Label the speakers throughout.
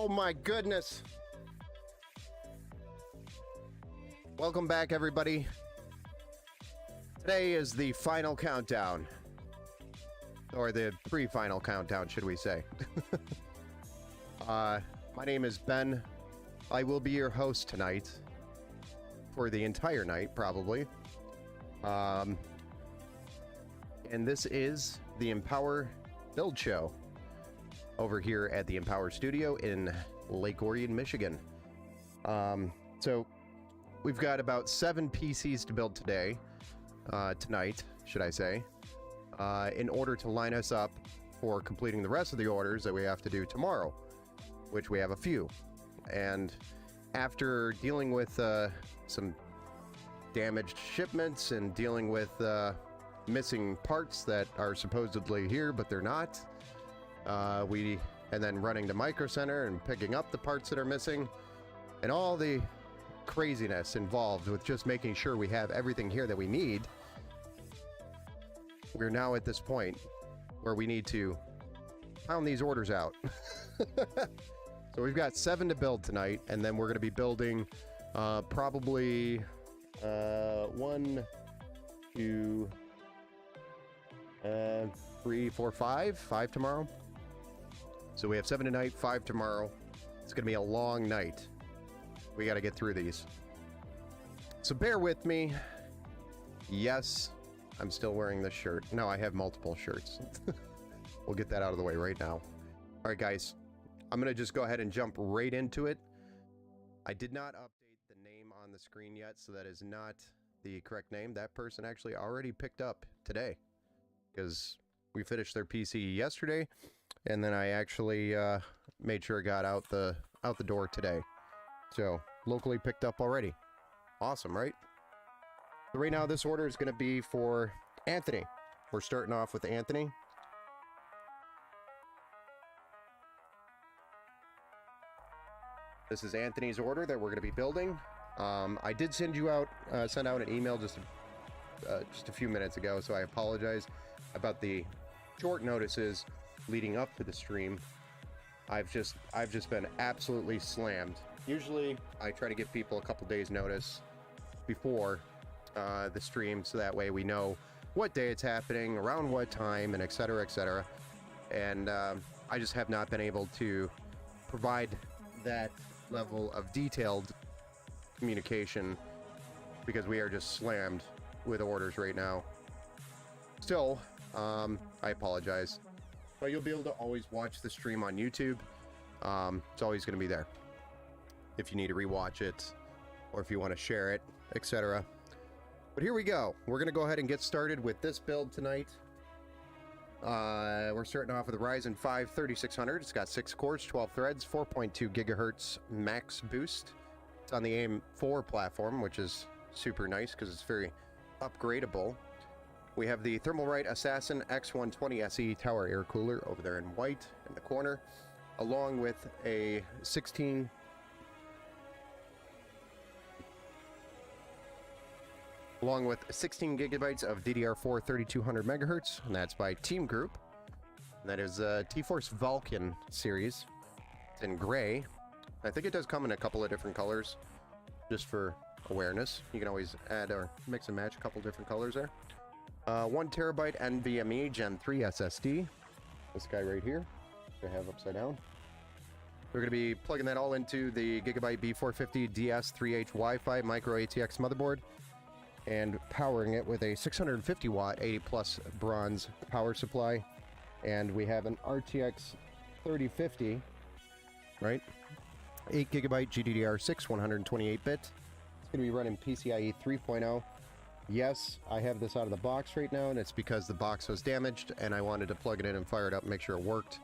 Speaker 1: Oh my goodness. Welcome back, everybody. Today is the final countdown. Or the pre-final countdown, should we say. My name is Ben. I will be your host tonight. For the entire night, probably. And this is the Empower Build Show. Over here at the Empower Studio in Lake Orion, Michigan. So we've got about 7 PCs to build today, tonight, should I say, in order to line us up for completing the rest of the orders that we have to do tomorrow, which we have a few. And after dealing with some damaged shipments and dealing with missing parts that are supposedly here, but they're not, and then running to Micro Center and picking up the parts that are missing, and all the craziness involved with just making sure we have everything here that we need. We're now at this point where we need to pound these orders out. So we've got 7 to build tonight, and then we're going to be building probably 1, 2, 3, 4, 5 tomorrow. So we have 7 tonight, 5 tomorrow. It's going to be a long night. We got to get through these. So bear with me. Yes, I'm still wearing this shirt. No, I have multiple shirts. We'll get that out of the way right now. All right, guys. I'm going to just go ahead and jump right into it. I did not update the name on the screen yet, so that is not the correct name. That person actually already picked up today because we finished their PC yesterday. And then I actually made sure it got out the door today. So, locally picked up already. Awesome, right? So right now, this order is going to be for Anthony. We're starting off with Anthony. This is Anthony's order that we're going to be building. I did send out an email just a few minutes ago, so I apologize about the short notices leading up to the stream. I've just been absolutely slammed. Usually I try to give people a couple days notice before the stream, so that way we know what day it's happening, around what time, and etc, etc. And I just have not been able to provide that level of detailed communication because we are just slammed with orders right now. Still, I apologize. But you'll be able to always watch the stream on YouTube. It's always going to be there if you need to rewatch it or if you want to share it, etc. But here we go. We're going to go ahead and get started with this build tonight. We're starting off with a Ryzen 5 3600. It's got 6 cores, 12 threads, 4.2 gigahertz max boost. It's on the AM4 platform, which is super nice because it's very upgradable. We have the Thermalright Assassin X120 SE Tower Air Cooler over there in white in the corner, along with a 16 gigabytes of DDR4 3200 megahertz, and that's by Team Group. And that is a T-Force Vulcan series. It's in gray. I think it does come in a couple of different colors, just for awareness. You can always add or mix and match a couple different colors there. 1 terabyte NVMe Gen 3 SSD. This guy right here, I have upside down. We're going to be plugging that all into the Gigabyte B450 DS3H Wi-Fi micro ATX motherboard and powering it with a 650 watt 80 plus bronze power supply. And we have an RTX 3050, right? 8 gigabyte GDDR6 128 bit. It's going to be running PCIe 3.0. Yes, I have this out of the box right now, and it's because the box was damaged, and I wanted to plug it in and fire it up and make sure it worked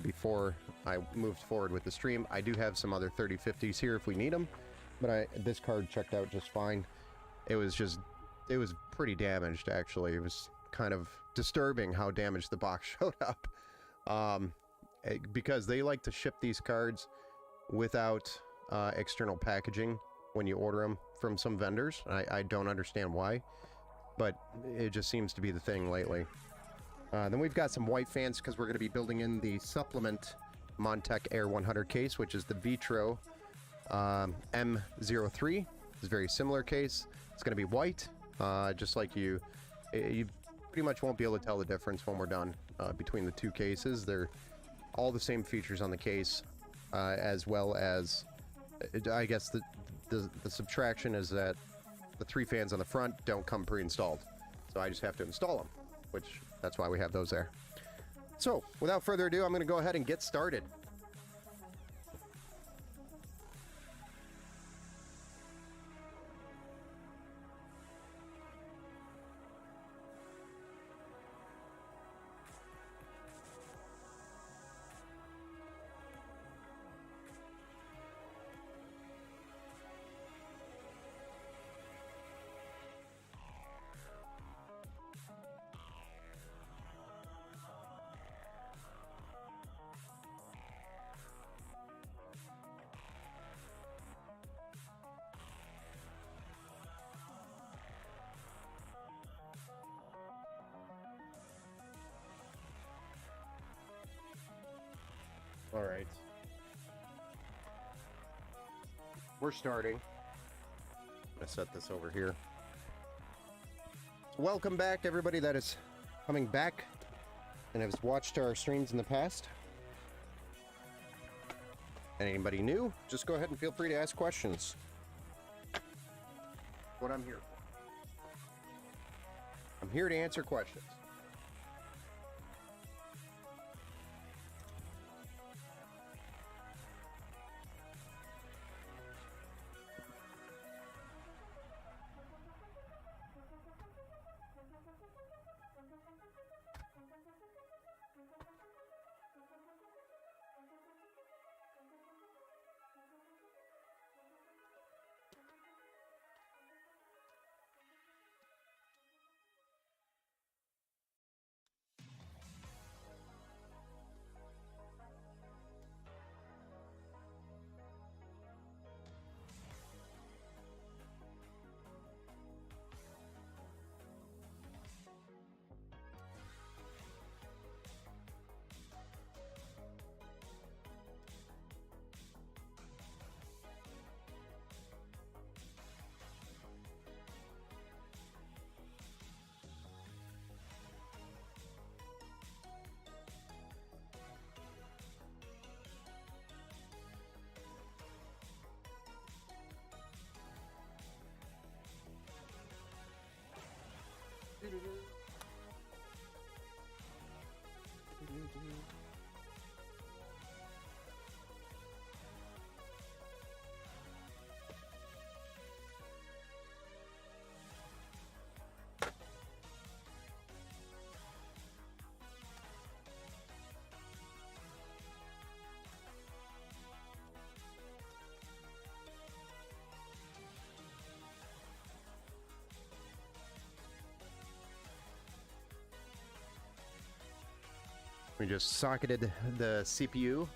Speaker 1: before I moved forward with the stream. I do have some other 3050s here if we need them, but this card checked out just fine. It was pretty damaged, actually. It was kind of disturbing how damaged the box showed up, because they like to ship these cards without external packaging when you order them from some vendors. I don't understand why, but it just seems to be the thing lately. Then we've got some white fans because we're going to be building in the supplement Montech Air 100 case, which is the Vitro M03. It's a very similar case. It's going to be white, just like you pretty much won't be able to tell the difference when we're done between the two cases. They're all the same features on the case, as well as, I guess the subtraction is that the 3 fans on the front don't come pre-installed. So I just have to install them, which that's why we have those there. So, without further ado, I'm going to go ahead and get started. All right. We're starting. I'm gonna set this over here. Welcome back, everybody that is coming back and has watched our streams in the past. And anybody new, just go ahead and feel free to ask questions. What I'm here for. I'm here to answer questions. We just socketed the CPU.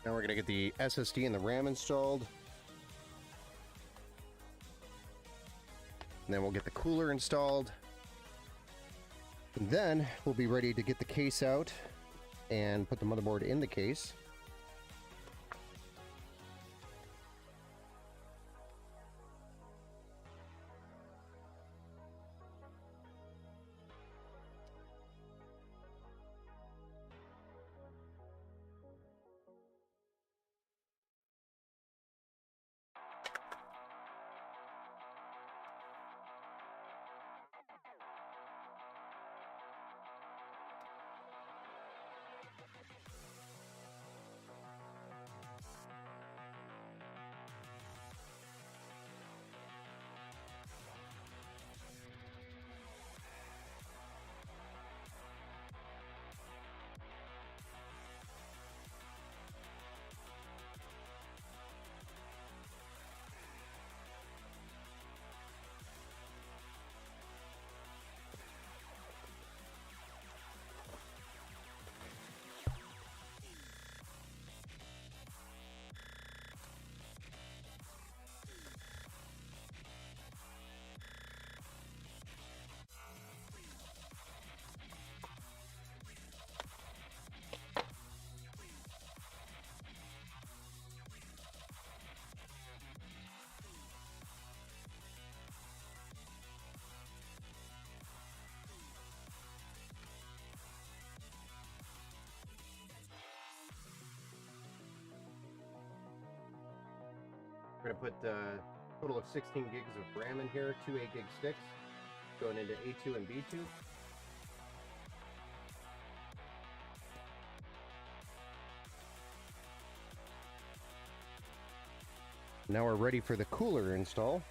Speaker 1: Now we're going to get the SSD and the RAM installed. And then we'll get the cooler installed. And then we'll be ready to get the case out and put the motherboard in the case. We're going to put a total of 16 gigs of RAM in here, 2 8-gig sticks, going into A2 and B2. Now we're ready for the cooler install.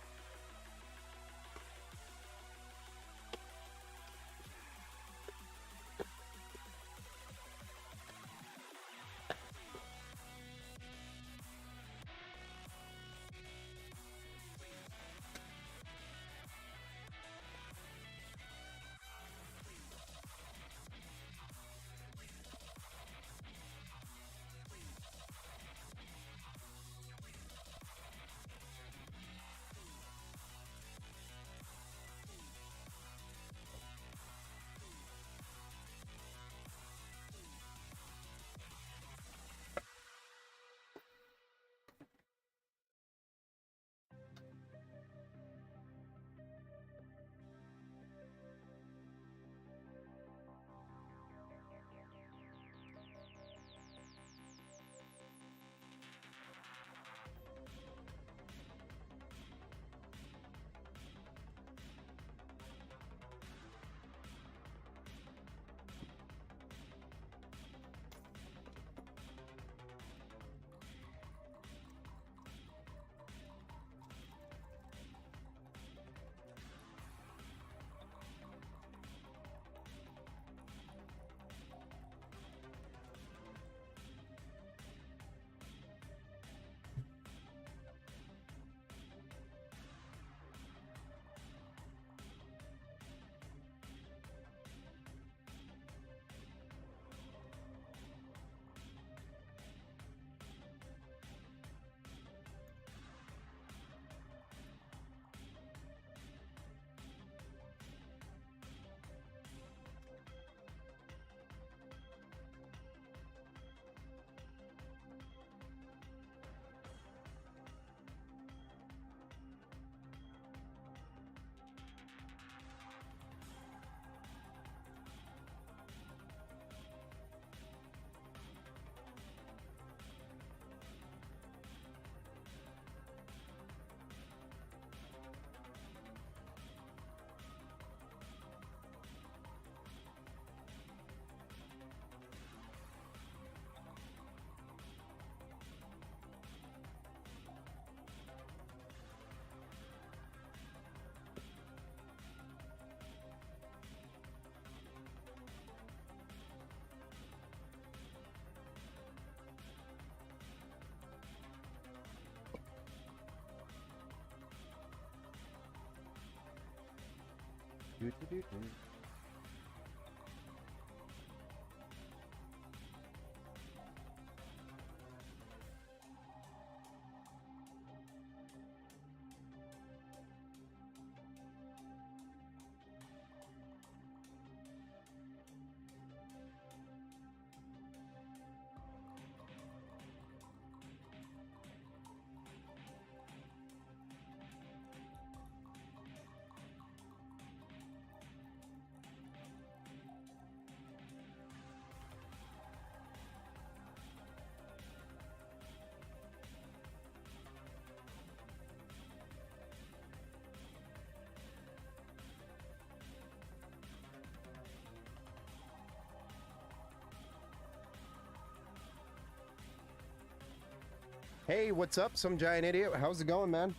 Speaker 1: Hey, what's up, some giant idiot? How's it going, man?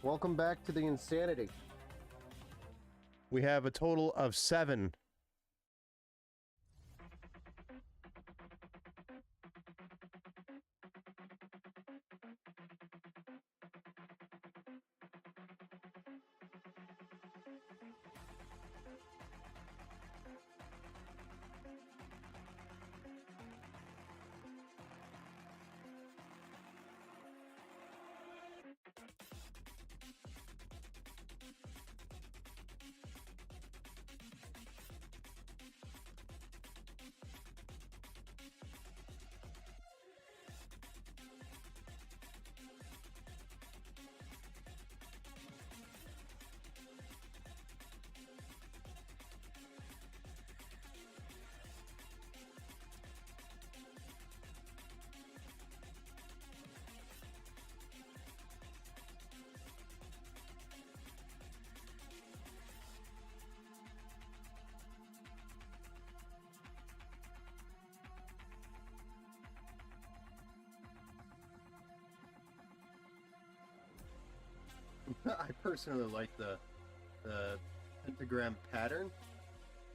Speaker 1: Welcome back to the insanity. We have a total of 7. personally like the pentagram pattern.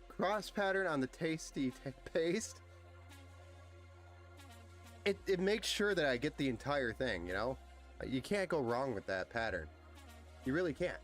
Speaker 1: Cross pattern on the tasty paste. It makes sure that I get the entire thing, you know? You can't go wrong with that pattern. You really can't.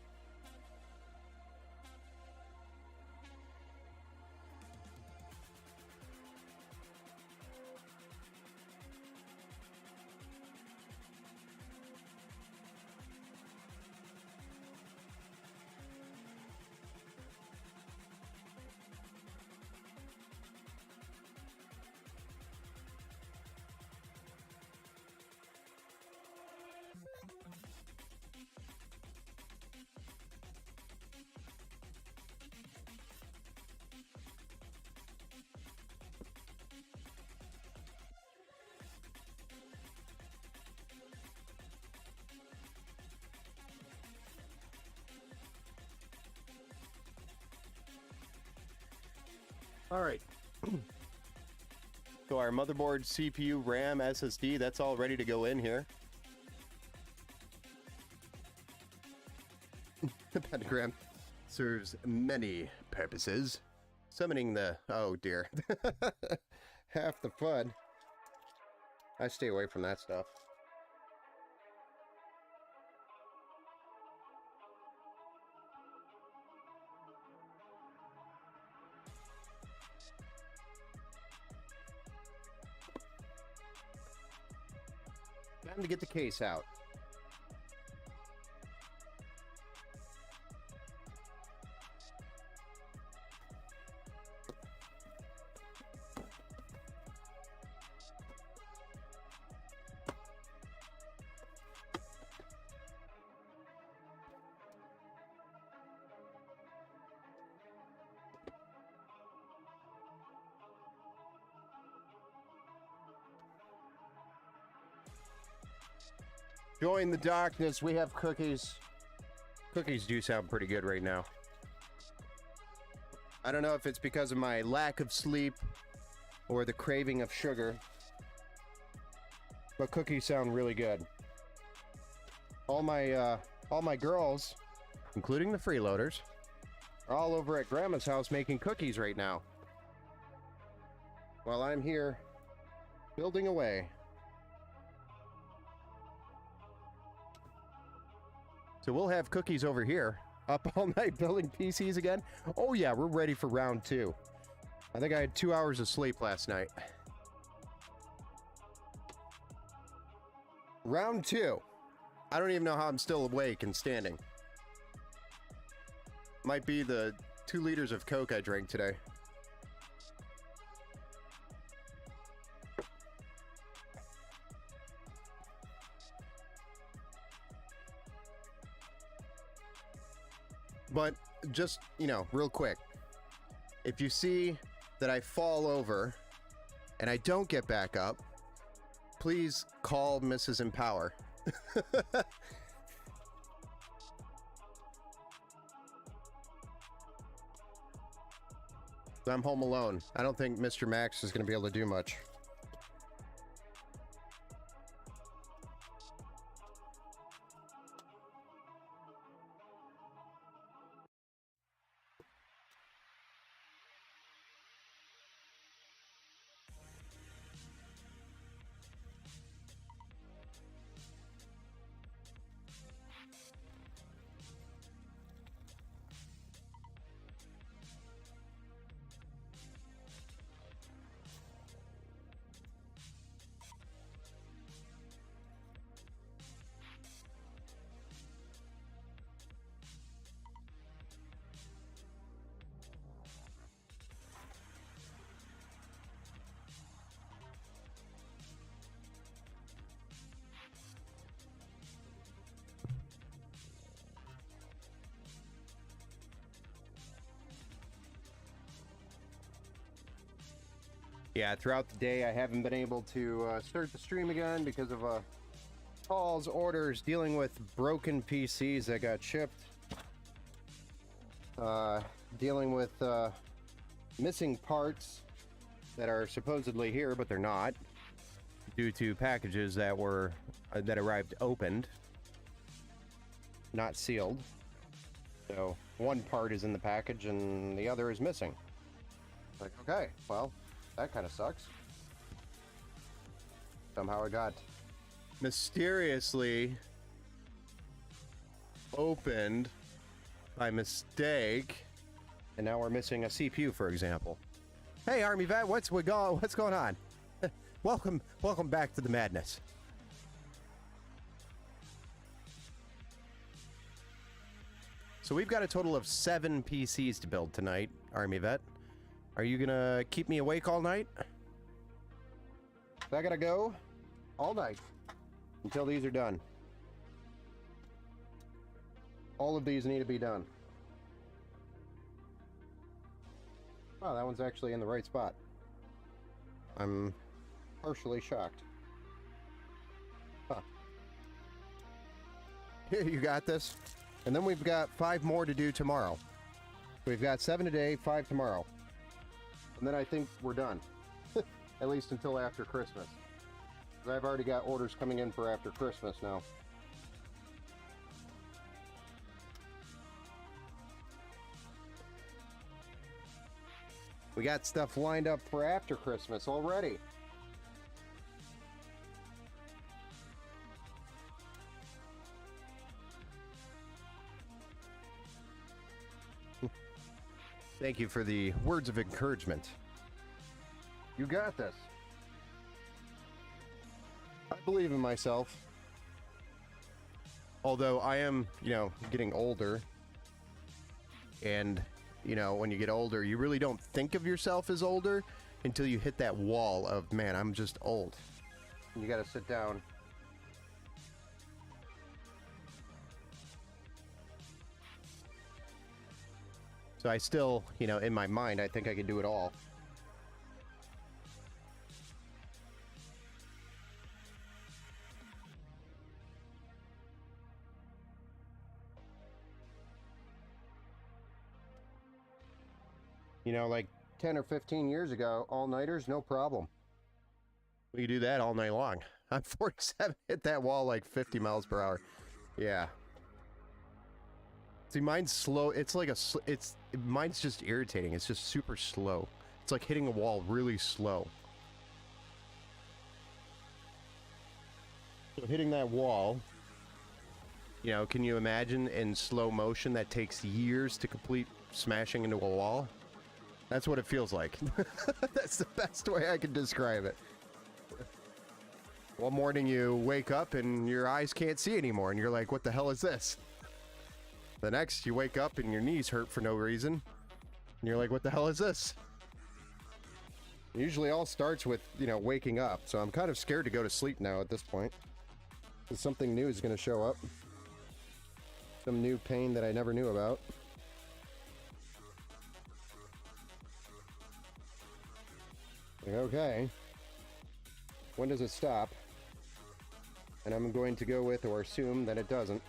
Speaker 1: All right. So our motherboard, CPU, RAM, SSD, that's all ready to go in here. The pentagram serves many purposes. Summoning the... Oh, dear. Half the fun. I stay away from that stuff. Time to get the case out. Join the darkness. We have cookies. Cookies do sound pretty good right now. I don't know if it's because of my lack of sleep or the craving of sugar, but cookies sound really good. All my girls, including the freeloaders, are all over at Grandma's house making cookies right now, while I'm here building away. So we'll have cookies over here, up all night building PCs again. Oh yeah, we're ready for round 2. I think I had 2 hours of sleep last night. Round 2. I don't even know how I'm still awake and standing. Might be the 2 liters of Coke I drank today. But just, you know, real quick, if you see that I fall over and I don't get back up, please call Mrs. Empower. I'm home alone. I don't think Mr. Max is going to be able to do much. Yeah, throughout the day I haven't been able to start the stream again because of calls, orders, dealing with broken PCs that got shipped, dealing with missing parts that are supposedly here but they're not, due to packages that were that arrived opened, not sealed. So one part is in the package and the other is missing. Like, okay, well, that kind of sucks. Somehow it got mysteriously opened by mistake, and now we're missing a CPU, for example. Hey, Army Vet, what's going on? welcome back to the madness. So we've got a total of 7 PCs to build tonight, Army Vet. Are you gonna keep me awake all night? I gotta go all night until these are done. All of these need to be done. Wow, that one's actually in the right spot. I'm partially shocked. Huh. Here, you got this. And then we've got 5 more to do tomorrow. We've got 7 today, 5 tomorrow. And then I think we're done. At least until after Christmas. I've already got orders coming in for after Christmas now. We got stuff lined up for after Christmas already. Thank you for the words of encouragement. You got this. I believe in myself. Although I am, getting older. And, when you get older, you really don't think of yourself as older until you hit that wall of, man, I'm just old. And you gotta sit down. So I still, in my mind, I think I can do it all. Like 10 or 15 years ago, all-nighters, no problem. We could do that all night long. I'm 47, hit that wall like 50 miles per hour. Yeah. See, mine's slow. It's like mine's just irritating. It's just super slow. It's like hitting a wall really slow. So hitting that wall, can you imagine in slow motion that takes years to complete smashing into a wall? That's what it feels like. That's the best way I can describe it. One morning you wake up and your eyes can't see anymore and you're like, what the hell is this? The next you wake up and your knees hurt for no reason. And you're like, what the hell is this? It usually all starts with, waking up. So I'm kind of scared to go to sleep now at this point. Because something new is going to show up. Some new pain that I never knew about. Okay. When does it stop? And I'm going to go with or assume that it doesn't.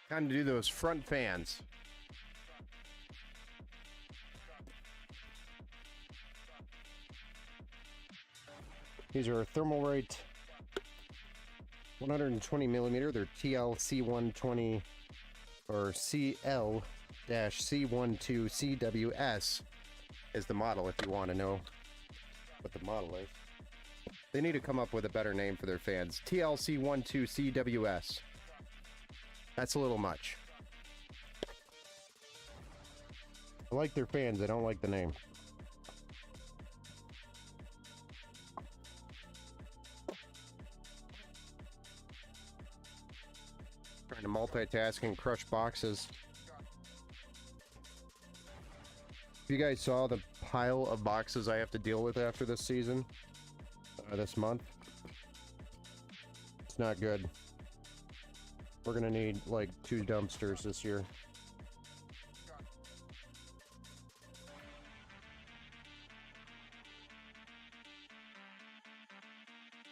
Speaker 1: Time to do those front fans. These are Thermalright 120 millimeter. They're TLC120 or CL-C12CWS is the model if you want to know what the model is. They need to come up with a better name for their fans. TLC12CWS. That's a little much. I like their fans, I don't like the name. Trying to multitask and crush boxes. If you guys saw the pile of boxes I have to deal with after this season, this month, it's not good. We're gonna need like 2 dumpsters this year.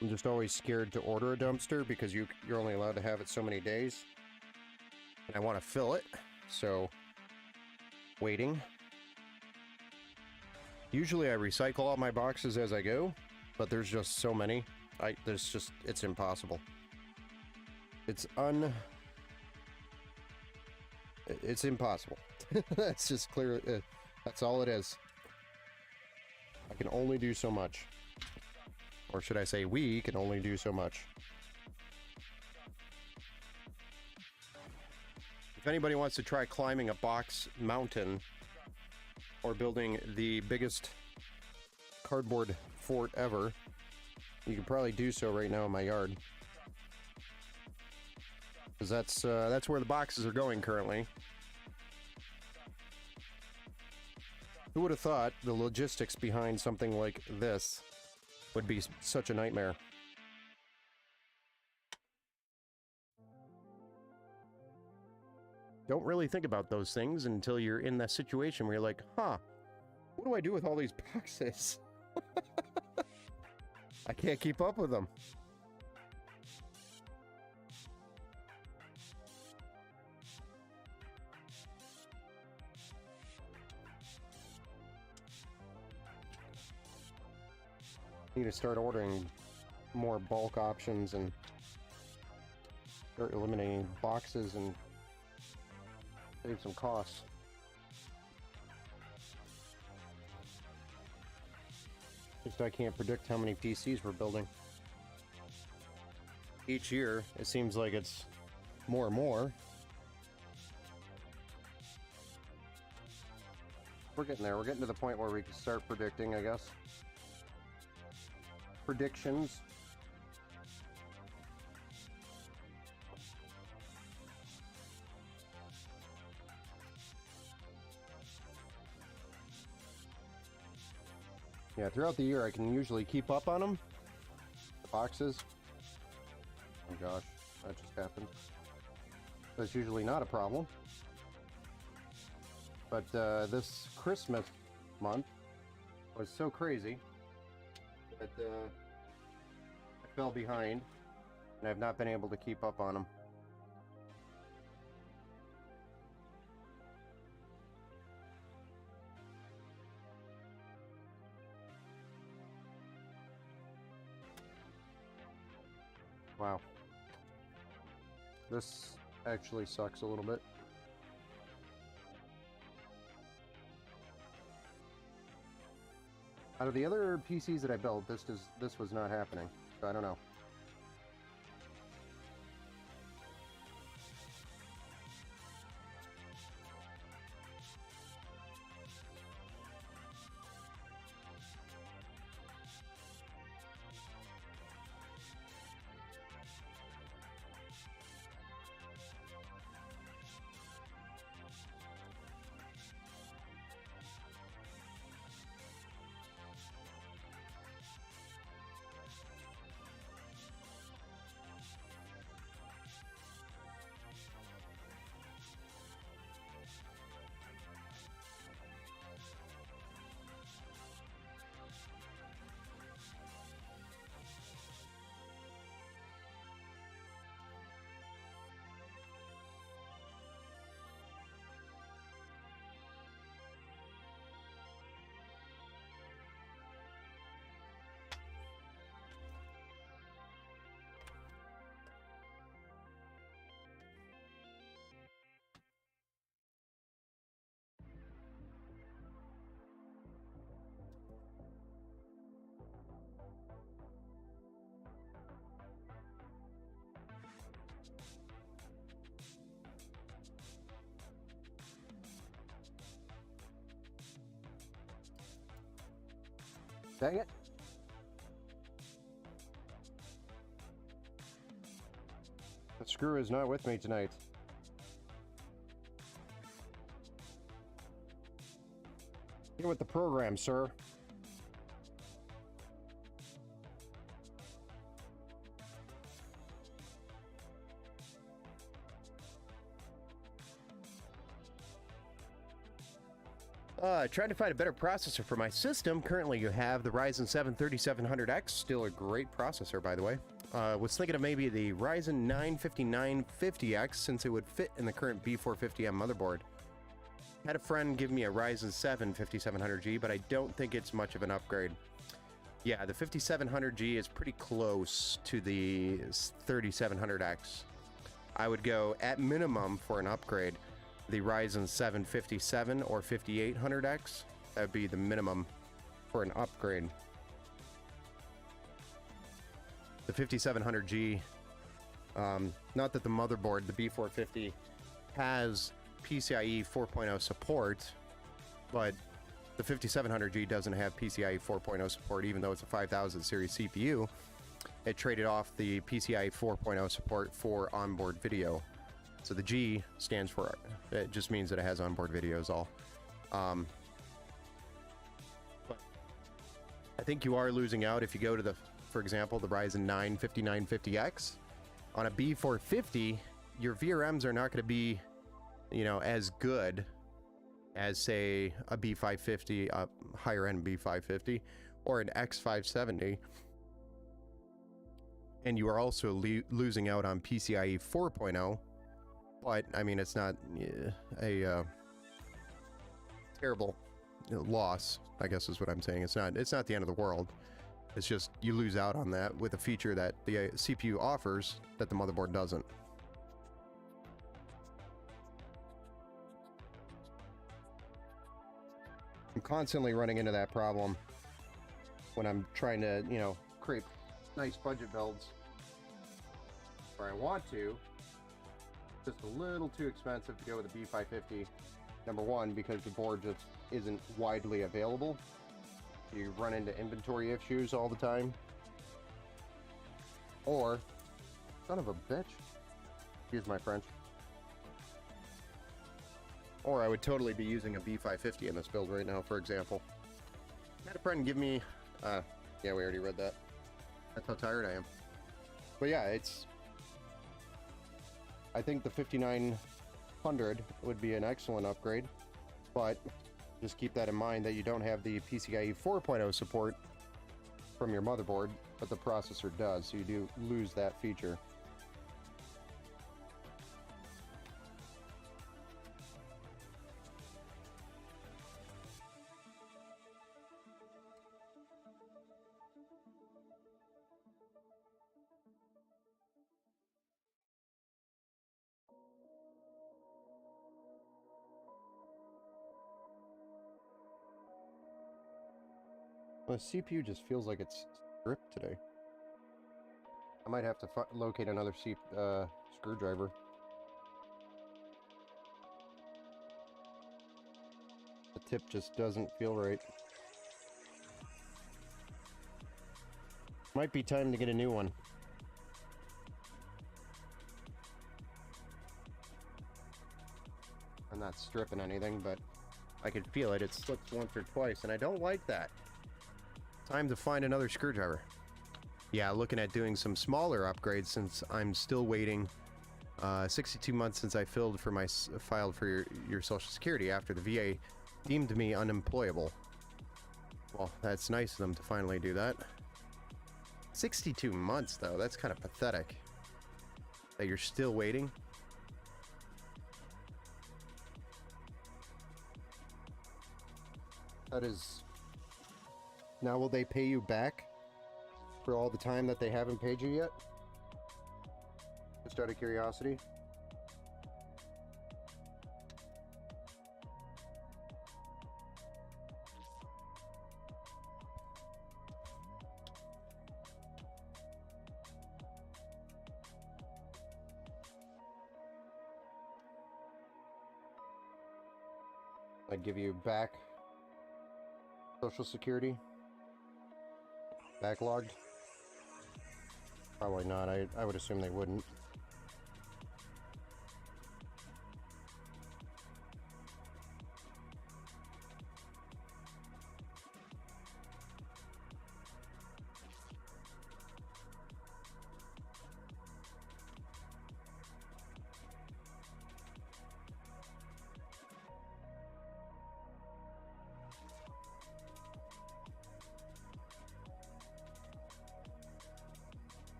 Speaker 1: I'm just always scared to order a dumpster because you're only allowed to have it so many days. And I want to fill it, so waiting. Usually I recycle all my boxes as I go, but there's just so many. It's impossible. It's impossible. That's just clear. That's all it is. I can only do so much. Or should I say we can only do so much. If anybody wants to try climbing a box mountain or building the biggest cardboard fort ever, you can probably do so right now in my yard. Because that's where the boxes are going currently. Who would have thought the logistics behind something like this would be such a nightmare? Don't really think about those things until you're in that situation where you're like, huh, what do I do with all these boxes? I can't keep up with them. Need to start ordering more bulk options and start eliminating boxes and save some costs. Just I can't predict how many PCs we're building. Each year, it seems like it's more and more. We're getting there. We're getting to the point where we can start predicting, I guess. Predictions. Yeah, throughout the year I can usually keep up on them. The boxes. Oh gosh, that just happened. That's usually not a problem. But this Christmas month was so crazy that I fell behind and I've not been able to keep up on them. Wow. This actually sucks a little bit. Out of the other PCs that I built, this was not happening. So I don't know. Dang it. The screw is not with me tonight. Get with the program, sir. Trying to find a better processor for my system. Currently, you have the Ryzen 7 3700X, still a great processor, by the way. Was thinking of maybe the Ryzen 9 5950X, since it would fit in the current B450M motherboard. Had a friend give me a Ryzen 7 5700G, but I don't think it's much of an upgrade. Yeah, the 5700G is pretty close to the 3700X. I would go, at minimum, for an upgrade, the Ryzen 7 57 or 5800X. That would be the minimum for an upgrade. The 5700G, not that the motherboard, the B450, has PCIe 4.0 support, but the 5700G doesn't have PCIe 4.0 support, even though it's a 5000 series CPU. It traded off the PCIe 4.0 support for onboard video. So the G stands for, it just means that it has onboard video is all. But I think you are losing out if you go to the, for example, the Ryzen 9 5950X. On a B450, your VRMs are not going to be, you know, as good as, say, a B550, a higher end B550, or an X570. And you are also losing out on PCIe 4.0. But, I mean, it's not a terrible loss, I guess is what I'm saying. It's not the end of the world. It's just you lose out on that with a feature that the CPU offers that the motherboard doesn't. I'm constantly running into that problem when I'm trying to, you know, create nice budget builds where I want to. Just a little too expensive to go with a B550. Number one, because the board just isn't widely available. You run into inventory issues all the time. Or, son of a bitch. Excuse my French. Or I would totally be using a B550 in this build right now, for example. I had a friend give me... yeah, we already read that. That's how tired I am. But yeah, it's... I think the 5900 would be an excellent upgrade, but just keep that in mind that you don't have the PCIe 4.0 support from your motherboard, but the processor does, so you do lose that feature. The CPU just feels like it's stripped today. I might have to locate another screwdriver. The tip just doesn't feel right. Might be time to get a new one. I'm not stripping anything, but I could feel it. It slipped once or twice, and I don't like that. Time to find another screwdriver. Yeah, looking at doing some smaller upgrades since I'm still waiting 62 months since I filed for your Social Security after the VA deemed me unemployable. Well, that's nice of them to finally do that. 62 months, though. That's kind of pathetic. That you're still waiting. That is... Now will they pay you back for all the time that they haven't paid you yet? Just out of curiosity. I'd give you back Social Security. Backlogged? Probably not. I would assume they wouldn't.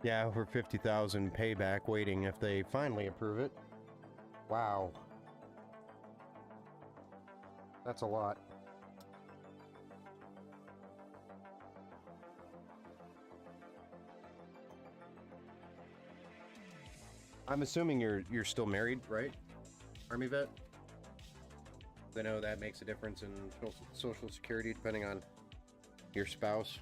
Speaker 1: Yeah, over 50,000 payback waiting if they finally approve it. Wow. That's a lot. I'm assuming you're still married, right? Army vet? I know that makes a difference in Social Security depending on your spouse.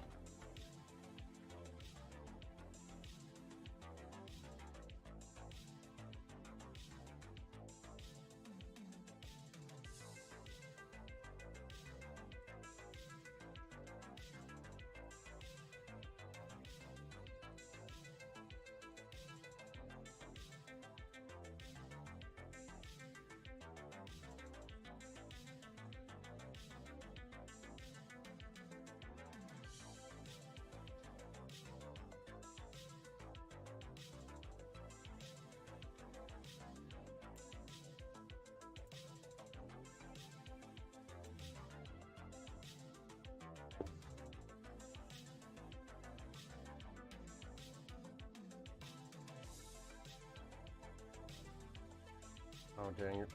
Speaker 1: Oh, dang it.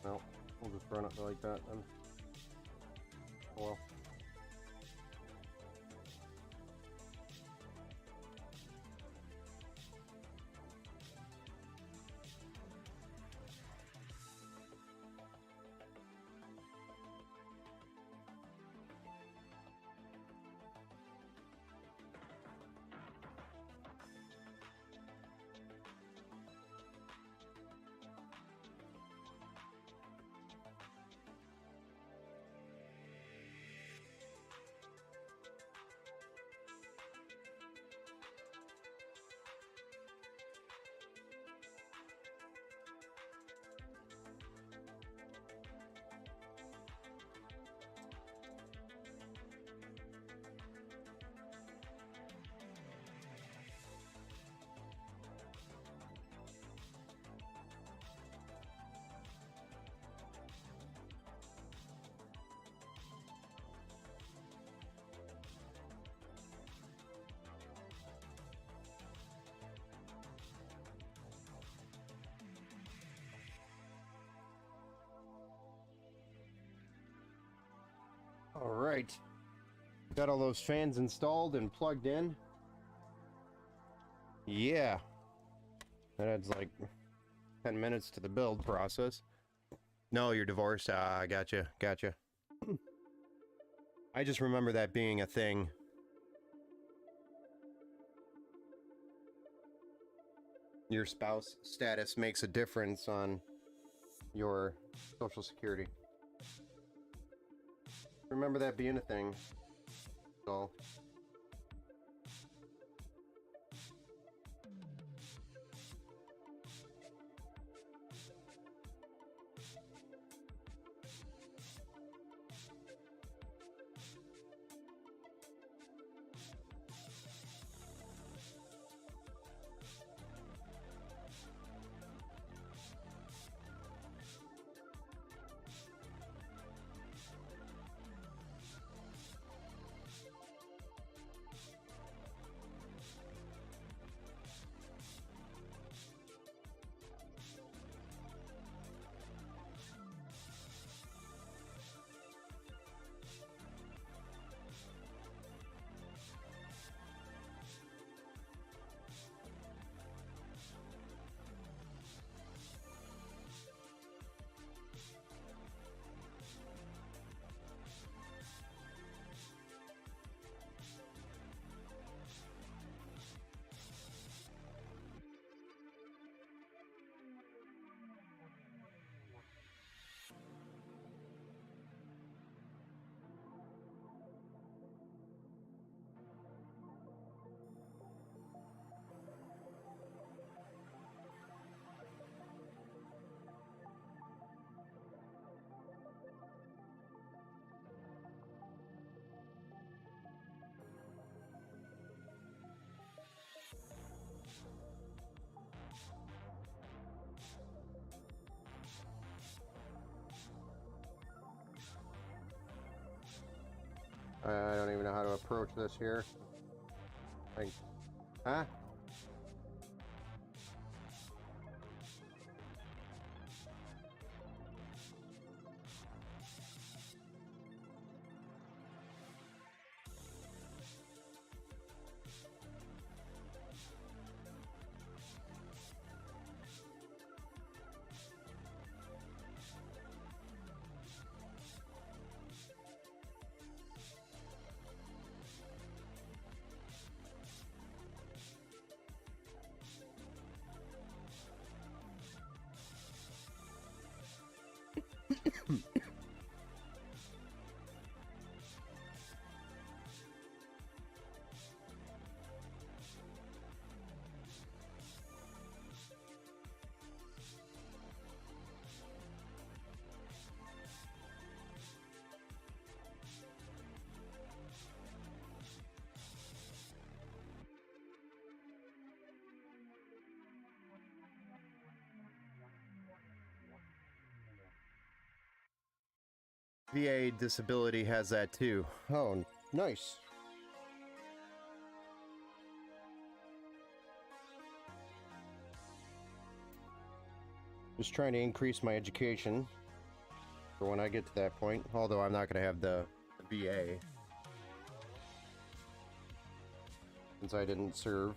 Speaker 1: No, we'll just run it like that then. Oh well. All right. Got all those fans installed and plugged in. Yeah. That adds like 10 minutes to the build process. No, you're divorced. Ah, gotcha. Gotcha. I just remember that being a thing. Your spouse status makes a difference on your Social Security. Remember that being a thing. So. I don't even know how to approach this here. Like, huh? VA disability has that too. Oh, nice. Just trying to increase my education for when I get to that point, although I'm not going to have the VA since I didn't serve.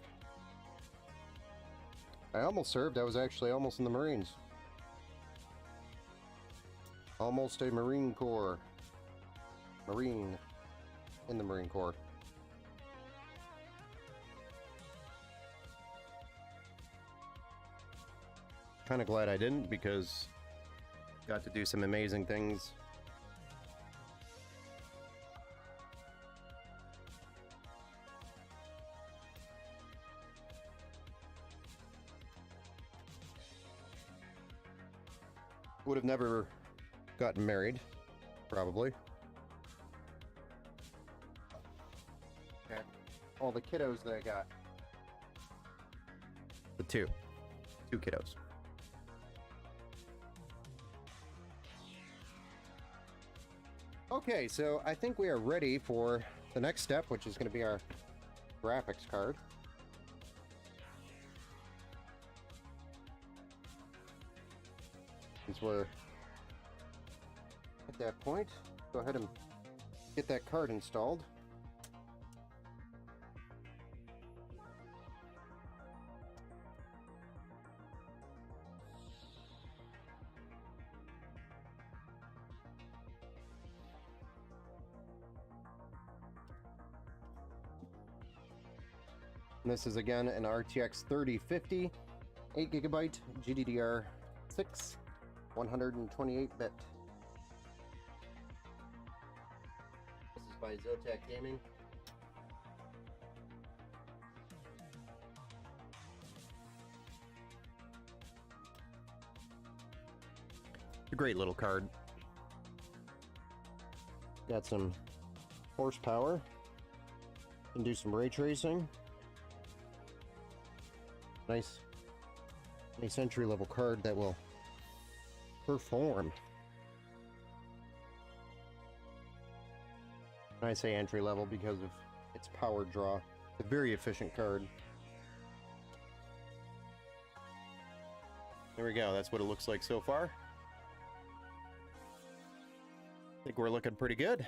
Speaker 1: I almost served. I was actually almost in the Marines. Almost a Marine Corps. Marine in the Marine Corps. Kind of glad I didn't, because got to do some amazing things. Would have never gotten married, probably. Okay. All the kiddos that I got. The two kiddos. Okay, so I think we are ready for the next step, which is going to be our graphics card. Since we're at that point, go ahead and get that card installed. And this is again an RTX 3050, 8GB GDDR6, 128-bit. This is by Zotac Gaming. It's a great little card. Got some horsepower. Can do some ray tracing. Nice entry level card that will perform. And I say entry level because of its power draw. It's a very efficient card. There we go, that's what it looks like so far. I think we're looking pretty good.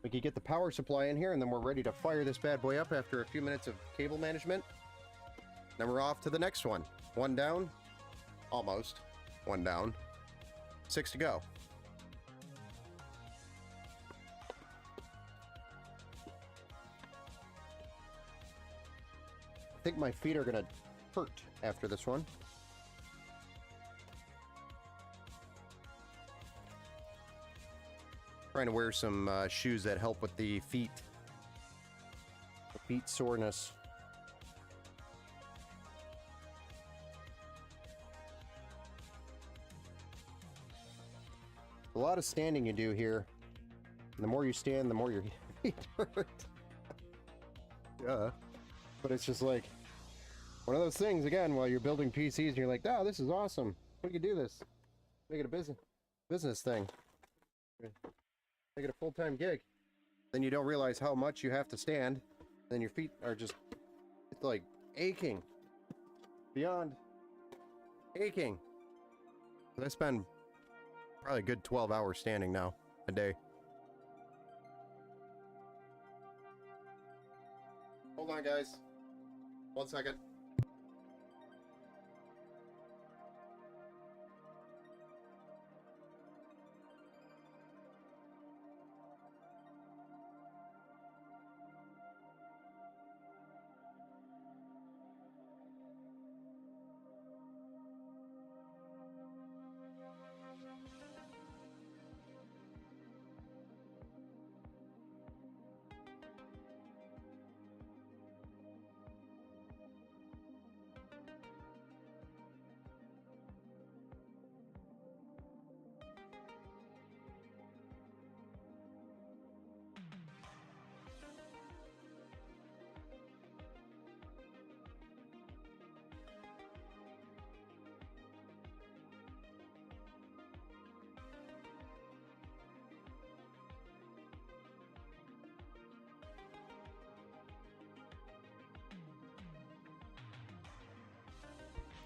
Speaker 1: We can get the power supply in here and then we're ready to fire this bad boy up after a few minutes of cable management. Then we're off to the next one. One down. Almost. One down. 6 to go. I think my feet are gonna hurt after this one. Trying to wear some shoes that help with the feet soreness. A lot of standing you do here. And the more you stand, the more your feet hurt. Yeah. But it's just like one of those things, again, while you're building PCs and you're like, oh, this is awesome. We can do this. Make it a business thing. Make it a full-time gig. Then you don't realize how much you have to stand. Then your feet are just, it's like aching. Beyond aching. I spend probably a good 12 hours standing now a day. Hold on, guys. 1 second.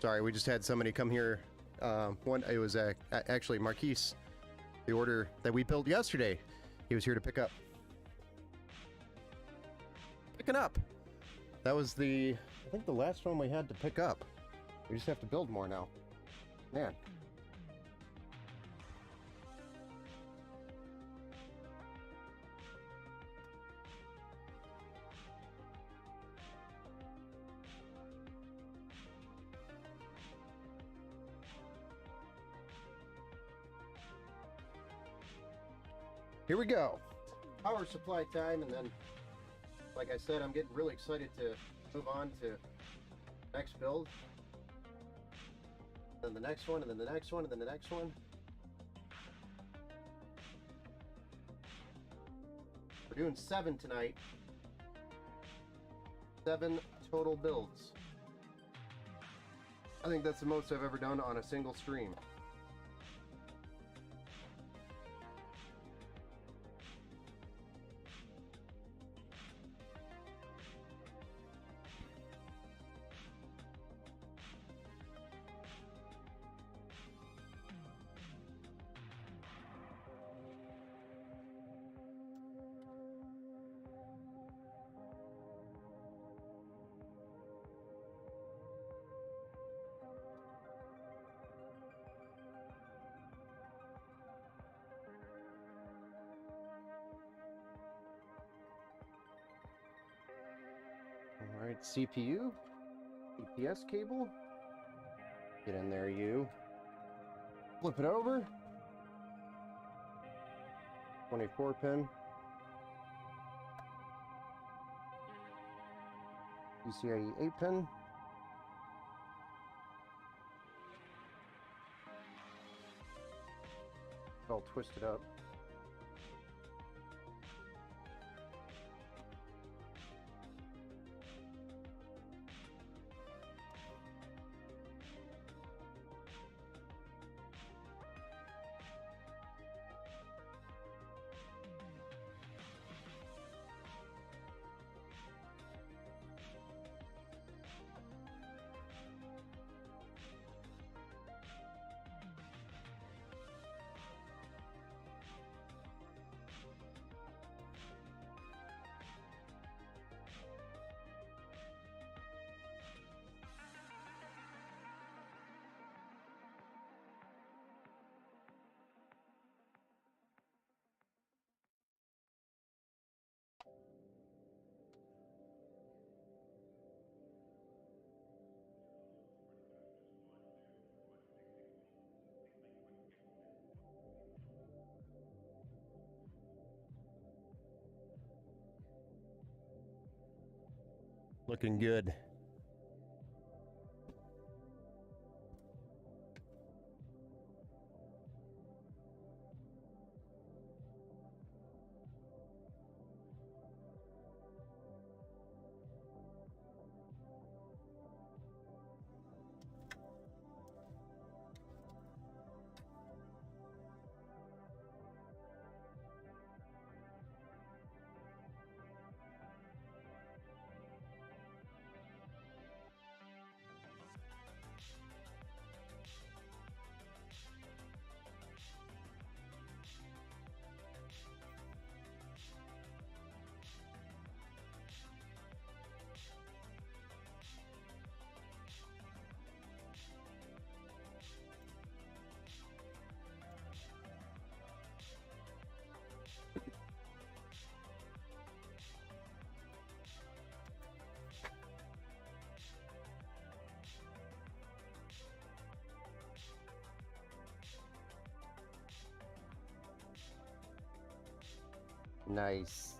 Speaker 1: Sorry, we just had somebody come here. It was actually Marquise, the order that we built yesterday. He was here to pick up. Picking up. That was I think the last one we had to pick up. We just have to build more now. Man. Here we go. Power supply time, and then, like I said, I'm getting really excited to move on to next build. Then the next one, and then the next one, and then the next one. We're doing 7 tonight. 7 total builds. I think that's the most I've ever done on a single stream. Alright, CPU, EPS cable, get in there, you. Flip it over, 24 pin, PCIe 8 pin, it's all twisted up. Looking good. Nice.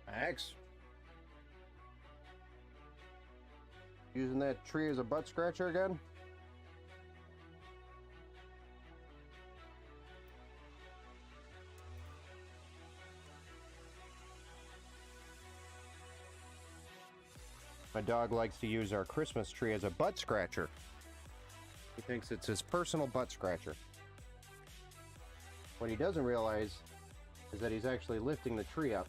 Speaker 1: Max. Using that tree as a butt scratcher again? My dog likes to use our Christmas tree as a butt scratcher. He thinks it's his personal butt scratcher. What he doesn't realize is that he's actually lifting the tree up,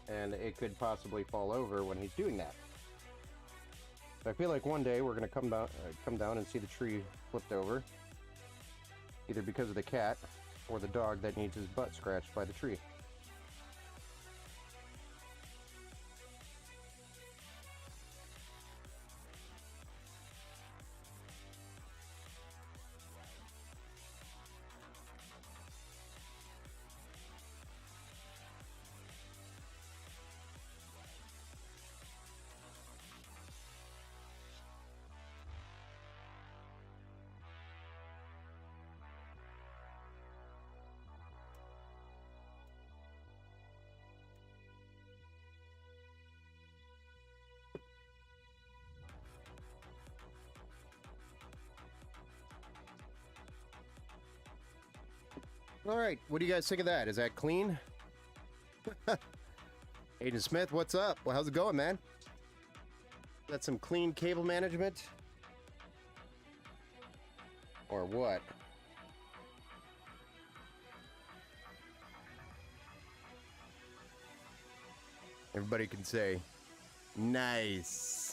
Speaker 1: and it could possibly fall over when he's doing that. I feel like one day we're going to come down and see the tree flipped over, either because of the cat or the dog that needs his butt scratched by the tree. All right, what do you guys think of that? Is that clean? Aiden Smith, what's up? Well, how's it going, man? Got some clean cable management? Or what? Everybody can say, nice.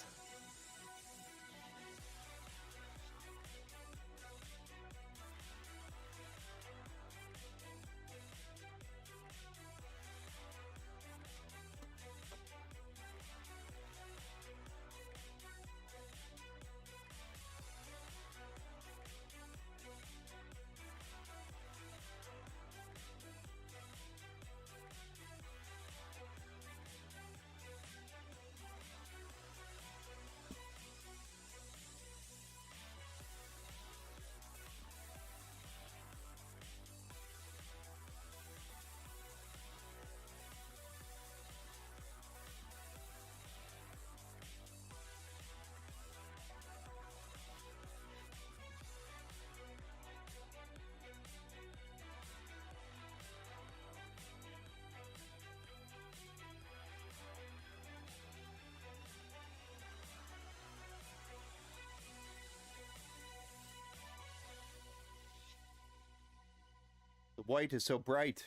Speaker 1: The white is so bright.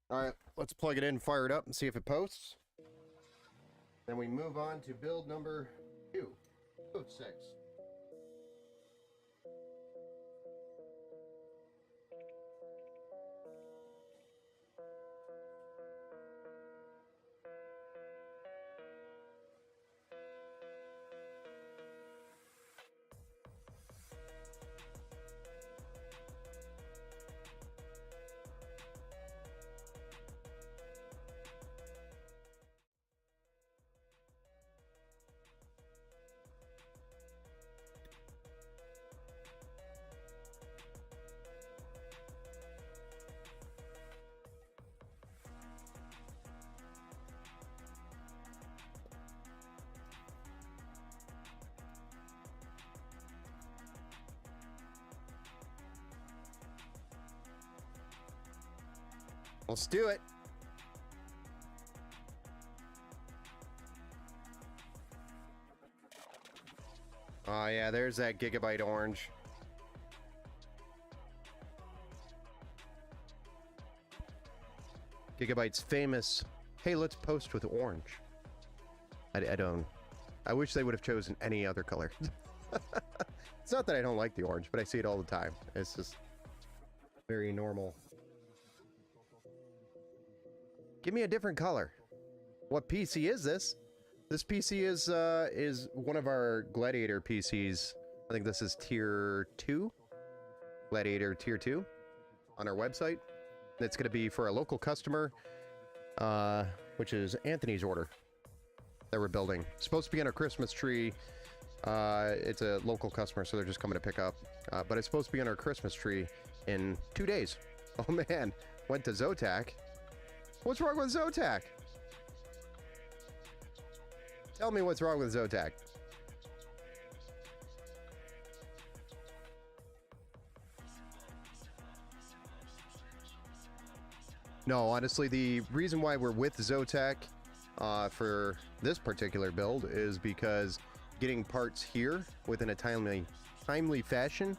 Speaker 1: All right, let's plug it in, fire it up, and see if it posts. Then we move on to build number 2. 6. Let's do it. Oh yeah, there's that Gigabyte orange. Gigabyte's famous, hey, let's post with orange. I don't... I wish they would have chosen any other color. It's not that I don't like the orange, but I see it all the time. It's just very normal. Give me a different color. What PC is this? This PC is one of our Gladiator PCs. I think this is tier 2. Gladiator tier 2 on our website. It's going to be for a local customer, which is Anthony's order that we're building. It's supposed to be on a Christmas tree. It's a local customer, so they're just coming to pick up. But it's supposed to be on our Christmas tree in 2 days. Oh man, went to Zotac. What's wrong with Zotac? Tell me what's wrong with Zotac. No, honestly, the reason why we're with Zotac for this particular build is because getting parts here within a timely fashion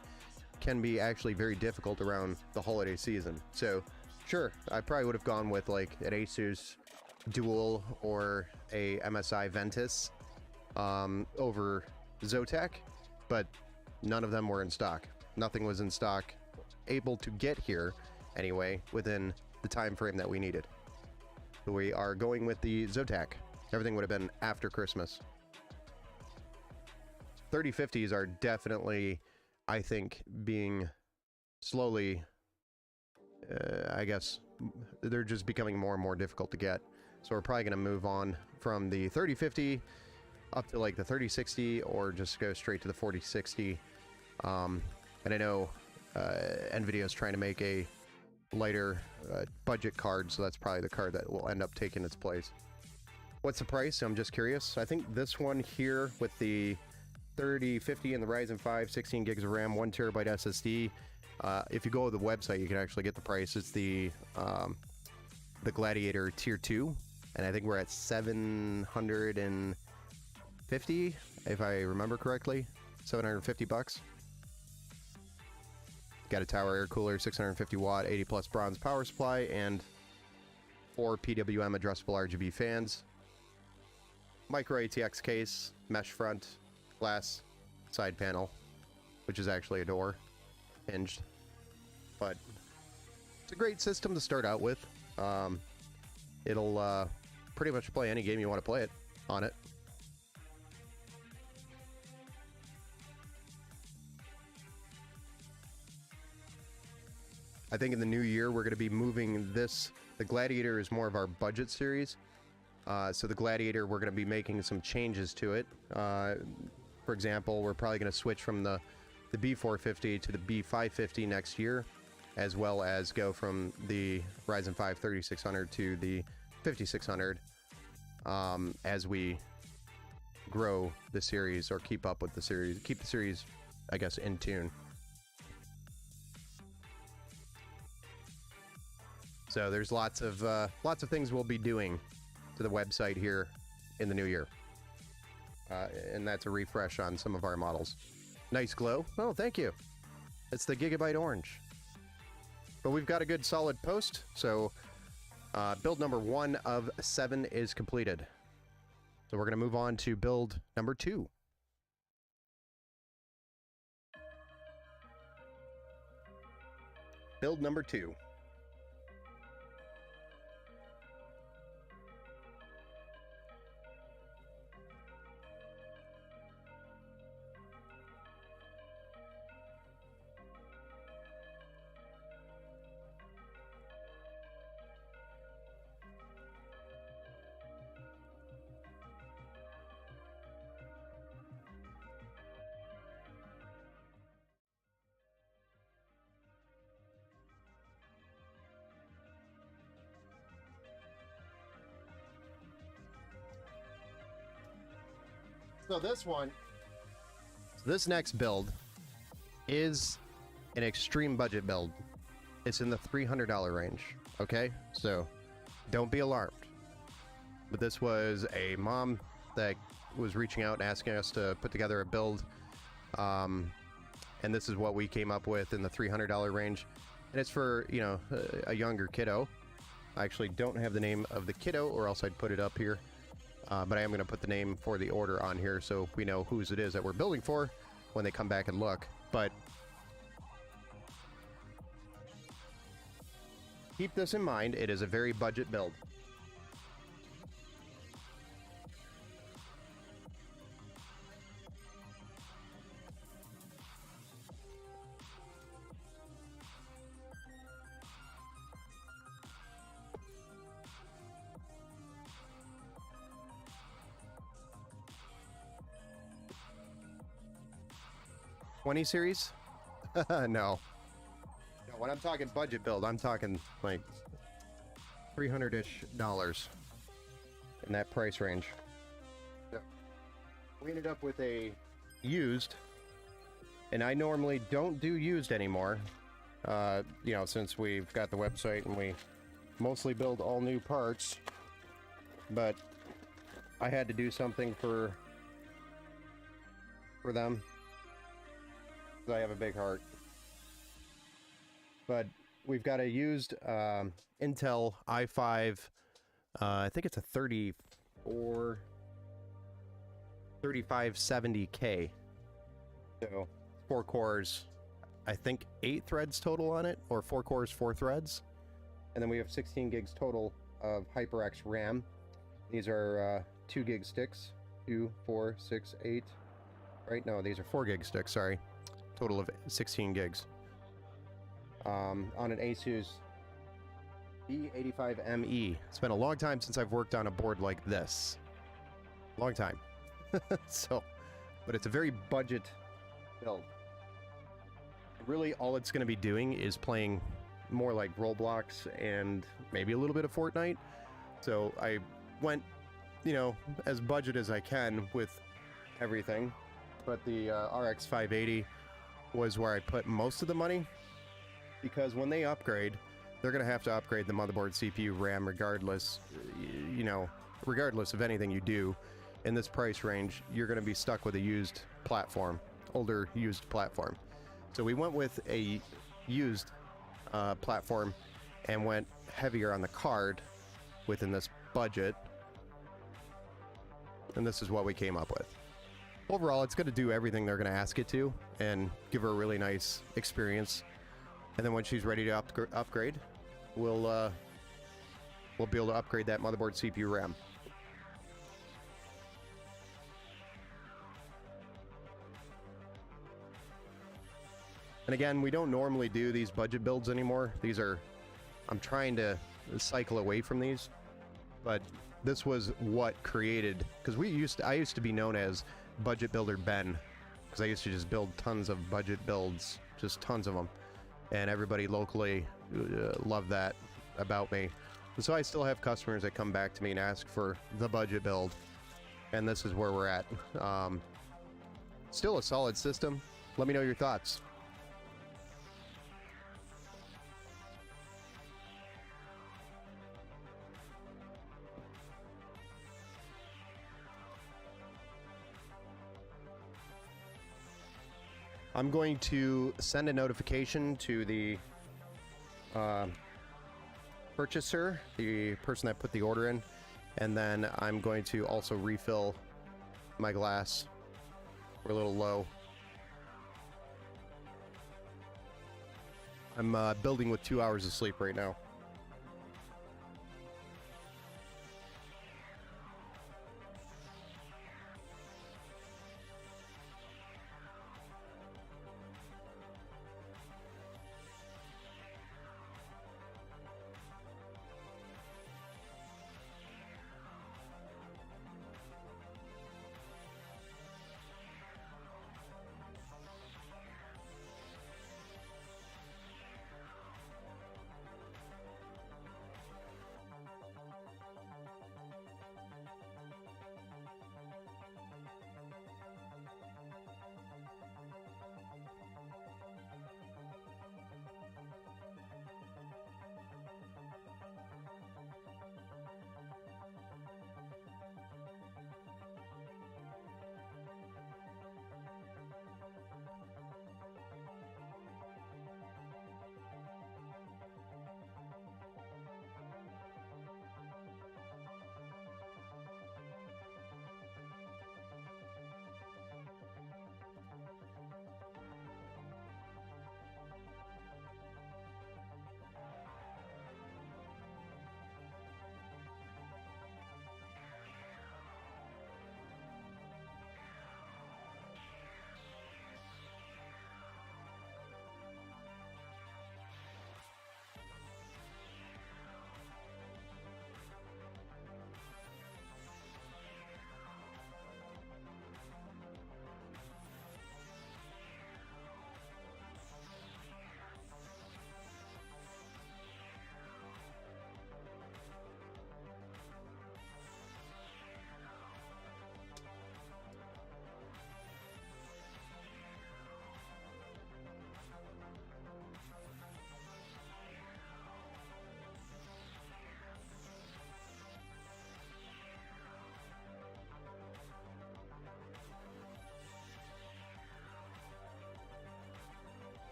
Speaker 1: can be actually very difficult around the holiday season. So, sure, I probably would have gone with like an Asus Dual or a MSI Ventus over Zotac, but none of them were in stock. Nothing was in stock, able to get here anyway within the time frame that we needed. So we are going with the Zotac. Everything would have been after Christmas. 3050s are definitely, I think, being slowly, I guess, they're just becoming more and more difficult to get. So we're probably going to move on from the 3050 up to like the 3060 or just go straight to the 4060. And I know NVIDIA is trying to make a lighter budget card, so that's probably the card that will end up taking its place. What's the price? I'm just curious. I think this one here with the 3050 and the Ryzen 5, 16 gigs of RAM, 1 terabyte SSD. If you go to the website, you can actually get the price. It's the Gladiator Tier 2, and I think we're at 750, if I remember correctly. 750 bucks. Got a tower air cooler, 650 watt, 80 plus bronze power supply, and 4 PWM addressable RGB fans. Micro ATX case, mesh front, glass side panel, which is actually a door, hinged. But it's a great system to start out with. It'll pretty much play any game you want to play it on it. I think in the new year we're going to be moving this. The Gladiator is more of our budget series. So the Gladiator, we're going to be making some changes to it. For example, we're probably going to switch from the B450 to the B550 next year, as well as go from the Ryzen 5 3600 to the 5600 as we grow the series or keep up with the series, keep the series, I guess, in tune. So there's lots of things we'll be doing to the website here in the new year. And that's a refresh on some of our models. Nice glow. Oh, thank you. It's the Gigabyte orange. But we've got a good solid post, so build number 1 of 7 is completed. So we're going to move on to build number 2. Build number 2. So this next build is an extreme budget build. It's in the $300 range, okay? So don't be alarmed. But this was a mom that was reaching out and asking us to put together a build. And this is what we came up with in the $300 range. And it's for, you know, a younger kiddo. I actually don't have the name of the kiddo, or else I'd put it up here. But I am going to put the name for the order on here so we know whose it is that we're building for when they come back and look. But keep this in mind, it is a very budget build. $20 series? No. When I'm talking budget build, I'm talking like $300-ish in that price range. So we ended up with a used, and I normally don't do used anymore. You know, since we've got the website and we mostly build all new parts, but I had to do something for them. I have a big heart. But we've got a used Intel i5, I think it's a 3570K. So 4 cores, I think 8 threads total on it, or 4 cores, 4 threads. And then we have 16 gigs total of HyperX RAM. These are 2 gig sticks, 2, 4, 6, 8. Right? No, these are 4 gig sticks, sorry. Total of 16 gigs. On an Asus E85ME. It's been a long time since I've worked on a board like this. Long time. So, but it's a very budget build. Really, all it's going to be doing is playing more like Roblox and maybe a little bit of Fortnite. So I went, you know, as budget as I can with everything. But the RX 580 was where I put most of the money, because when they upgrade, they're going to have to upgrade the motherboard, CPU, RAM, regardless, you know, regardless of anything you do. In this price range, you're going to be stuck with a used platform, older used platform. So we went with a used platform and went heavier on the card within this budget. And this is what we came up with. Overall, it's going to do everything they're going to ask it to and give her a really nice experience. And then when she's ready to upgrade, we'll be able to upgrade that motherboard, CPU, RAM. And again, we don't normally do these budget builds anymore. These are, I'm trying to cycle away from these, but this was what created, because I used to be known as Budget Builder Ben, because I used to just build tons of budget builds, just tons of them, and everybody locally loved that about me. So I still have customers that come back to me and ask for the budget build, and this is where we're at. Still a solid system. Let me know your thoughts. I'm going to send a notification to the purchaser, the person that put the order in, and then I'm going to also refill my glass. We're a little low. I'm building with 2 hours of sleep right now.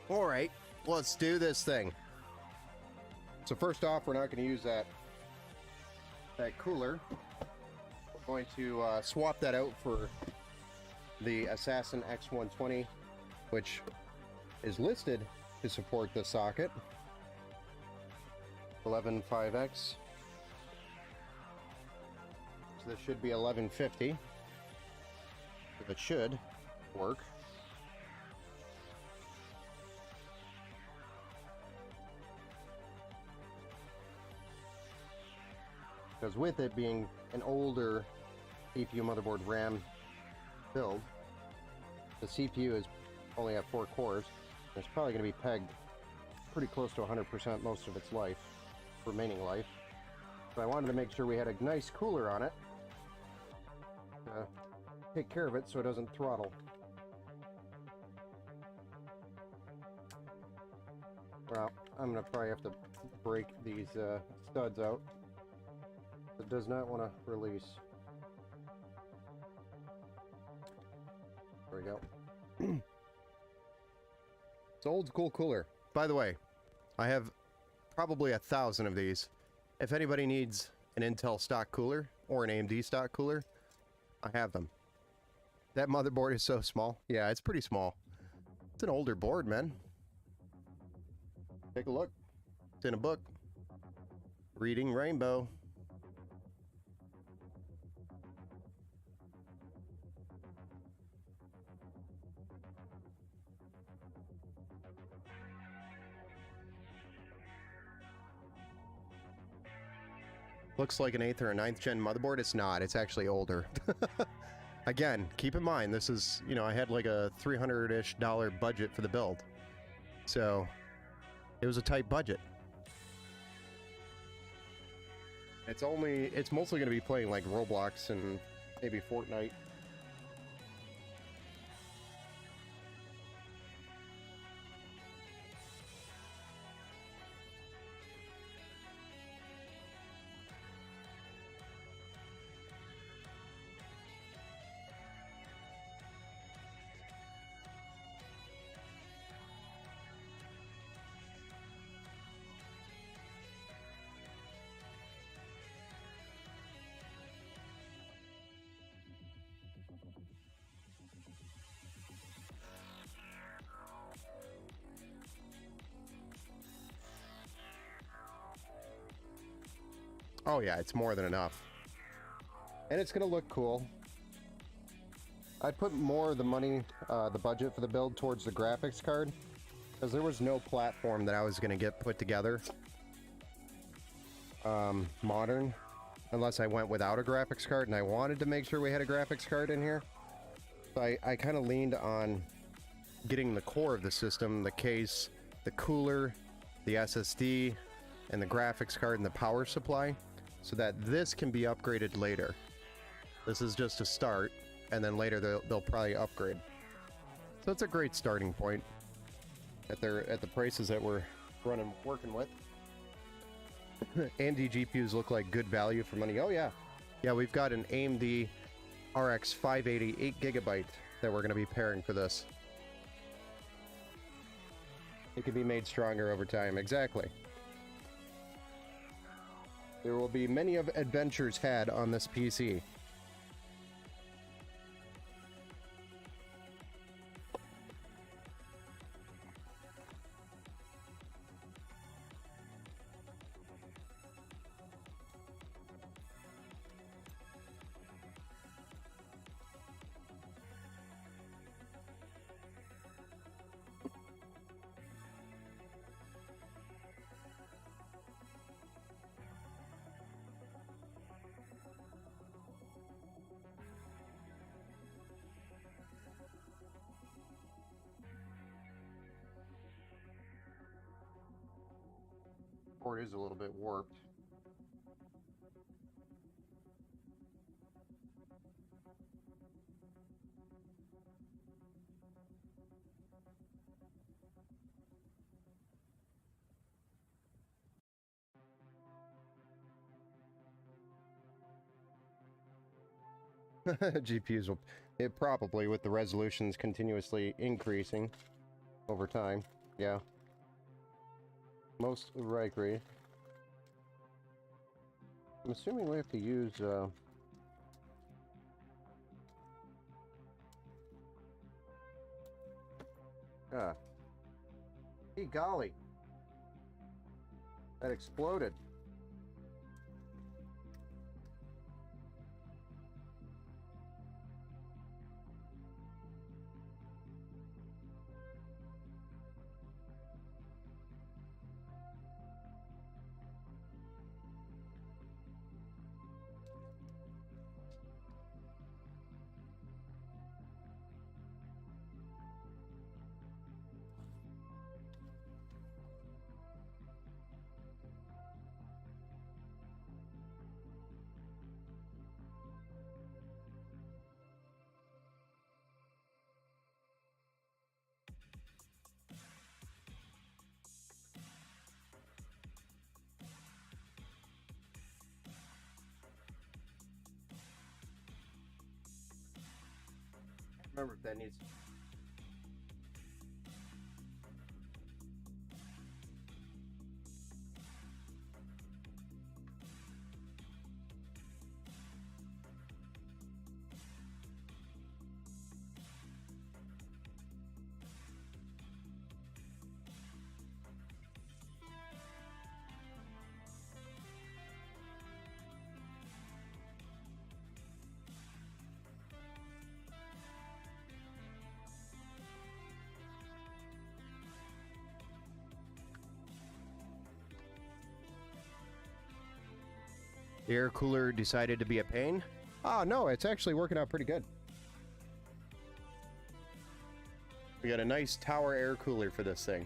Speaker 1: All right, let's do this thing. So first off, we're not going to use that cooler. We're going to swap that out for the Assassin X120, which is listed to support the socket 11.5X. So this should be 1150. So it should work. Because with it being an older CPU motherboard RAM build, the CPU is only at 4 cores. It's probably going to be pegged pretty close to 100% most of its life, remaining life. So I wanted to make sure we had a nice cooler on it to take care of it so it doesn't throttle. Well, I'm going to probably have to break these studs out. It does not want to release. There we go. It's old school cooler. By the way, I have probably 1,000 of these. If anybody needs an Intel stock cooler or an AMD stock cooler, I have them. That motherboard is so small. Yeah, it's pretty small. It's an older board, man. Take a look. It's in a book. Reading Rainbow. Looks like an 8th or a 9th gen motherboard. It's not. It's actually older. Again, keep in mind, this is, you know, I had like a $300-ish budget for the build. So, it was a tight budget. It's mostly going to be playing like Roblox and maybe Fortnite. Oh yeah, it's more than enough. And it's gonna look cool. I put more of the money, the budget for the build towards the graphics card, because there was no platform that I was gonna get put together modern, unless I went without a graphics card, and I wanted to make sure we had a graphics card in here. So I kind of leaned on getting the core of the system, the case, the cooler, the SSD, and the graphics card and the power supply, so that this can be upgraded later. This is just a start, and then later they'll probably upgrade. So it's a great starting point at the prices that we're working with. AMD GPUs look like good value for money. Oh yeah, yeah, we've got an AMD RX 580 8GB that we're going to be pairing for this. It can be made stronger over time. Exactly. There will be many of adventures had on this PC. Board is a little bit warped. GPUs will, it probably, with the resolutions continuously increasing over time. Yeah. Most likely. I'm assuming we have to use hey golly. That exploded. Remember if that needs. The air cooler decided to be a pain? Oh no, it's actually working out pretty good. We got a nice tower air cooler for this thing.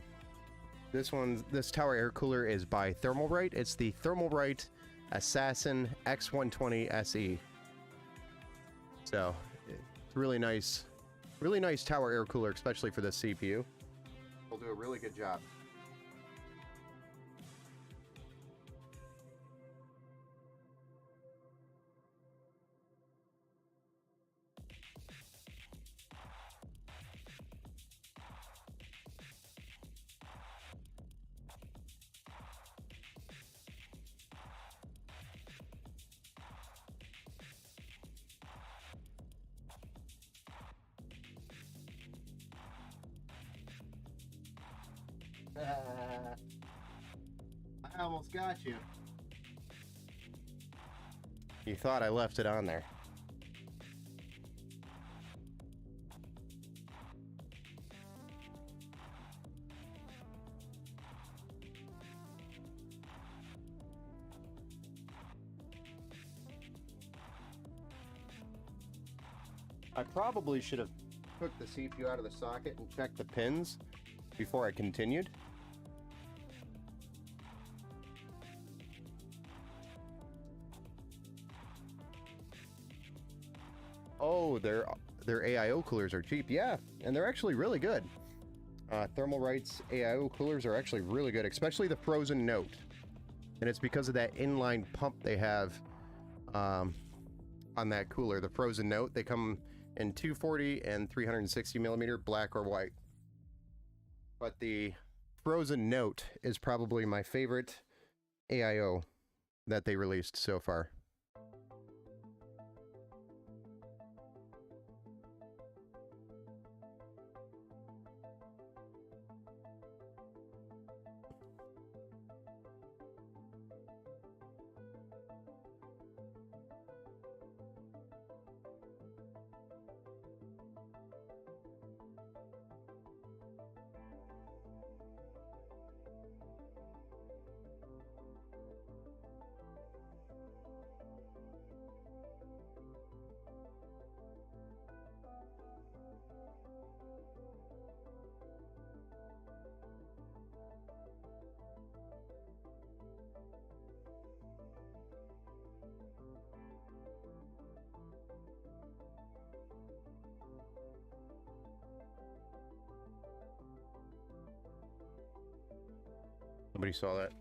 Speaker 1: This tower air cooler is by Thermalbright. It's the Thermalbright Assassin X120 SE. So, it's really nice tower air cooler, especially for this CPU. Will do a really good job. I almost got you. You thought I left it on there. I probably should have took the CPU out of the socket and checked the pins before I continued. Oh, their AIO coolers are cheap. Yeah, and they're actually really good. Thermalright's AIO coolers are actually really good, especially the Frozen Note. And it's because of that inline pump they have on that cooler, the Frozen Note. They come in 240 and 360 millimeter, black or white. But the Frozen Note is probably my favorite AIO that they released so far. Nobody saw that.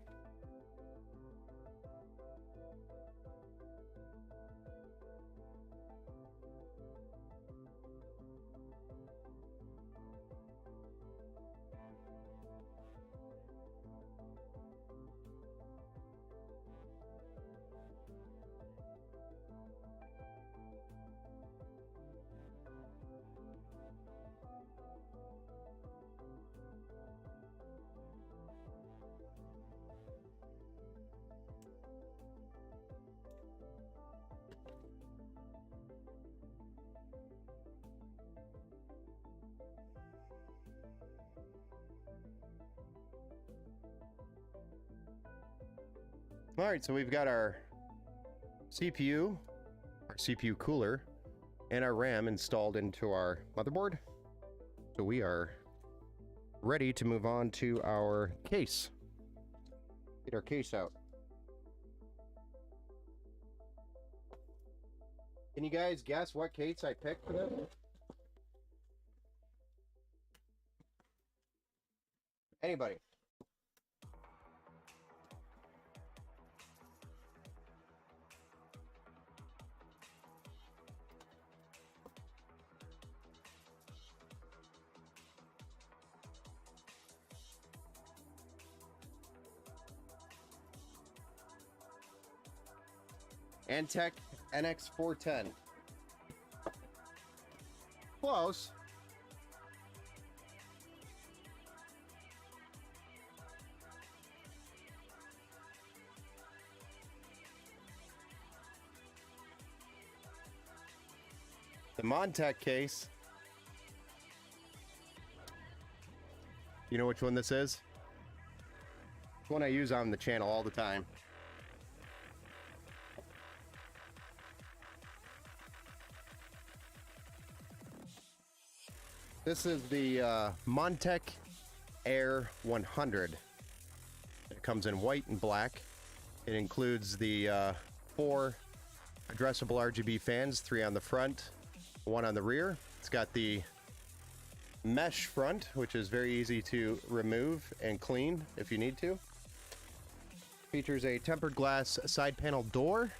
Speaker 1: All right, so we've got our CPU cooler, and our RAM installed into our motherboard. So we are ready to move on to our case. Get our case out. Can you guys guess what case I picked for this? Anybody? Antec NX410. Close. The Montec case. You know which one this is? It's one I use on the channel all the time. This is the Montec Air 100. It comes in white and black. It includes the 4 addressable RGB fans, 3 on the front, 1 on the rear. It's got the mesh front, which is very easy to remove and clean if you need to. Features a tempered glass side panel door,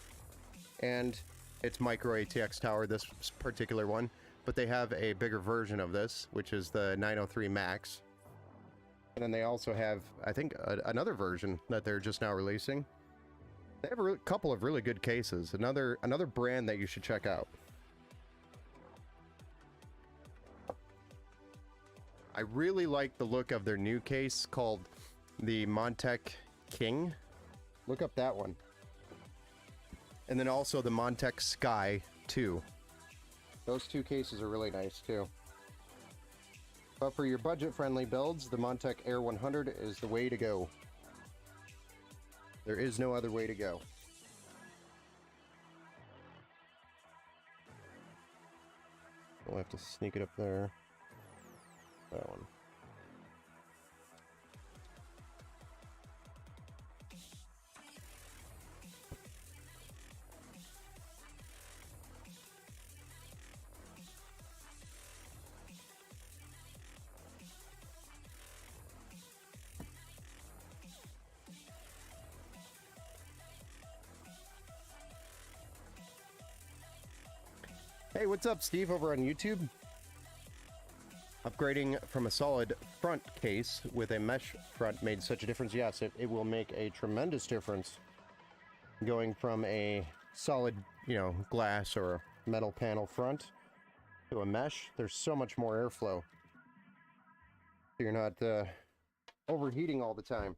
Speaker 1: and it's micro ATX tower, this particular one. But they have a bigger version of this, which is the 903 Max. And then they also have, I think, another version that they're just now releasing. They have a couple of really good cases. Another brand that you should check out. I really like the look of their new case called the Montec King. Look up that one. And then also the Montech Sky 2. Those two cases are really nice too. But for your budget-friendly builds, the Montech Air 100 is the way to go. There is no other way to go. We'll have to sneak it up there. That one. Hey, what's up, Steve, over on YouTube? Upgrading from a solid front case with a mesh front made such a difference. Yes, it will make a tremendous difference going from a solid, glass or metal panel front to a mesh. There's so much more airflow. You're not overheating all the time.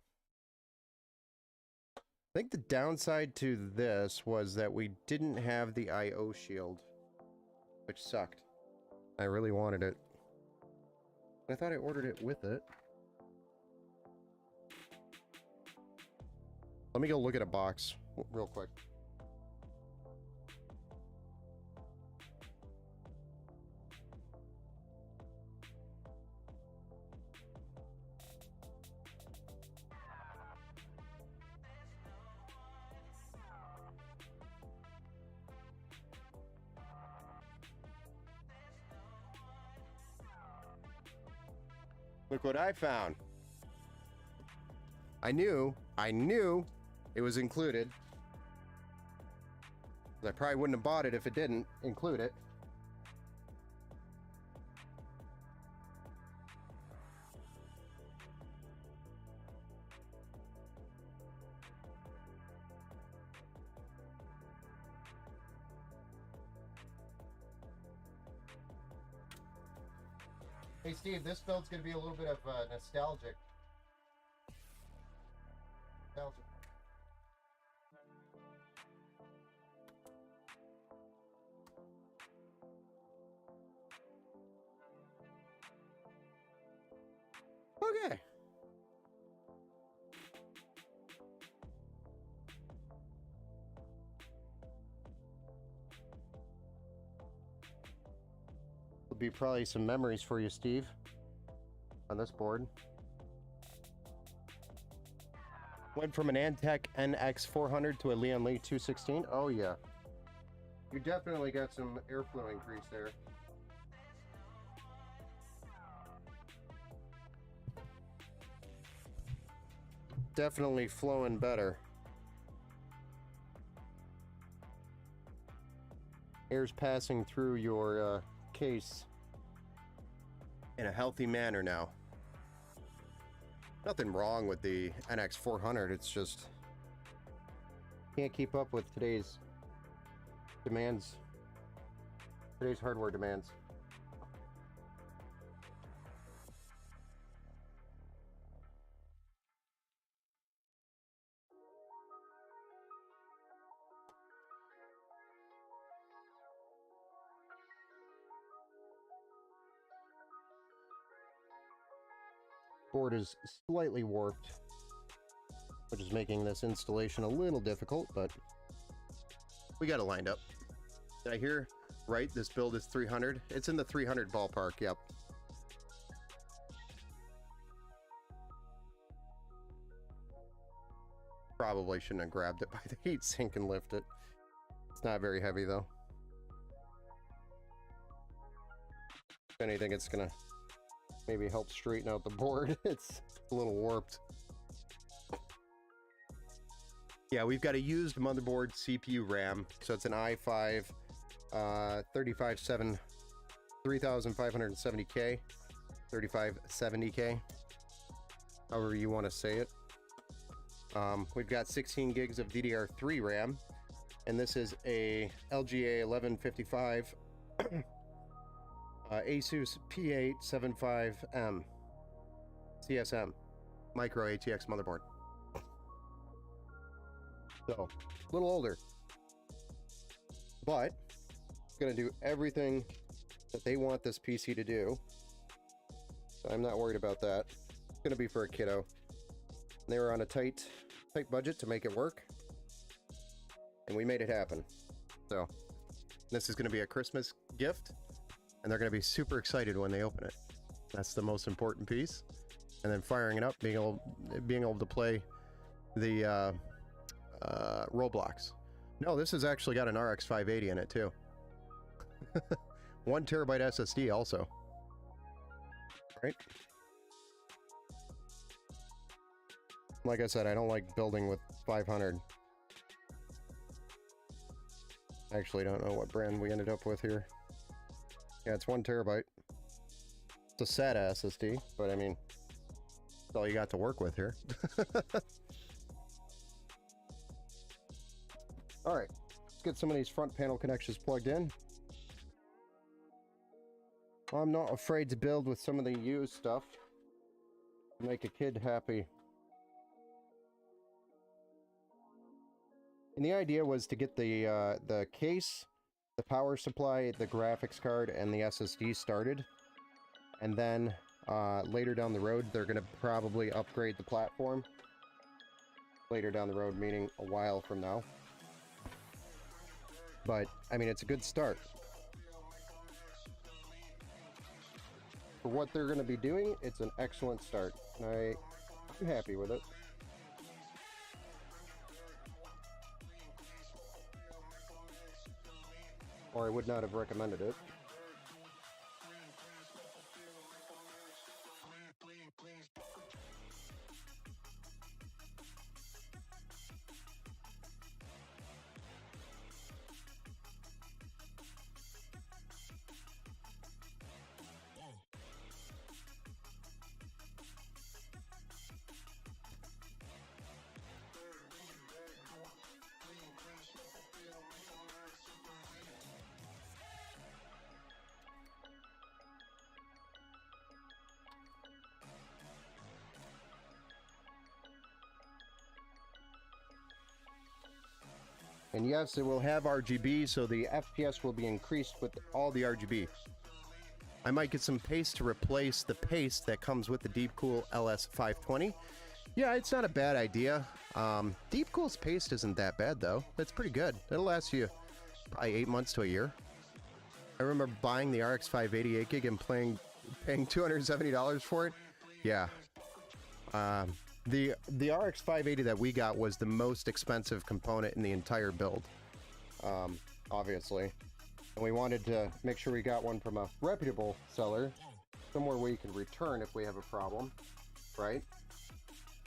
Speaker 1: I think the downside to this was that we didn't have the I/O shield, which sucked. I really wanted it. I thought I ordered it with it. Let me go look at a box real quick. Look what I found. I knew it was included. I probably wouldn't have bought it if it didn't include it. Hey Steve, this build's gonna be a little bit of nostalgic. Okay. Will be probably some memories for you, Steve, on this board. Went from an Antec NX400 to a Lian Li 216. Oh yeah, you definitely got some airflow increase there. Definitely flowing better. Air's passing through your case in a healthy manner now. Nothing wrong with the NX400, it's just can't keep up with today's demands, today's hardware demands. Board is slightly warped, which is making this installation a little difficult, but we got it lined up. Did I hear right? This build is 300. It's in the 300 ballpark. Yep. Probably shouldn't have grabbed it by the heat sink and lift it. It's not very heavy though. If anything, it's gonna maybe help straighten out the board. It's a little warped. Yeah, we've got a used motherboard CPU RAM. So it's an i5 3570 3570K, 3570K, however you want to say it. We've got 16 gigs of DDR3 RAM, and this is a LGA 1155 Asus P875M CSM micro ATX motherboard. So, a little older. but it's going to do everything that they want this PC to do. So I'm not worried about that. It's going to be for a kiddo. They were on a tight budget to make it work, and we made it happen. So this is going to be a Christmas gift, and they're going to be super excited when they open it. That's the most important piece. And then firing it up, being able to play the Roblox. No, this has actually got an RX 580 in it too. 1 terabyte SSD also. Right? Like I said, I don't like building with 500. Actually, don't know what brand we ended up with here. Yeah, it's 1 terabyte. It's a SATA SSD, but I mean, that's all you got to work with here. All right, let's get some of these front panel connections plugged in. I'm not afraid to build with some of the used stuff to make a kid happy. And the idea was to get the case, the power supply, the graphics card, and the SSD started. And then later down the road, they're going to probably upgrade the platform. Later down the road, meaning a while from now. But, I mean, it's a good start. For what they're going to be doing, it's an excellent start. I'm happy with it. Or I would not have recommended it. And yes, it will have RGB, so the FPS will be increased with all the RGB. I might get some paste to replace the paste that comes with the Deepcool LS520. Yeah, it's not a bad idea. Deepcool's paste isn't that bad, though. It's pretty good. It'll last you probably 8 months to a year. I remember buying the RX 580 8 gig and paying $270 for it. Yeah. The RX 580 that we got was the most expensive component in the entire build, obviously. And we wanted to make sure we got one from a reputable seller, somewhere where you can return if we have a problem, right?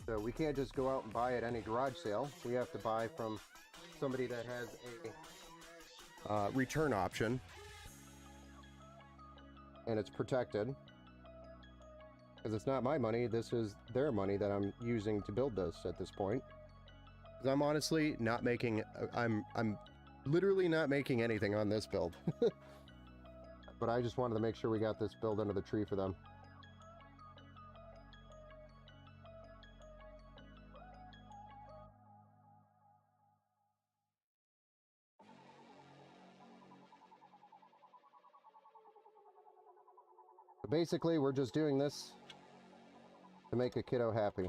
Speaker 1: So we can't just go out and buy at any garage sale. We have to buy from somebody that has a return option, and it's protected. Because it's not my money, this is their money that I'm using to build this at this point. Because I'm honestly not making, I'm literally not making anything on this build. But I just wanted to make sure we got this build under the tree for them. So basically, we're just doing this to make a kiddo happy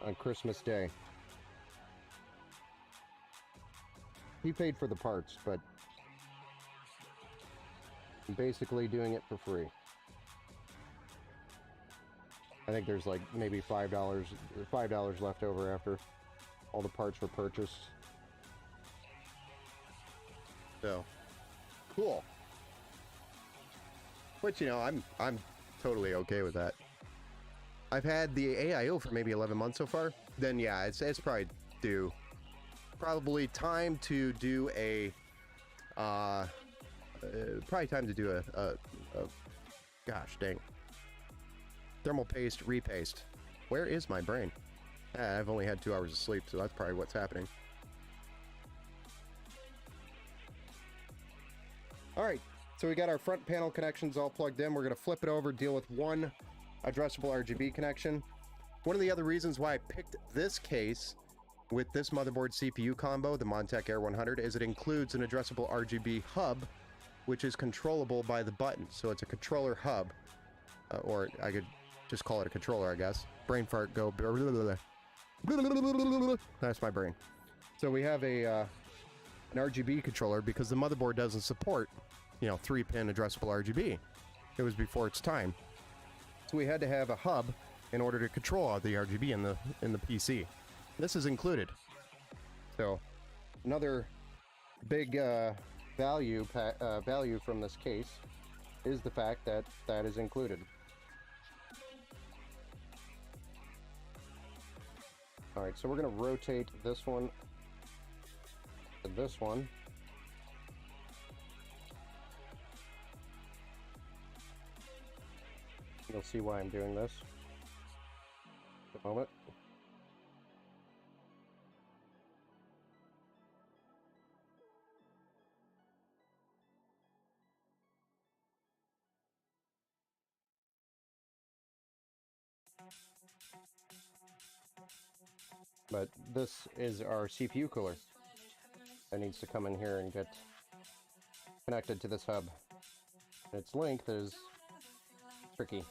Speaker 1: on Christmas Day. He paid for the parts, but I'm basically doing it for free. I think there's like maybe $5 left over after all the parts were purchased. So, cool. Which, you know, I'm totally okay with that. I've had the AIO for maybe 11 months so far. Then yeah, it's probably due. Probably time to do a gosh dang, thermal paste repaste. Where is my brain? I've only had 2 hours of sleep, so that's probably what's happening. All right, so we got our front panel connections all plugged in. We're gonna flip it over, deal with one addressable RGB connection. One of the other reasons why I picked this case with this motherboard CPU combo, the Montech Air 100, is it includes an addressable RGB hub, which is controllable by the button. So it's a controller hub, or I could just call it a controller, I guess. Brain fart, go. That's my brain. So we have an RGB controller because the motherboard doesn't support, 3-pin addressable RGB. It was before its time. So we had to have a hub in order to control all the RGB in the PC. This is included. So another big value from this case is the fact that that is included. All right, so we're going to rotate this one to this one. You'll see why I'm doing this in a moment. But this is our CPU cooler that needs to come in here and get connected to this hub. Its length is tricky.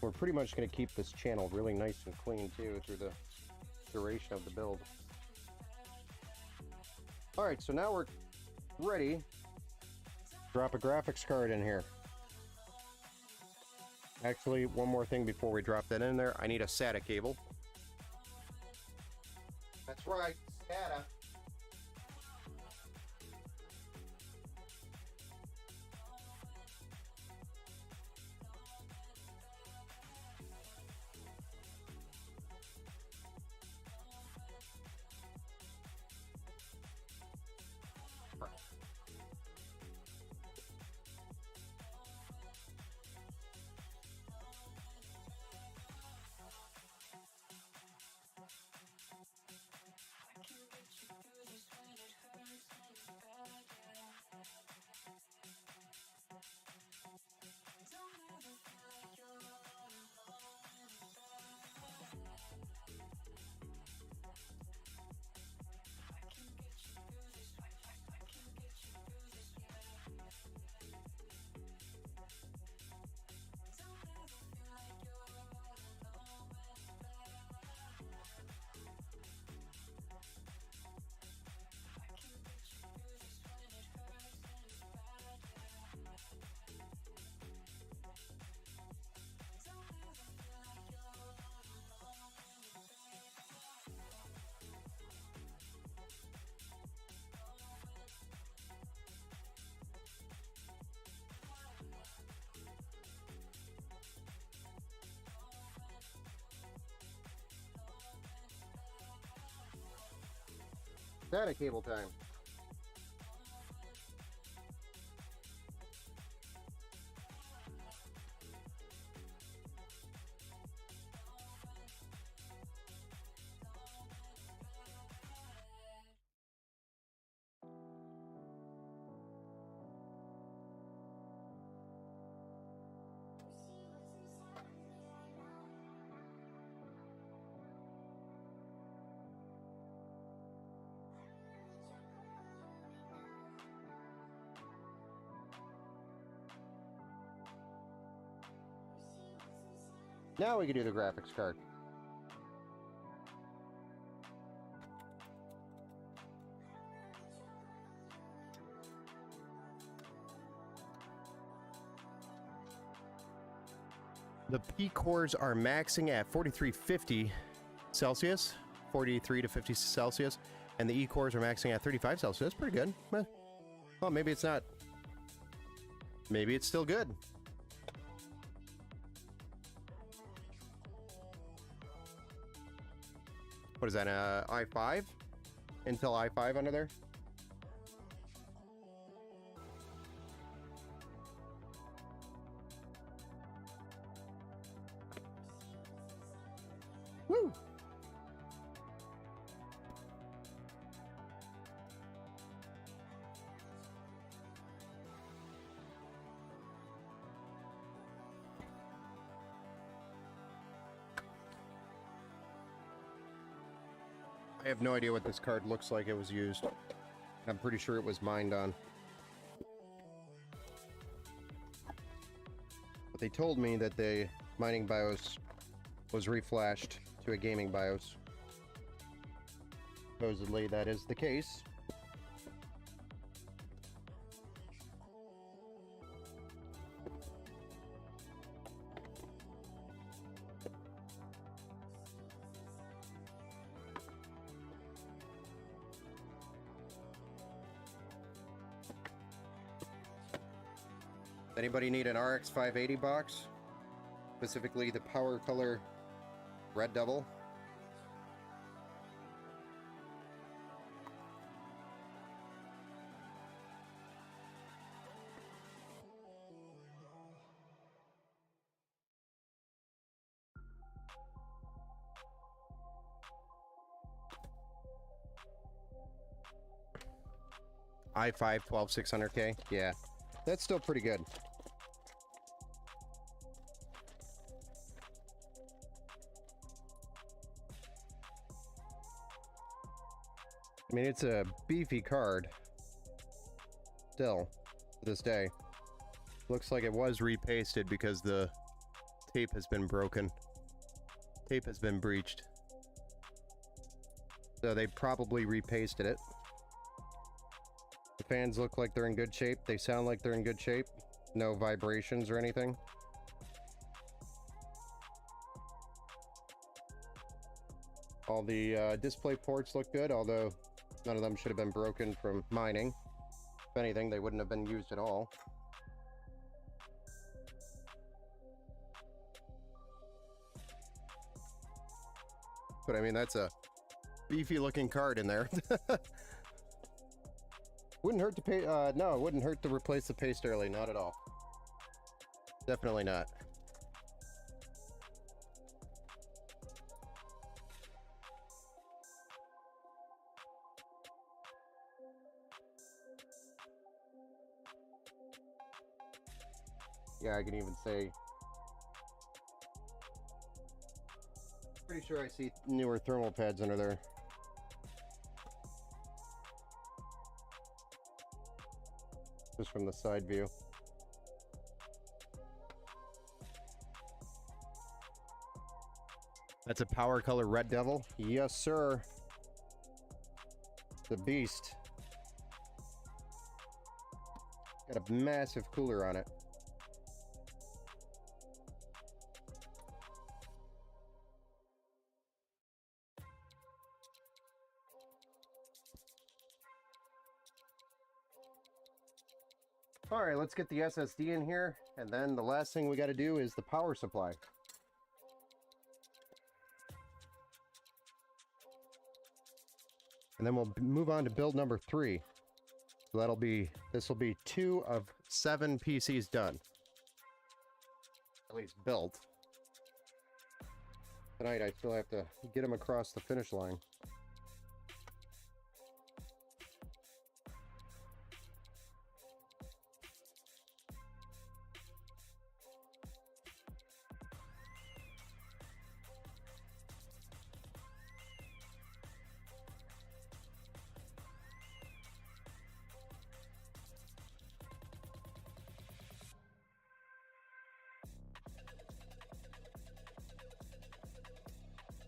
Speaker 1: We're pretty much going to keep this channel really nice and clean too through the duration of the build. Alright, so now we're ready. Drop a graphics card in here. Actually, one more thing before we drop that in there. I need a SATA cable. That's right, SATA. SATA cable time. Now we can do the graphics card. The P cores are maxing at 4350 Celsius, 43 to 50 Celsius, and the E cores are maxing at 35 Celsius. That's pretty good. Well, maybe it's not. Maybe it's still good. What is that, i5? Intel i5 under there? I have no idea what this card looks like it was used. I'm pretty sure it was mined on. But they told me that the mining BIOS was reflashed to a gaming BIOS. Supposedly that is the case. Anybody need an RX 580 box? Specifically the Power Color Red Devil? i5 12600K? Yeah, that's still pretty good. I mean, it's a beefy card. Still, to this day. Looks like it was repasted because the tape has been broken. Tape has been breached. So they probably repasted it. The fans look like they're in good shape. They sound like they're in good shape. No vibrations or anything. All the display ports look good, although none of them should have been broken from mining. If anything, they wouldn't have been used at all. But I mean, that's a beefy looking card in there. Wouldn't hurt to pay, no, it wouldn't hurt to replace the paste early, not at all. Definitely not. Yeah, I can even say, pretty sure I see newer thermal pads under there. Just from the side view. That's a Power Color Red Devil? Yes, sir. The beast. Got a massive cooler on it. All right, let's get the SSD in here, and then the last thing we got to do is the power supply. And then we'll move on to build number 3. So this will be 2 of 7 PCs done. At least built. Tonight I still have to get them across the finish line.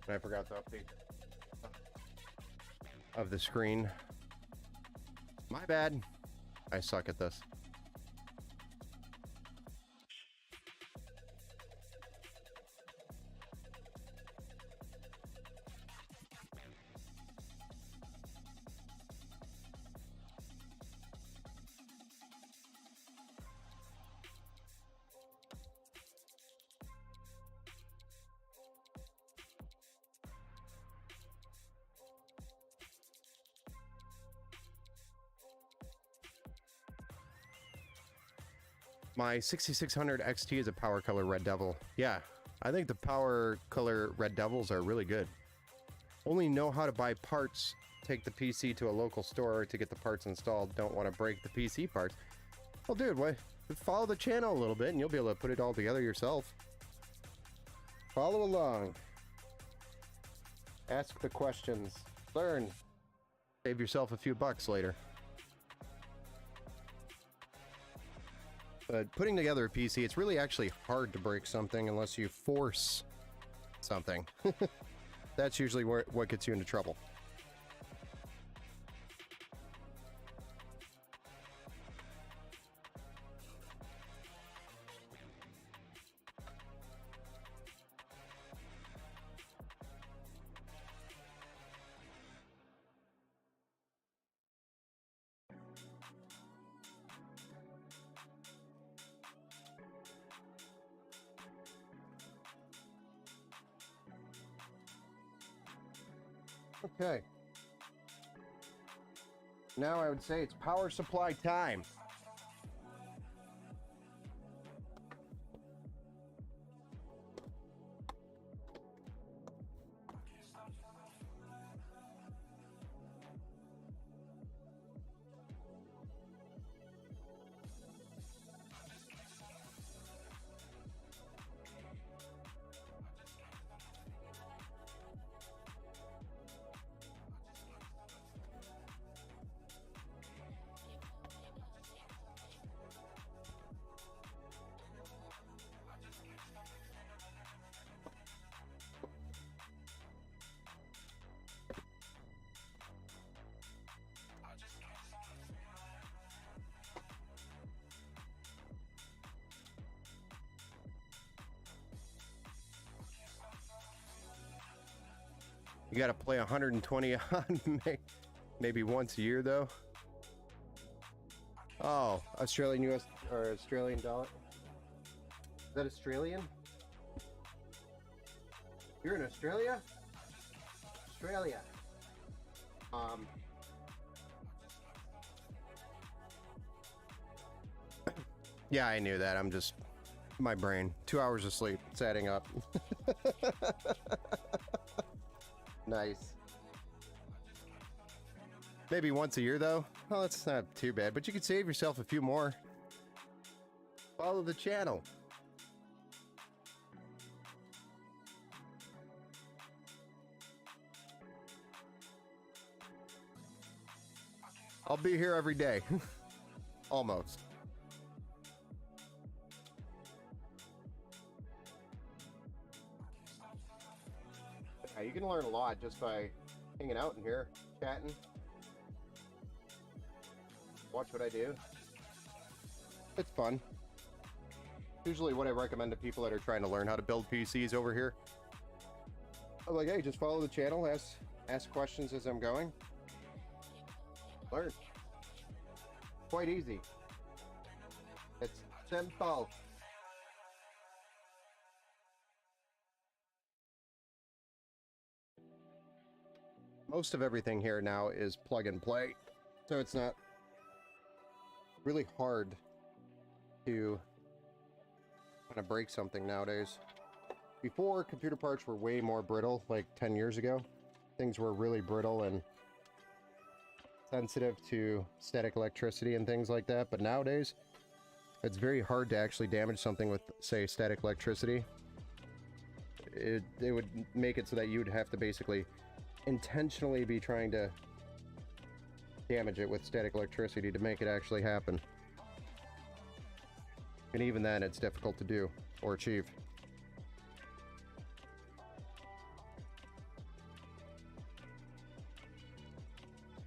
Speaker 1: I forgot to update of the screen. My bad. I suck at this. My 6600 XT is a Power Color Red Devil. Yeah, I think the Power Color Red Devils are really good. Only know how to buy parts, take the PC to a local store to get the parts installed, don't want to break the PC parts. Well, dude, follow the channel a little bit and you'll be able to put it all together yourself. Follow along. Ask the questions. Learn. Save yourself a few bucks later. But putting together a PC, it's really actually hard to break something unless you force something. That's usually what gets you into trouble. Okay. Now I would say it's power supply time. You gotta play 120 on maybe once a year though. Oh, Australian US or Australian dollar. Is that Australian? You're in Australia? Australia. Yeah, I knew that. I'm just my brain. 2 hours of sleep. It's adding up. Nice. Maybe once a year though. Well, that's not too bad, but you could save yourself a few more. Follow the channel. I'll be here every day. Almost. Yeah, you can learn a lot just by hanging out in here, chatting. Watch what I do. It's fun. Usually what I recommend to people that are trying to learn how to build PCs over here. I'm like, hey, just follow the channel, ask questions as I'm going. Learn. Quite easy. It's simple. Most of everything here now is plug and play, so it's not really hard to kind of break something nowadays. Before, computer parts were way more brittle, like 10 years ago. Things were really brittle and sensitive to static electricity and things like that, but nowadays it's very hard to actually damage something with, say, static electricity. It would make it so that you would have to basically intentionally be trying to damage it with static electricity to make it actually happen. And even then, it's difficult to do or achieve.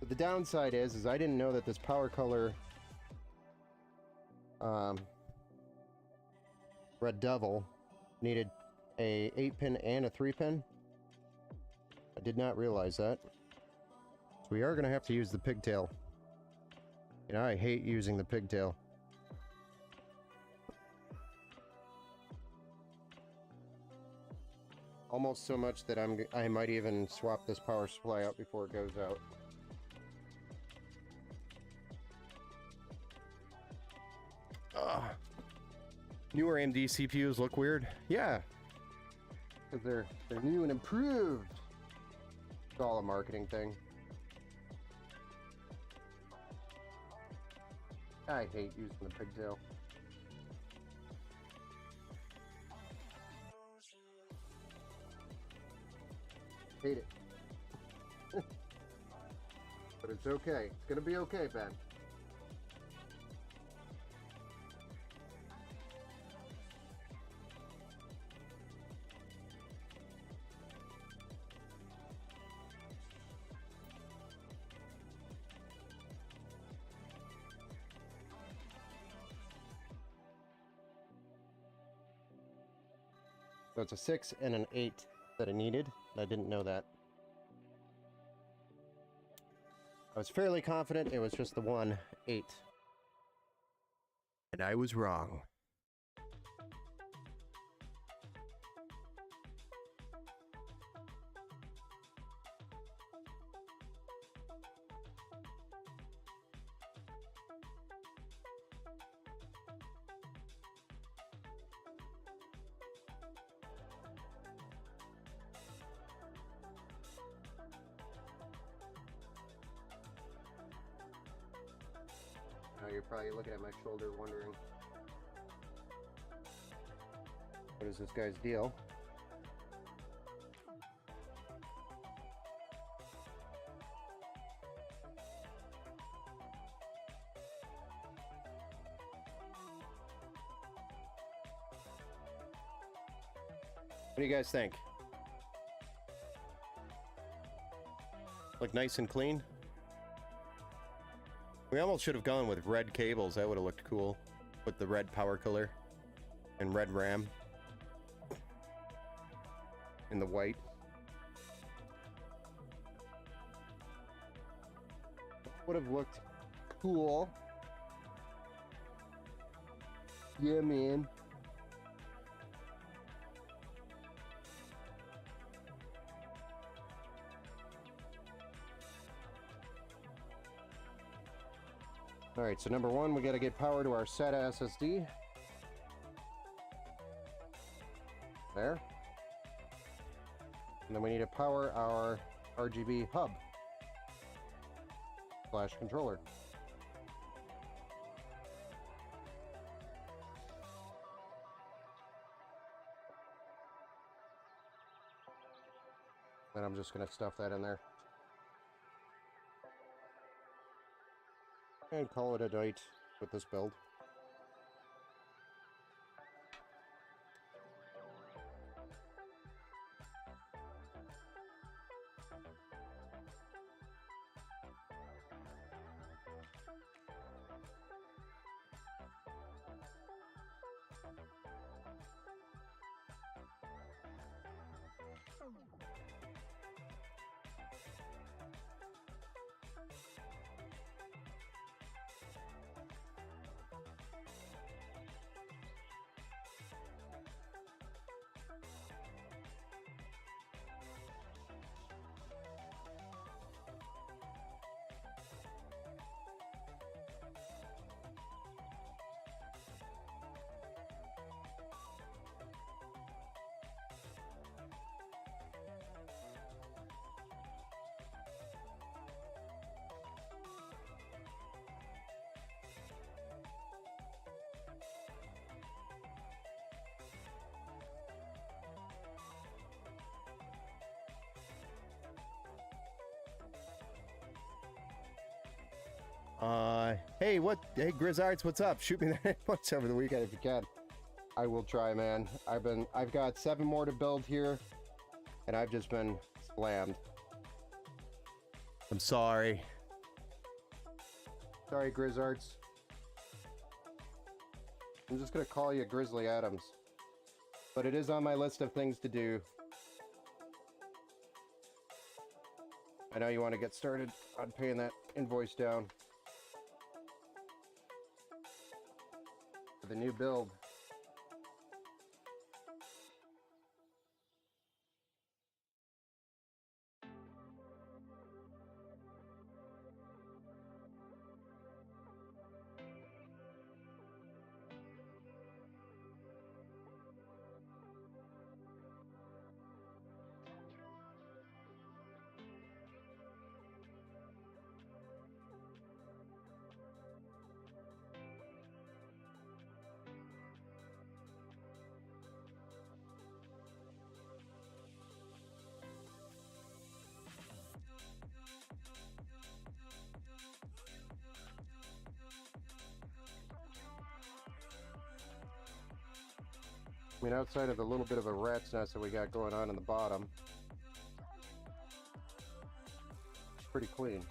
Speaker 1: But the downside is I didn't know that this power color Red Devil needed a 8-pin and a 3-pin. I did not realize that. So we are going to have to use the pigtail. You know, I hate using the pigtail. Almost so much that I might even swap this power supply out before it goes out. Newer AMD CPUs look weird. Yeah, because they're new and improved. It's all a marketing thing. I hate using the pigtail. Hate it. It's okay. It's gonna be okay, Ben. So it's a 6 and an 8 that I needed. I didn't know that. I was fairly confident it was just the 1, 8. And I was wrong. Now you're probably looking at my shoulder wondering, what is this guy's deal? What do you guys think? Look nice and clean? We almost should have gone with red cables. That would have looked cool. With the red power color. And red RAM. In the white. Would have looked cool. Yeah, man. Alright, so number one, we gotta get power to our SATA SSD. There. And then we need to power our RGB hub. Flash controller. And I'm just gonna stuff that in there. And call it a night with this build. Hey, hey, Grizzards, what's up? Shoot me that once over the weekend if you can. I will try, man. I've got 7 more to build here, and I've just been slammed. I'm sorry. Sorry, Grizzards. I'm just gonna call you Grizzly Adams. But it is on my list of things to do. I know you want to get started on paying that invoice down. For the new build. I mean, outside of the little bit of a rat's nest that we got going on in the bottom, pretty clean.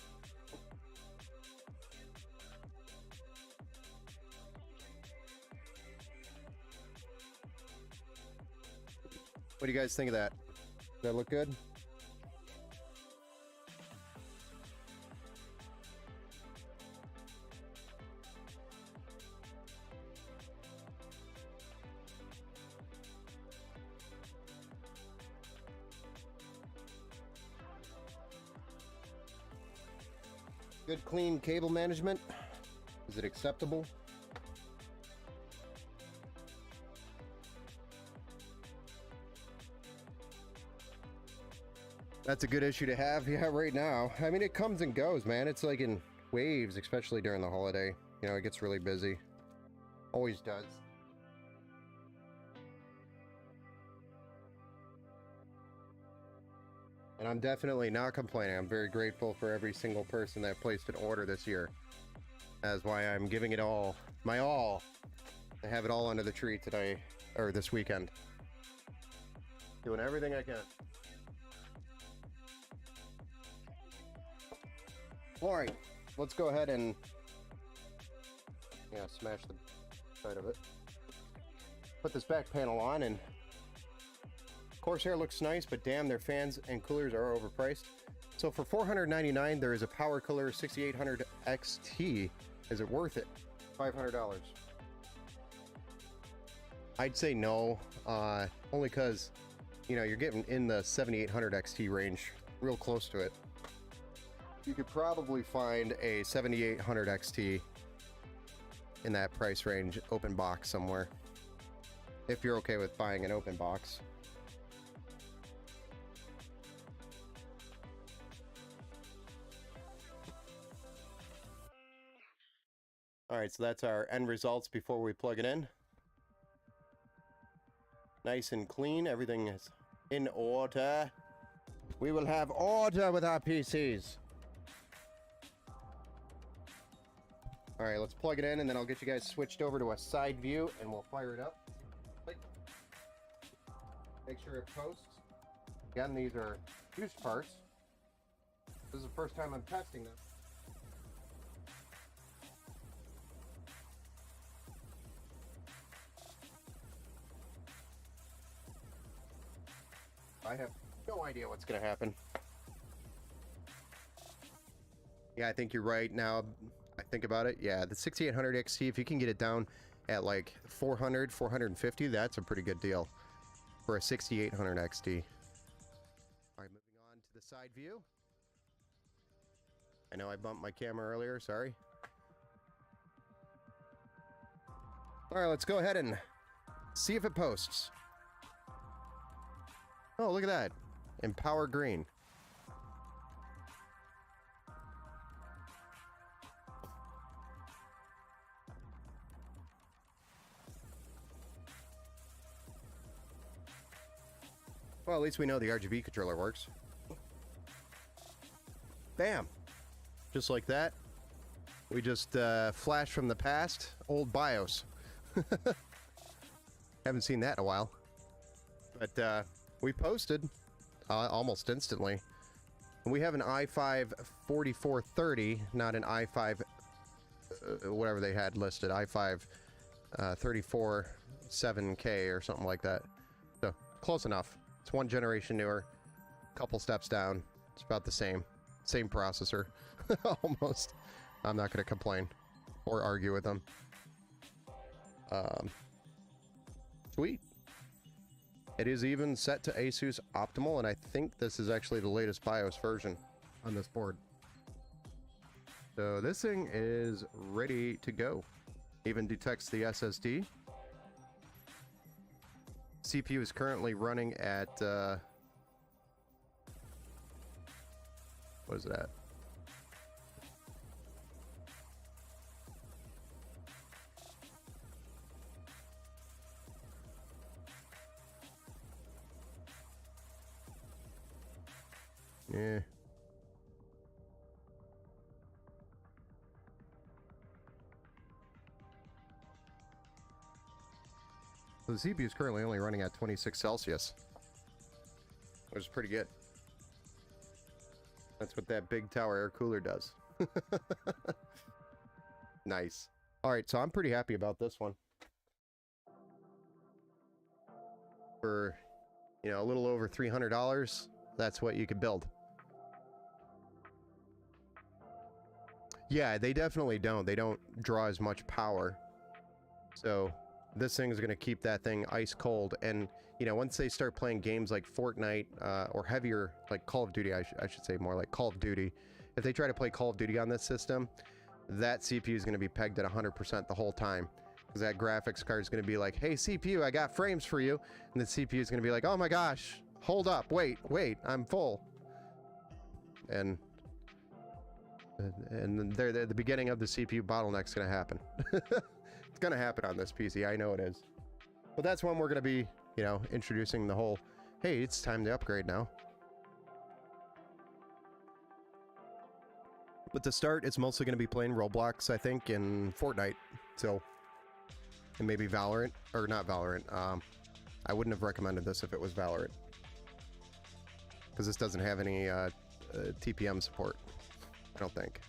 Speaker 1: What do you guys think of that? Does that look good? Good clean cable management. Is it acceptable? That's a good issue to have, yeah, right now. I mean, it comes and goes, man. It's like in waves, especially during the holiday. You know, it gets really busy. Always does. And I'm definitely not complaining. I'm very grateful for every single person that placed an order this year. That's why I'm giving it all, my all, to have it all under the tree today, or this weekend. Doing everything I can. Lori, let's go ahead and, yeah, smash the side of it. Put this back panel on, and Corsair looks nice, but damn, their fans and coolers are overpriced. So for $499, there is a Power Cooler 6800 XT. Is it worth it? $500. I'd say no, only because, you know, you're getting in the 7800 XT range, real close to it. You could probably find a 7800 XT in that price range, open box somewhere, if you're okay with buying an open box. All right, so that's our end results before we plug it in. Nice and clean, everything is in order. We will have order with our PCs. All right, let's plug it in, and then I'll get you guys switched over to a side view, and we'll fire it up. Click. Make sure it posts. Again, these are used parts. This is the first time I'm testing them. I have no idea what's going to happen. Yeah, I think you're right. Now I think about it, yeah, the 6800 XT, if you can get it down at like 400, 450, that's a pretty good deal for a 6800 XT. All right, moving on to the side view. I know I bumped my camera earlier, sorry. All right, let's go ahead and see if it posts. Oh, look at that. Empower green. Well, at least we know the RGB controller works. Bam! Just like that. We just flashed from the past. Old BIOS. Haven't seen that in a while. But we posted almost instantly. And we have an i5 4430, not an i5, whatever they had listed, i5 34 7K or something like that. So, close enough. It's one generation newer, couple steps down. It's about the same. Same processor. Almost. I'm not going to complain or argue with them. Sweet. It is even set to Asus Optimal, and I think this is actually the latest BIOS version on this board. So this thing is ready to go. Even detects the SSD. CPU is currently running at, what is that? Yeah. So the CPU is currently only running at 26 Celsius, which is pretty good. That's what that big tower air cooler does. Nice. All right, so I'm pretty happy about this one. For, you know, a little over $300, that's what you could build. Yeah, they definitely don't. They don't draw as much power. So this thing is going to keep that thing ice cold. And, you know, once they start playing games like Fortnite or heavier, like Call of Duty, I should say more like Call of Duty. If they try to play Call of Duty on this system, that CPU is going to be pegged at 100% the whole time. Because that graphics card is going to be like, hey, CPU, I got frames for you. And the CPU is going to be like, oh my gosh, hold up, wait, I'm full. And there, the beginning of the CPU bottleneck is going to happen. It's going to happen on this PC. I know it is. But that's when we're going to be, you know, introducing the whole, hey, it's time to upgrade now. But to start, it's mostly going to be playing Roblox, I think, and Fortnite. So, and maybe Valorant, or not Valorant. I wouldn't have recommended this if it was Valorant. Because this doesn't have any TPM support, I don't think.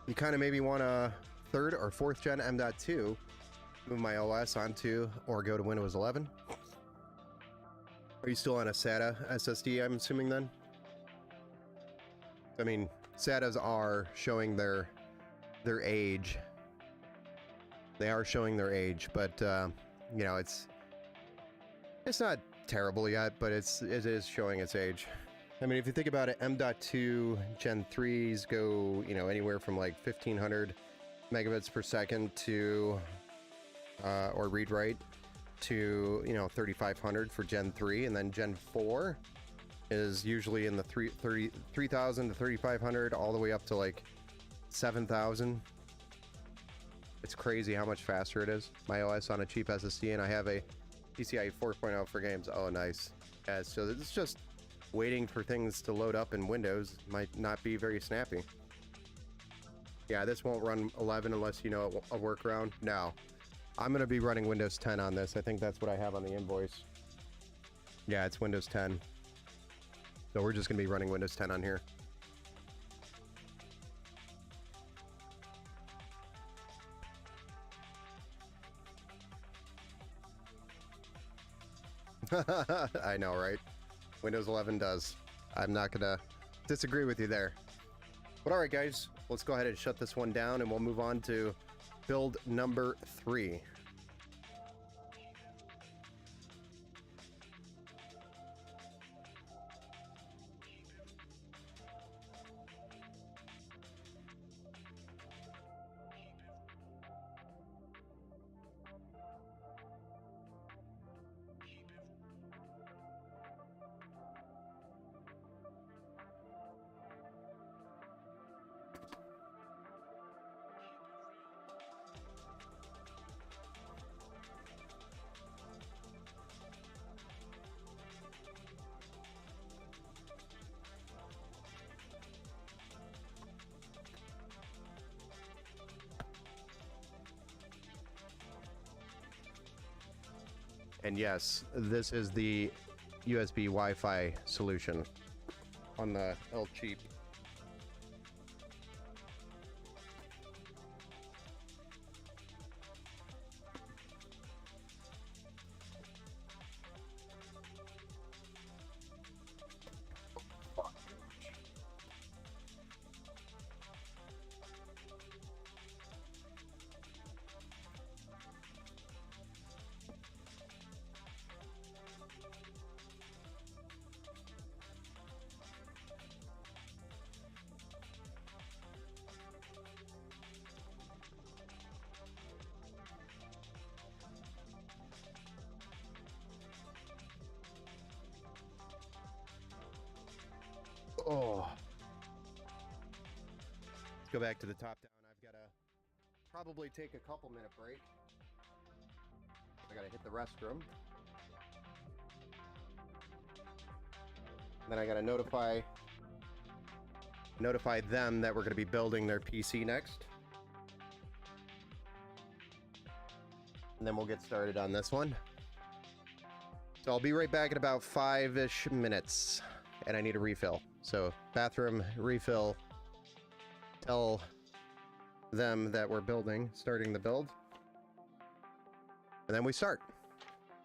Speaker 1: You kind of maybe want a 3rd or 4th gen M.2, move my OS onto, or go to Windows 11. Are you still on a SATA SSD, I'm assuming then? I mean, SATAs are showing their age. They are showing their age, but you know, it's not terrible yet, but it is showing its age. I mean, if you think about it, M.2 Gen 3s go, you know, anywhere from like 1500 megabits per second to, or read-write, to, you know, 3500 for Gen 3, and then Gen 4 is usually in the 3000 to 3500, all the way up to like 7000. It's crazy how much faster it is. My OS on a cheap SSD, and I have a PCIe 4.0 for games. Oh, nice. Yeah, so it's just waiting for things to load up in Windows. Might not be very snappy. Yeah, this won't run 11 unless you know a workaround. No. I'm going to be running Windows 10 on this. I think that's what I have on the invoice. Yeah, it's Windows 10. So we're just going to be running Windows 10 on here. I know, right? Windows 11 does. I'm not going to disagree with you there. But alright guys, let's go ahead and shut this one down and we'll move on to build number 3. And yes, this is the USB Wi-Fi solution on the El Cheap. Oh. Let's go back to the top down. I've got to probably take a couple minute break. I got to hit the restroom. Then I gotta notify them that we're gonna be building their PC next. And then we'll get started on this one. So I'll be right back in about 5-ish minutes. And I need a refill. So bathroom, refill, tell them that we're starting the build. And then we start.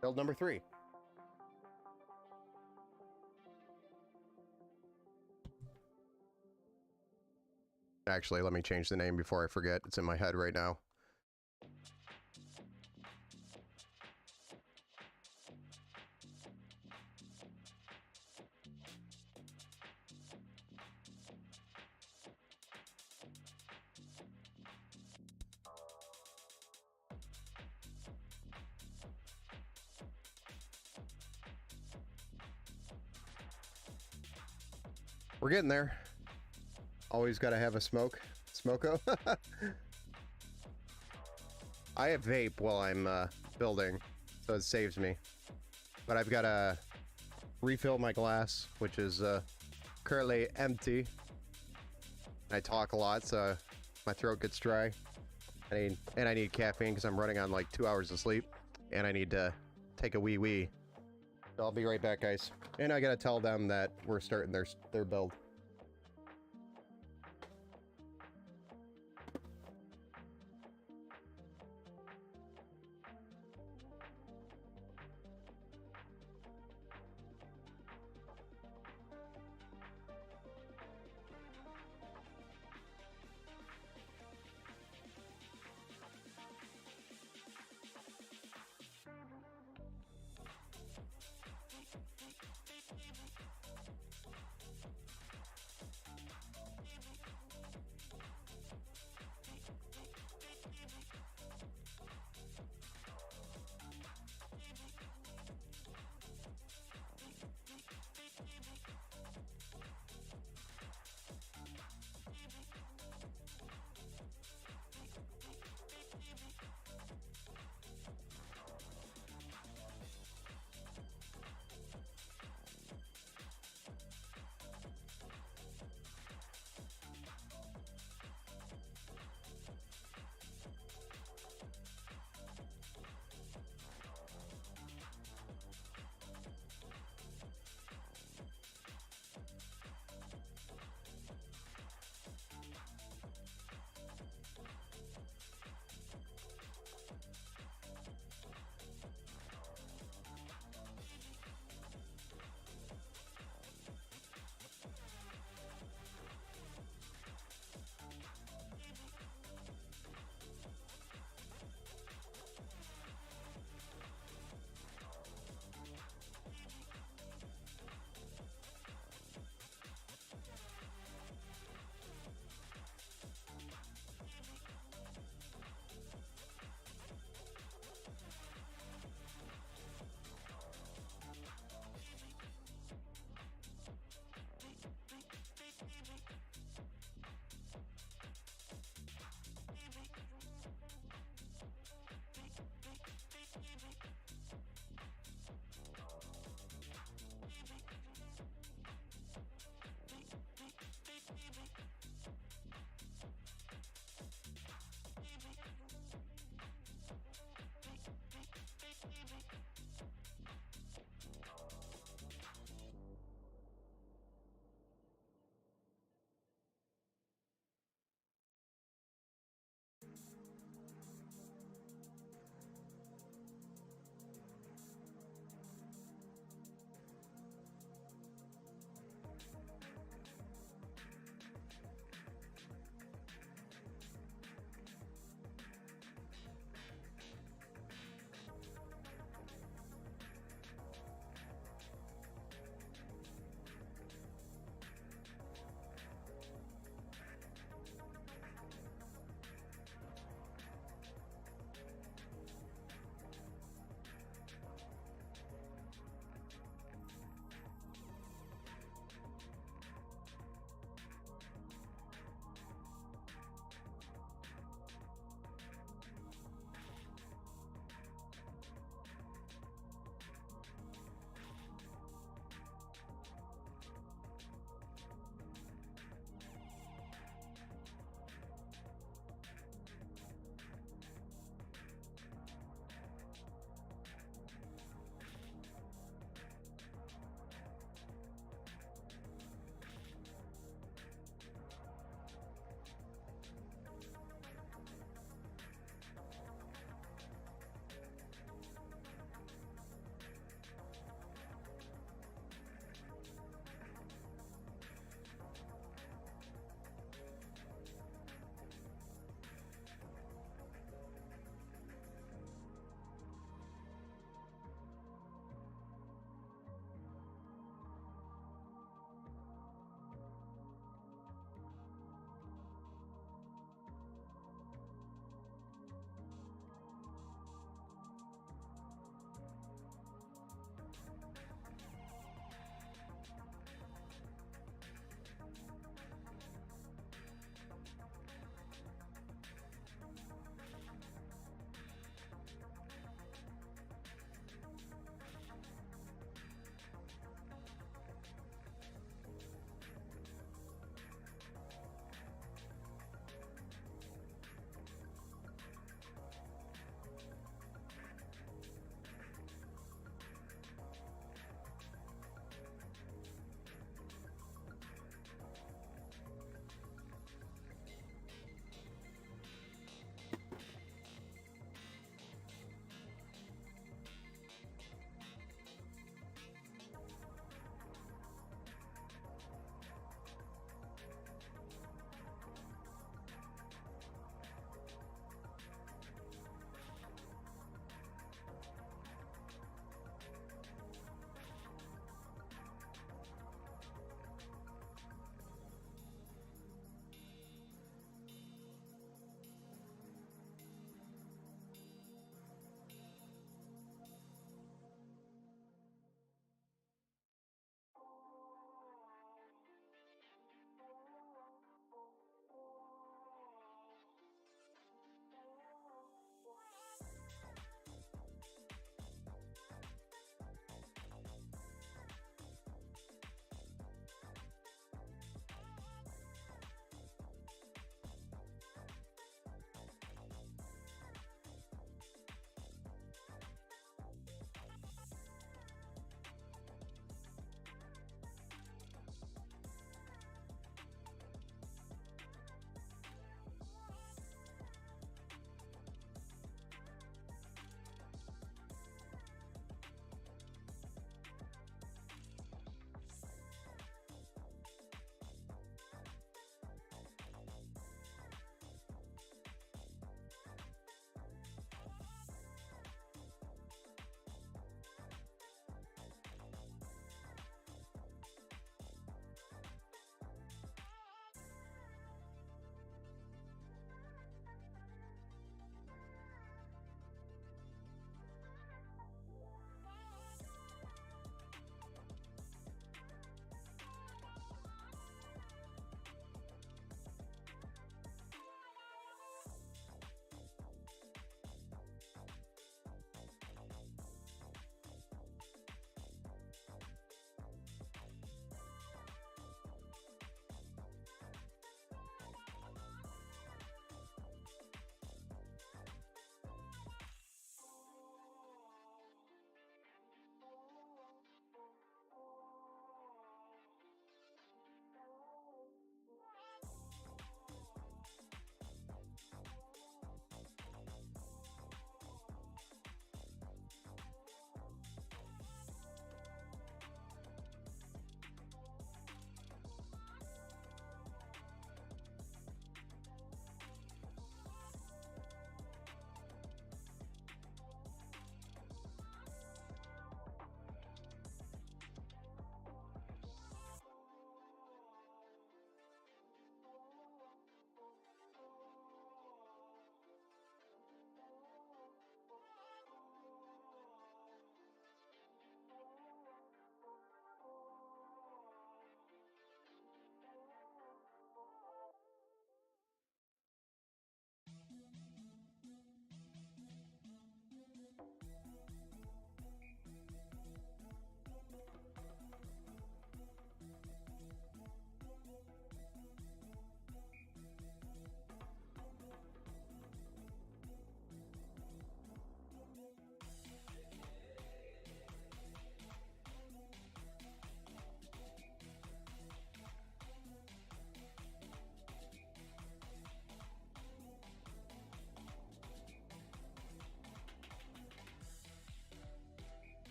Speaker 1: Build number 3. Actually, let me change the name before I forget. It's in my head right now. We're getting there. Always gotta have a smoko. I have vape while I'm building, so it saves me. But I've got to refill my glass, which is currently empty. I talk a lot, so my throat gets dry. I need caffeine because I'm running on like 2 hours of sleep, and I need to take a wee. So I'll be right back, guys. And I gotta tell them that we're starting their build.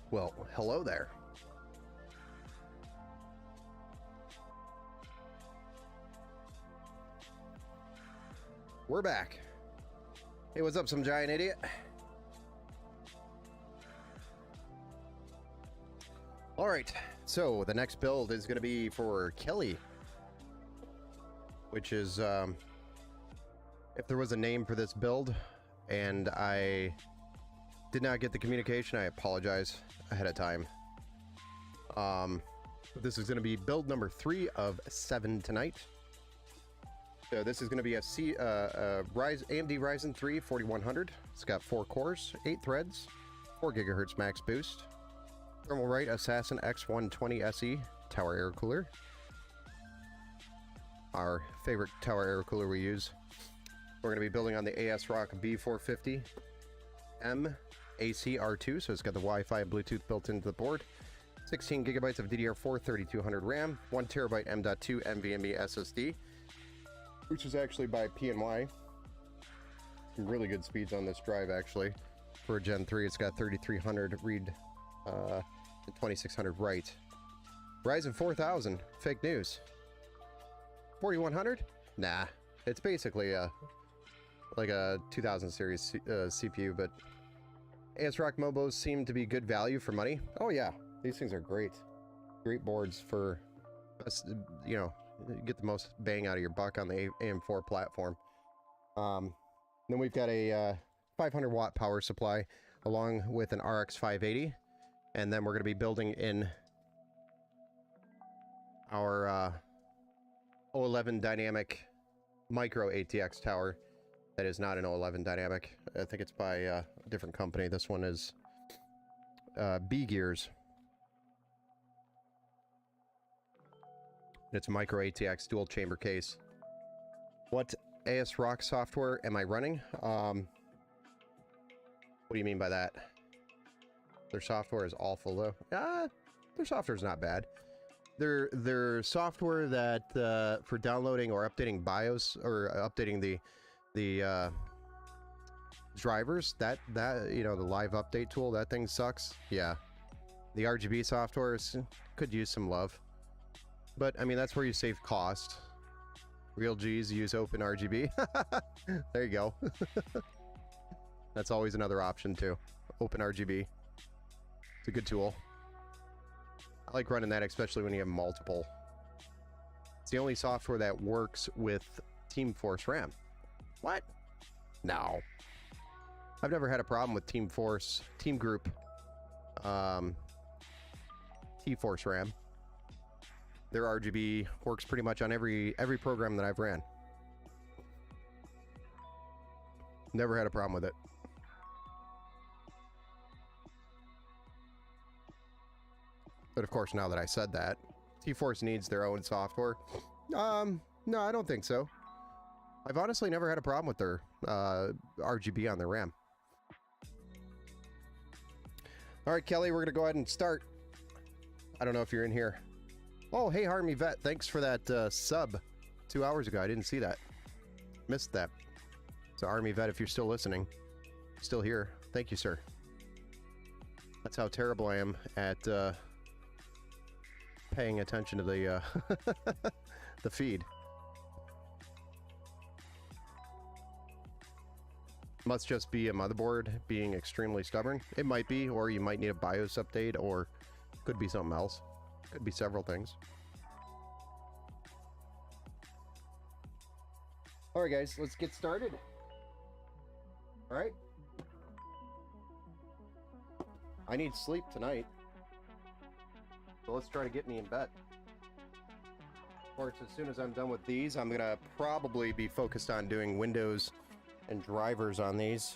Speaker 1: Well, hello there. We're back. Hey, what's up, some giant idiot? All right, so the next build is going to be for Kelly, which is, if there was a name for this build and I did not get the communication, I apologize ahead of time. This is going to be build number 3 of 7 tonight. So this is going to be a AMD Ryzen 3 4100. It's got 4 cores, 8 threads, 4 gigahertz max boost. Thermalright Assassin X120 SE tower air cooler. Our favorite tower air cooler we use. We're going to be building on the ASRock B450 M AC-R2, so it's got the Wi-Fi and Bluetooth built into the board. 16 gigabytes of DDR4 3200 RAM, 1 terabyte M.2 NVMe SSD, which is actually by PNY. Some really good speeds on this drive, actually. For a Gen 3, it's got 3300 read and 2600 write. Ryzen 4000, fake news. 4100? Nah, it's basically like a 2000 series CPU, but ASRock Mobos seem to be good value for money. Oh yeah, these things are great. Great boards for, you know, get the most bang out of your buck on the AM4 platform. Then we've got a 500 watt power supply along with an RX 580. And then we're going to be building in our 011 dynamic micro ATX tower. That is not an 011 dynamic. I think it's by a different company. This one is B Gears. It's a micro ATX dual chamber case. What ASRock software am I running? What do you mean by that? Their software is awful, though. Their software is not bad. Their software that for downloading or updating BIOS or updating the drivers, that you know, the live update tool, that thing sucks. Yeah, the RGB software could use some love, but I mean that's where you save cost. Real G's use OpenRGB. There you go. That's always another option too. OpenRGB. It's a good tool. I like running that, especially when you have multiple. It's the only software that works with TeamForce RAM. What? No. I've never had a problem with TeamForce, Team Group, T-Force RAM. Their RGB works pretty much on every program that I've ran. Never had a problem with it. But of course, now that I said that, T-Force needs their own software. No, I don't think so. I've honestly never had a problem with their RGB on their RAM. All right, Kelly, we're going to go ahead and start. I don't know if you're in here. Oh, hey, Army Vet. Thanks for that sub 2 hours ago. I didn't see that. Missed that. So, Army Vet, if you're still listening, still here, thank you, sir. That's how terrible I am at paying attention to the the feed. Must just be a motherboard being extremely stubborn. It might be, or you might need a BIOS update, or could be something else. Could be several things. All right, guys, let's get started. All right. I need sleep tonight. So let's try to get me in bed. Of course, as soon as I'm done with these, I'm going to probably be focused on doing Windows and drivers on these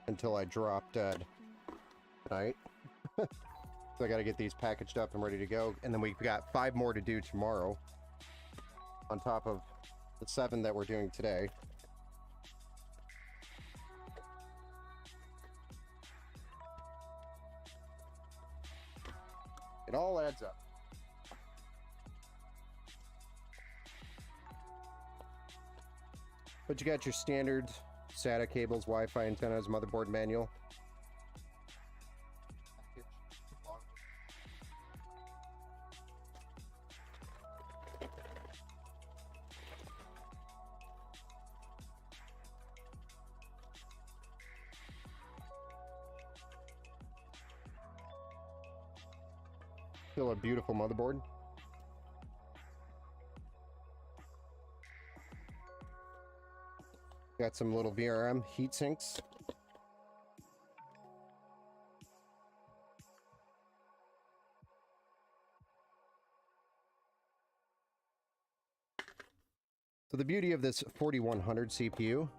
Speaker 1: until I drop dead tonight. So I got to get these packaged up and ready to go. And then we've got 5 more to do tomorrow on top of the 7 that we're doing today. It all adds up. But you got your standard SATA cables, Wi-Fi antennas, motherboard manual. Still a beautiful motherboard. Got some little VRM heat sinks. So the beauty of this 4100 CPU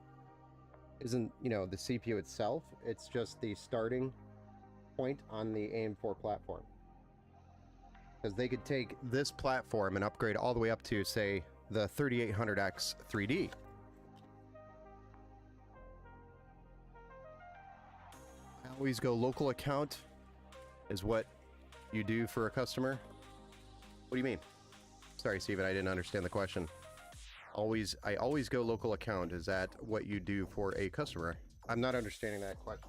Speaker 1: isn't, you know, the CPU itself, it's just the starting point on the AM4 platform. Because they could take this platform and upgrade all the way up to, say, the 3800X 3D. I always go local account is what you do for a customer. What do you mean? Sorry, Steven, I didn't understand the question. I always go local account. Is that what you do for a customer? I'm not understanding that question.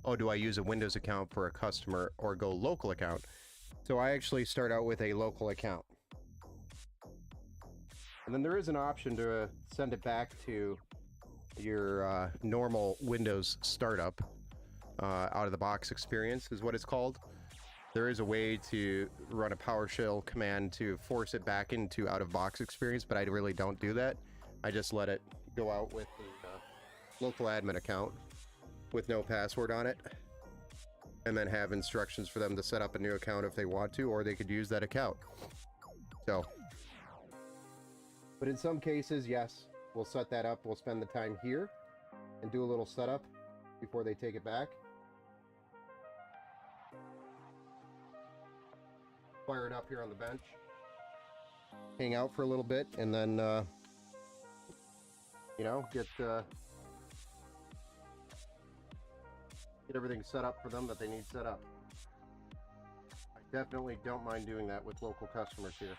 Speaker 1: Oh, do I use a Windows account for a customer or go local account? So I actually start out with a local account. And then there is an option to send it back to your normal Windows startup. Out of the box experience is what it's called. There is a way to run a PowerShell command to force it back into out of box experience, but I really don't do that. I just let it go out with the local admin account with no password on it, and then have instructions for them to set up a new account if they want to, or they could use that account. So, but in some cases, yes, we'll set that up. We'll spend the time here and do a little setup before they take it back. Fire it up here on the bench, hang out for a little bit, and then you know, get everything set up for them that they need set up. I definitely don't mind doing that with local customers here.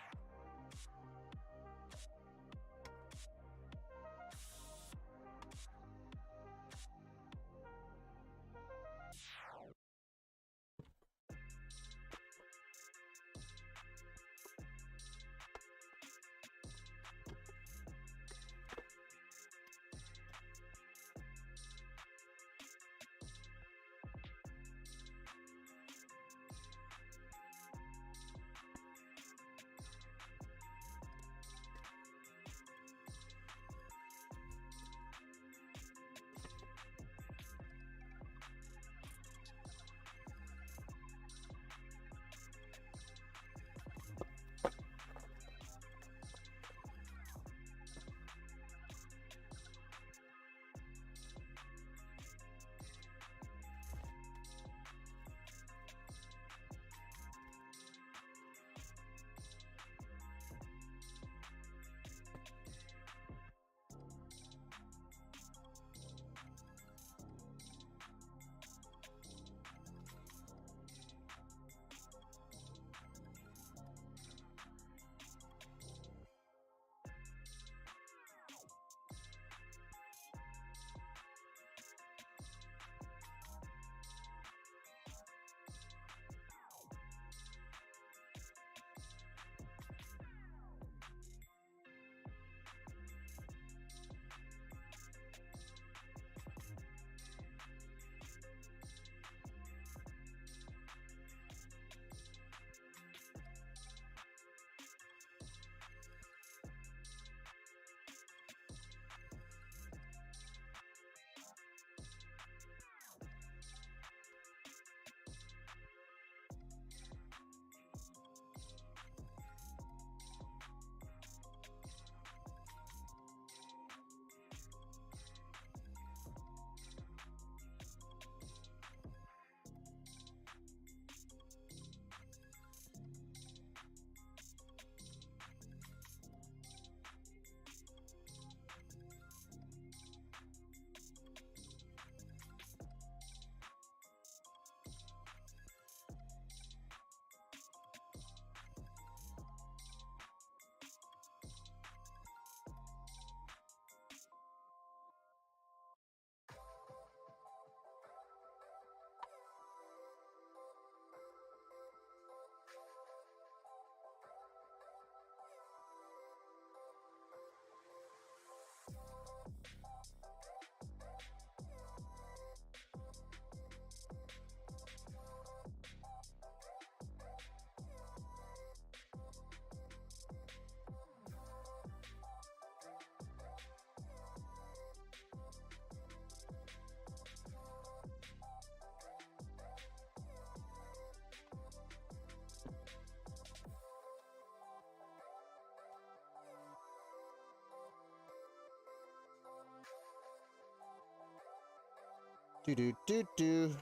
Speaker 1: Do.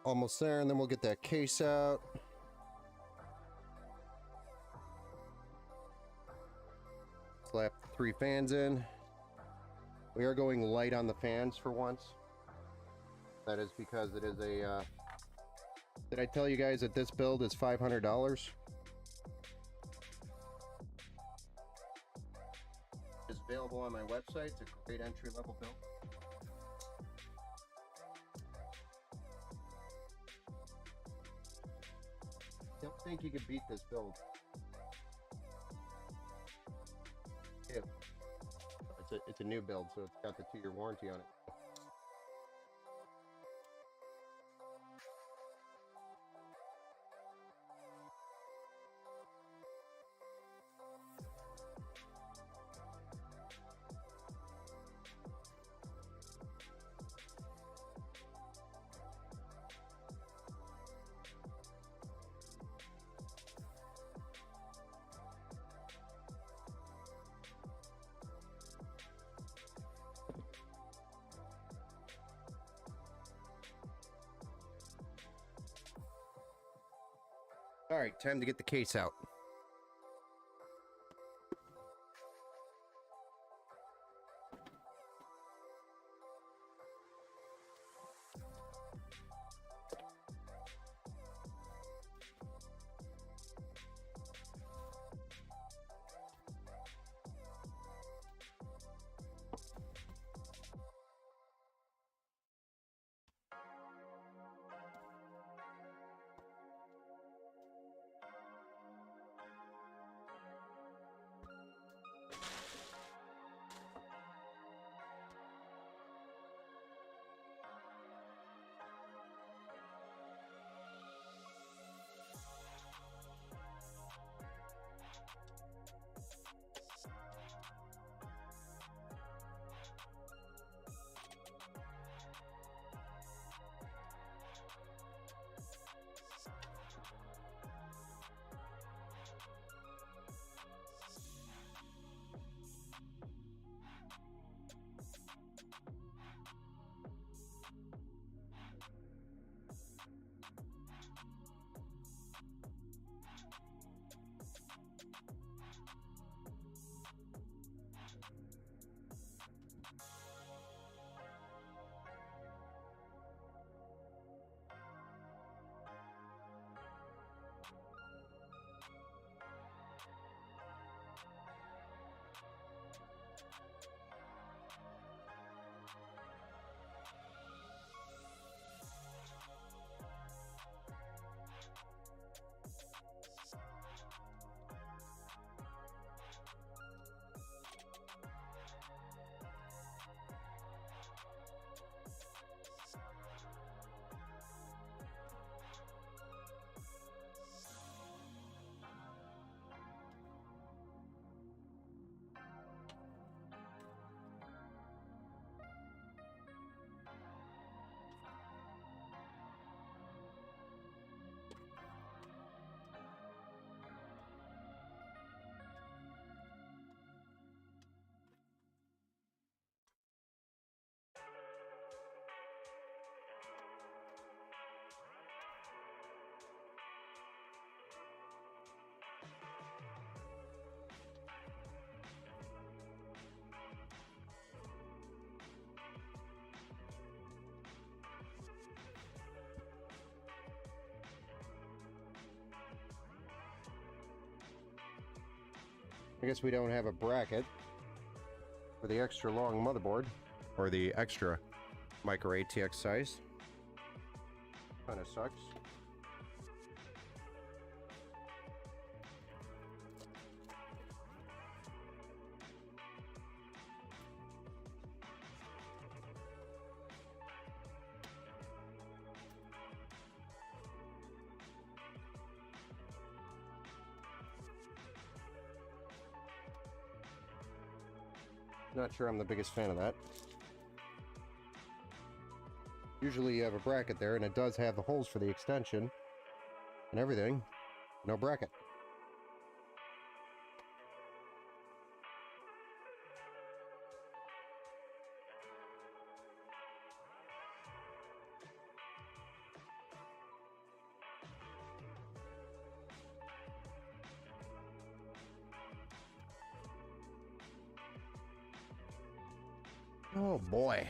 Speaker 1: Almost there, and then we'll get that case out. Slap 3 fans in. We are going light on the fans for once. That is because it is a... did I tell you guys that this build is $500? It's available on my website. It's a great entry-level build. Don't think you could beat this build. Yeah. It's a new build, so it's got the 2-year warranty on it. All right, time to get the case out. I guess we don't have a bracket for the extra long motherboard, or the extra micro ATX size. Kind of sucks. Not sure I'm the biggest fan of that. Usually you have a bracket there, and it does have the holes for the extension and everything. No bracket. Oh boy.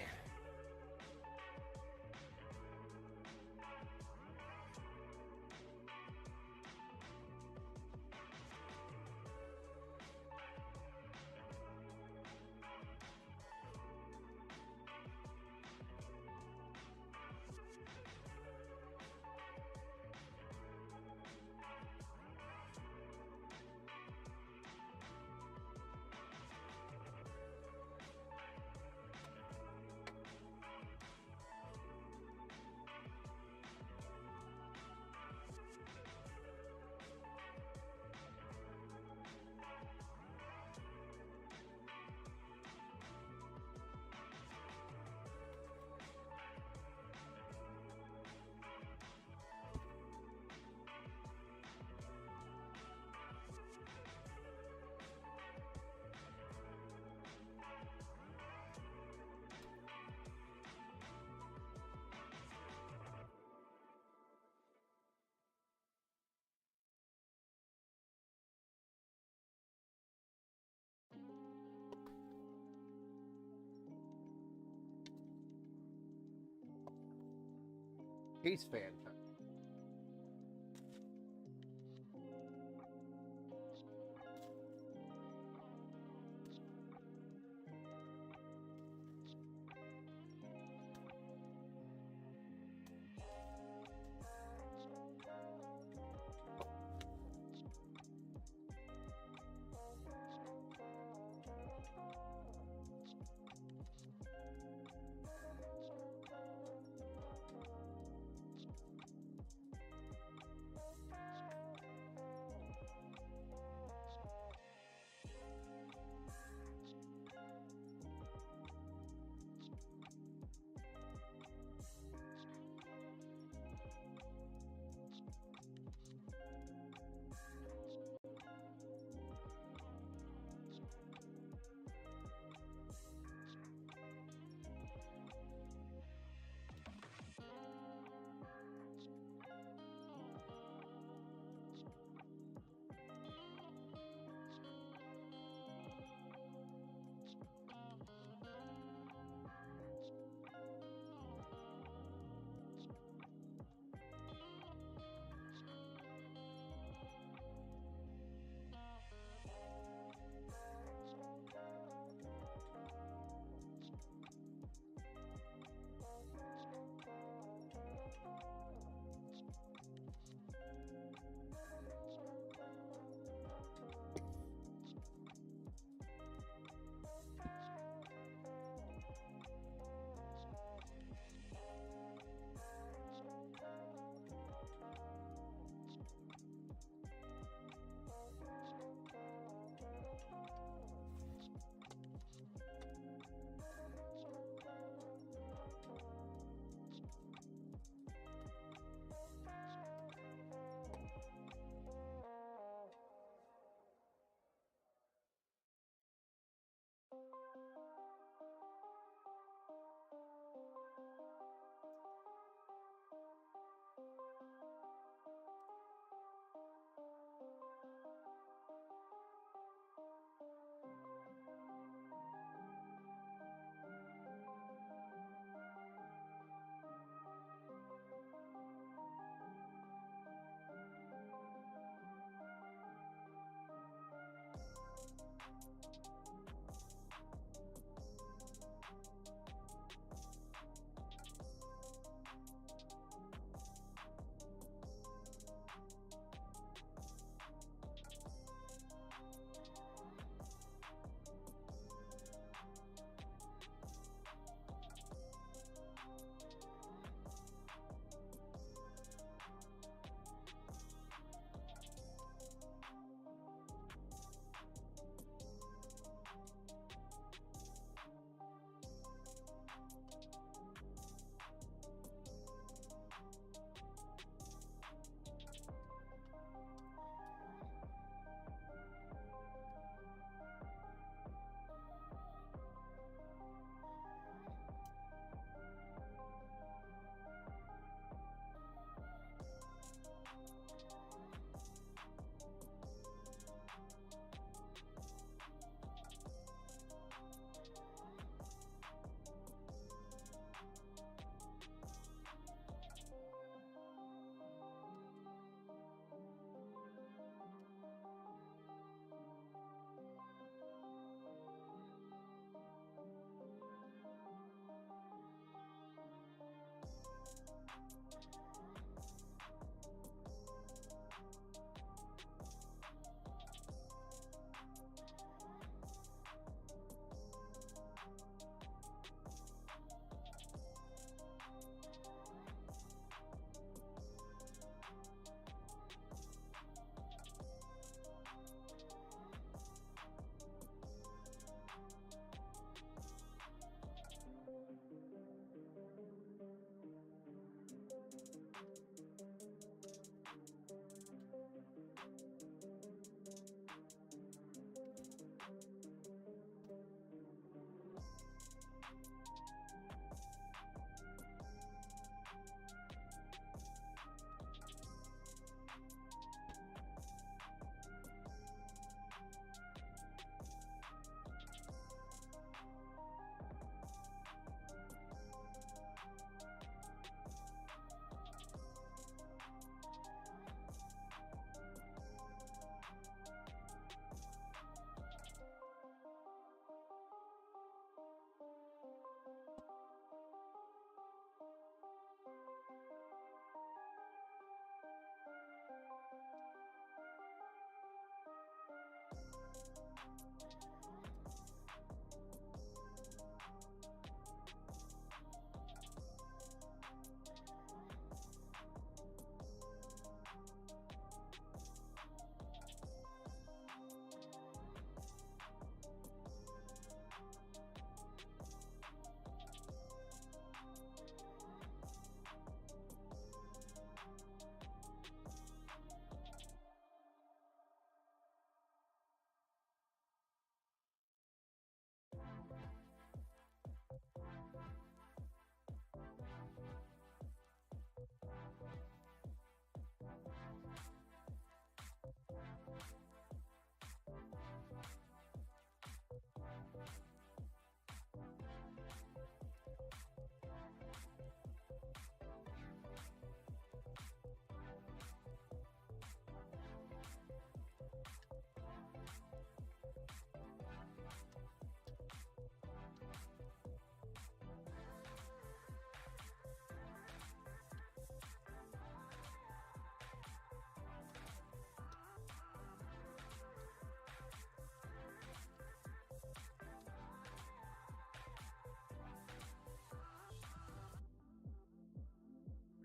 Speaker 1: Ace fan time.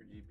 Speaker 1: RGB.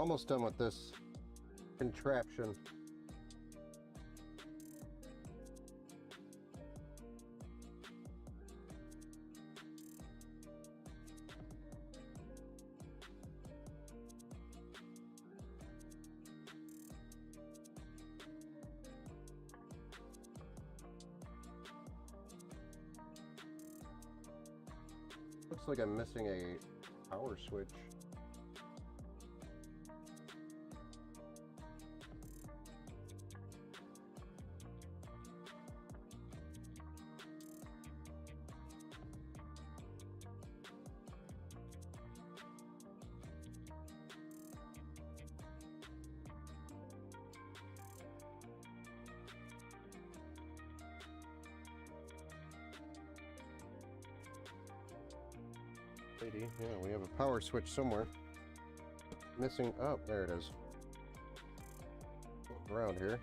Speaker 1: Almost done with this contraption. Looks like I'm missing a power switch. Lady, yeah, we have a power switch somewhere. Missing. Oh, there it is. Around here.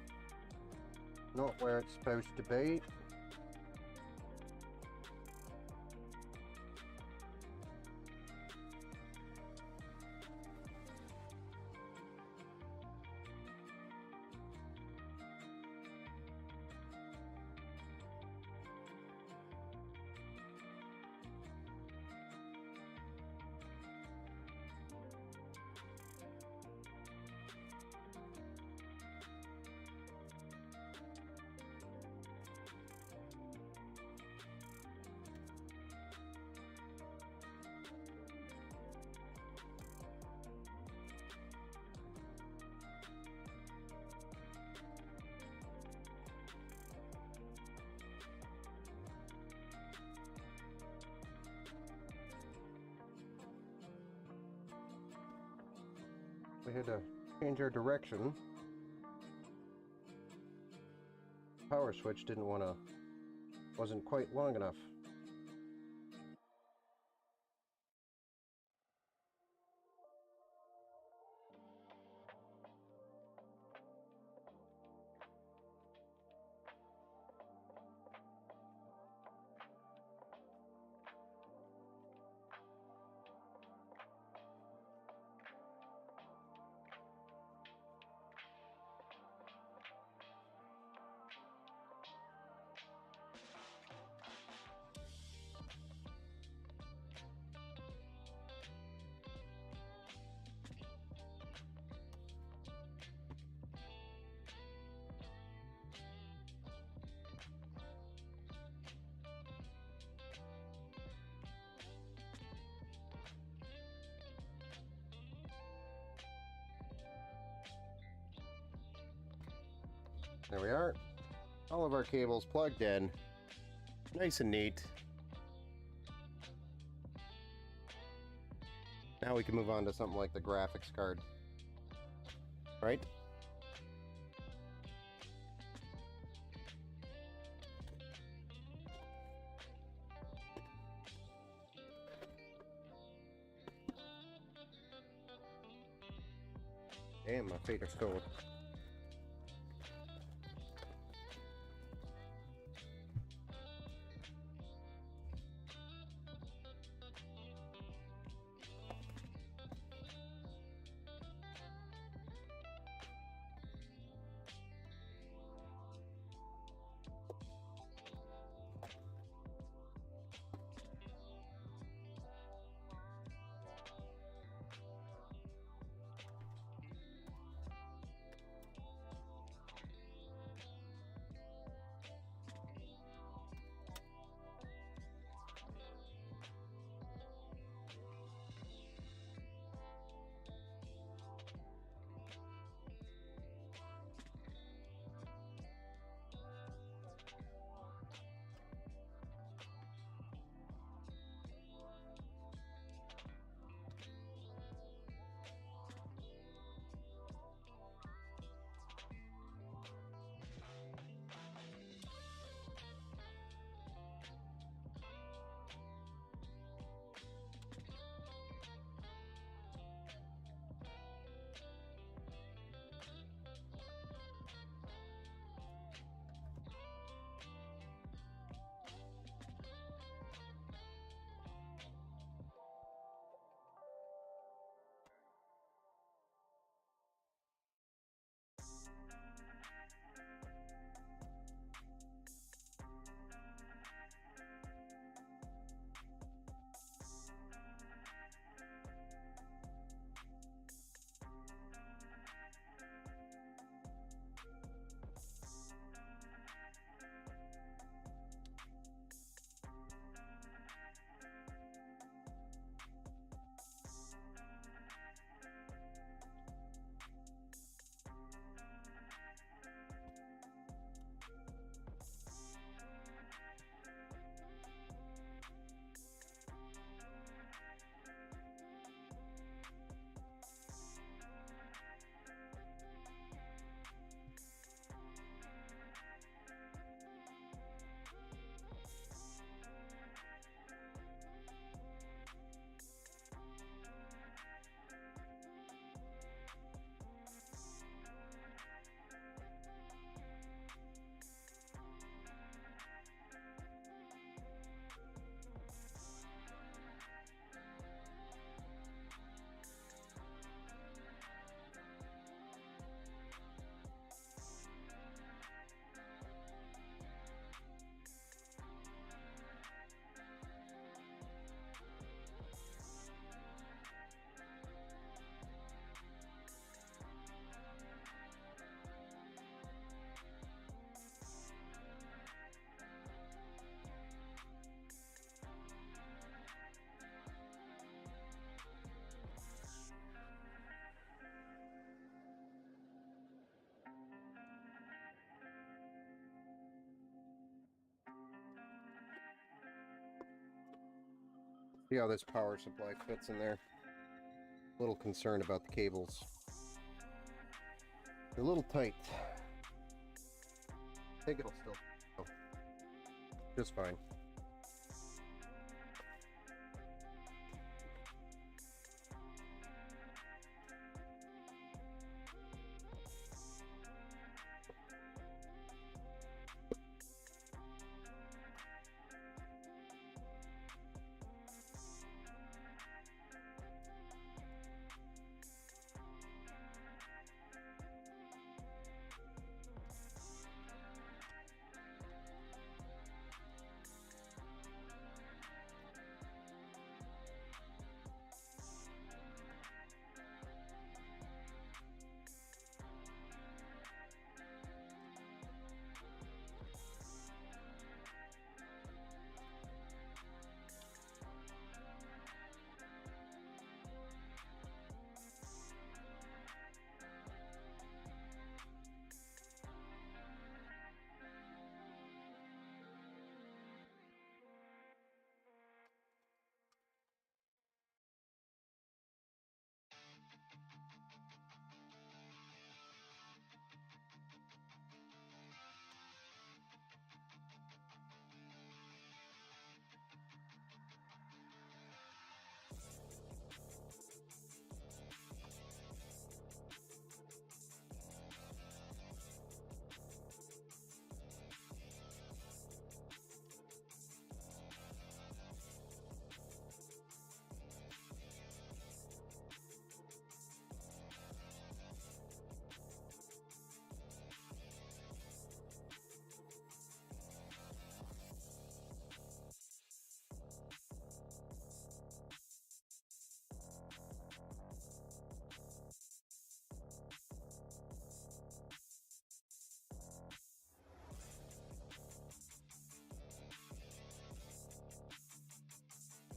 Speaker 1: Not where it's supposed to be. We had to change our direction. Power switch wasn't quite long enough. There we are. All of our cables plugged in. Nice and neat. Now we can move on to something like the graphics card. Right? Damn, my feet are cold. See how this power supply fits in there. A little concerned about the cables. They're a little tight. I think it'll still go just fine.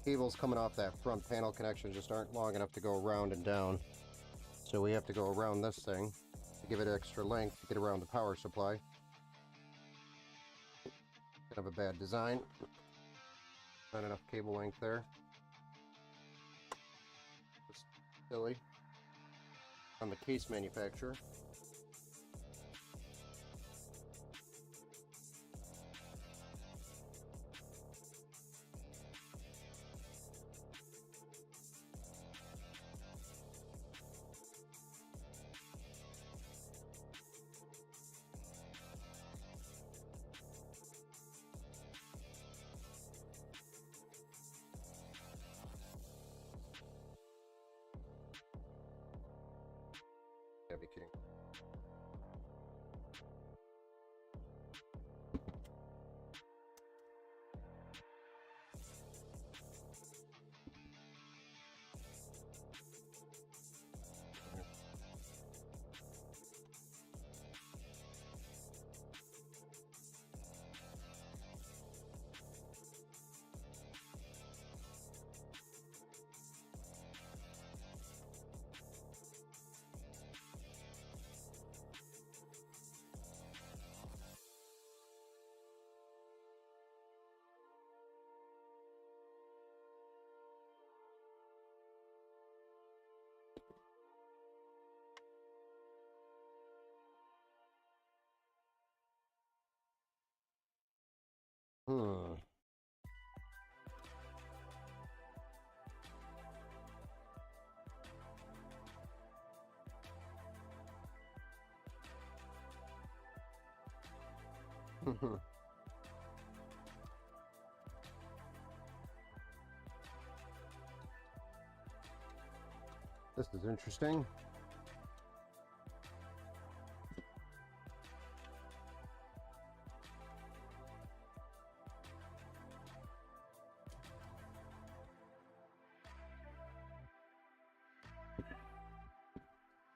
Speaker 1: Cables coming off that front panel connection just aren't long enough to go around and down. So we have to go around this thing to give it extra length to get around the power supply. Kind of a bad design. Not enough cable length there. Just silly. On the case manufacturer. Gotta be kidding. Hmm. This is interesting.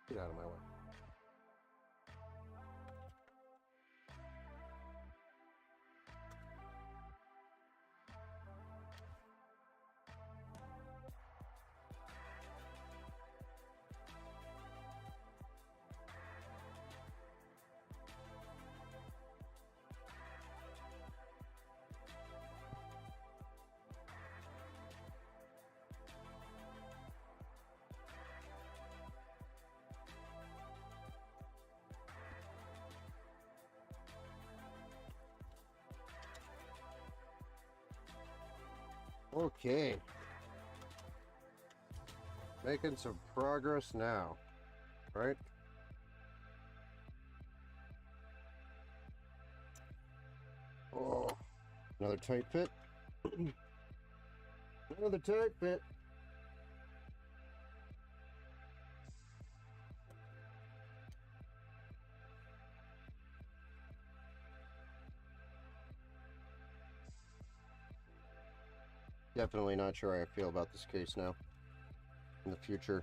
Speaker 1: Get out of my way. Okay. Making some progress now, right? Oh, another tight fit. Another tight fit. Definitely not sure how I feel about this case now in the future.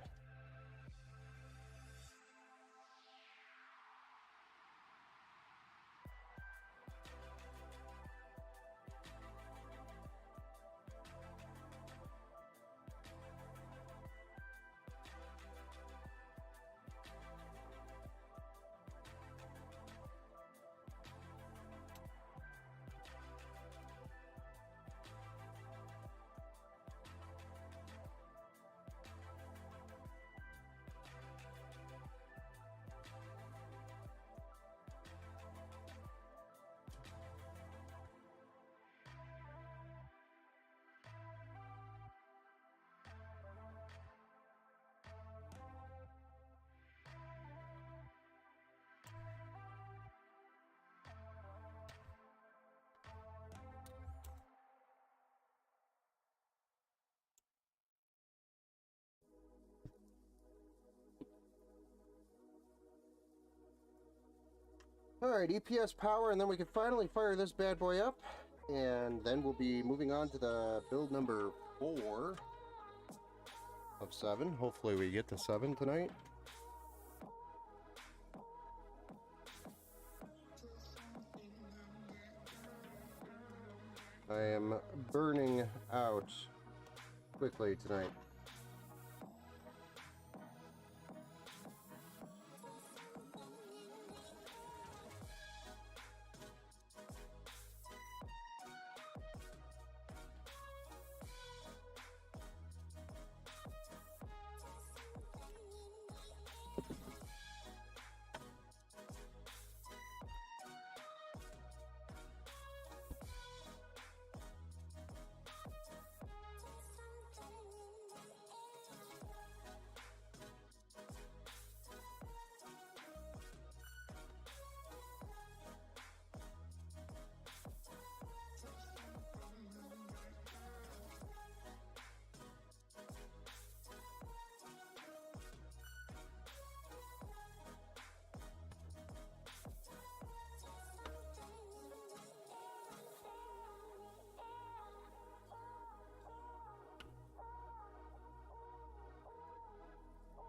Speaker 1: Alright, EPS power, and then we can finally fire this bad boy up. And then we'll be moving on to the build number 4 of 7. Hopefully we get to 7 tonight. I am burning out quickly tonight.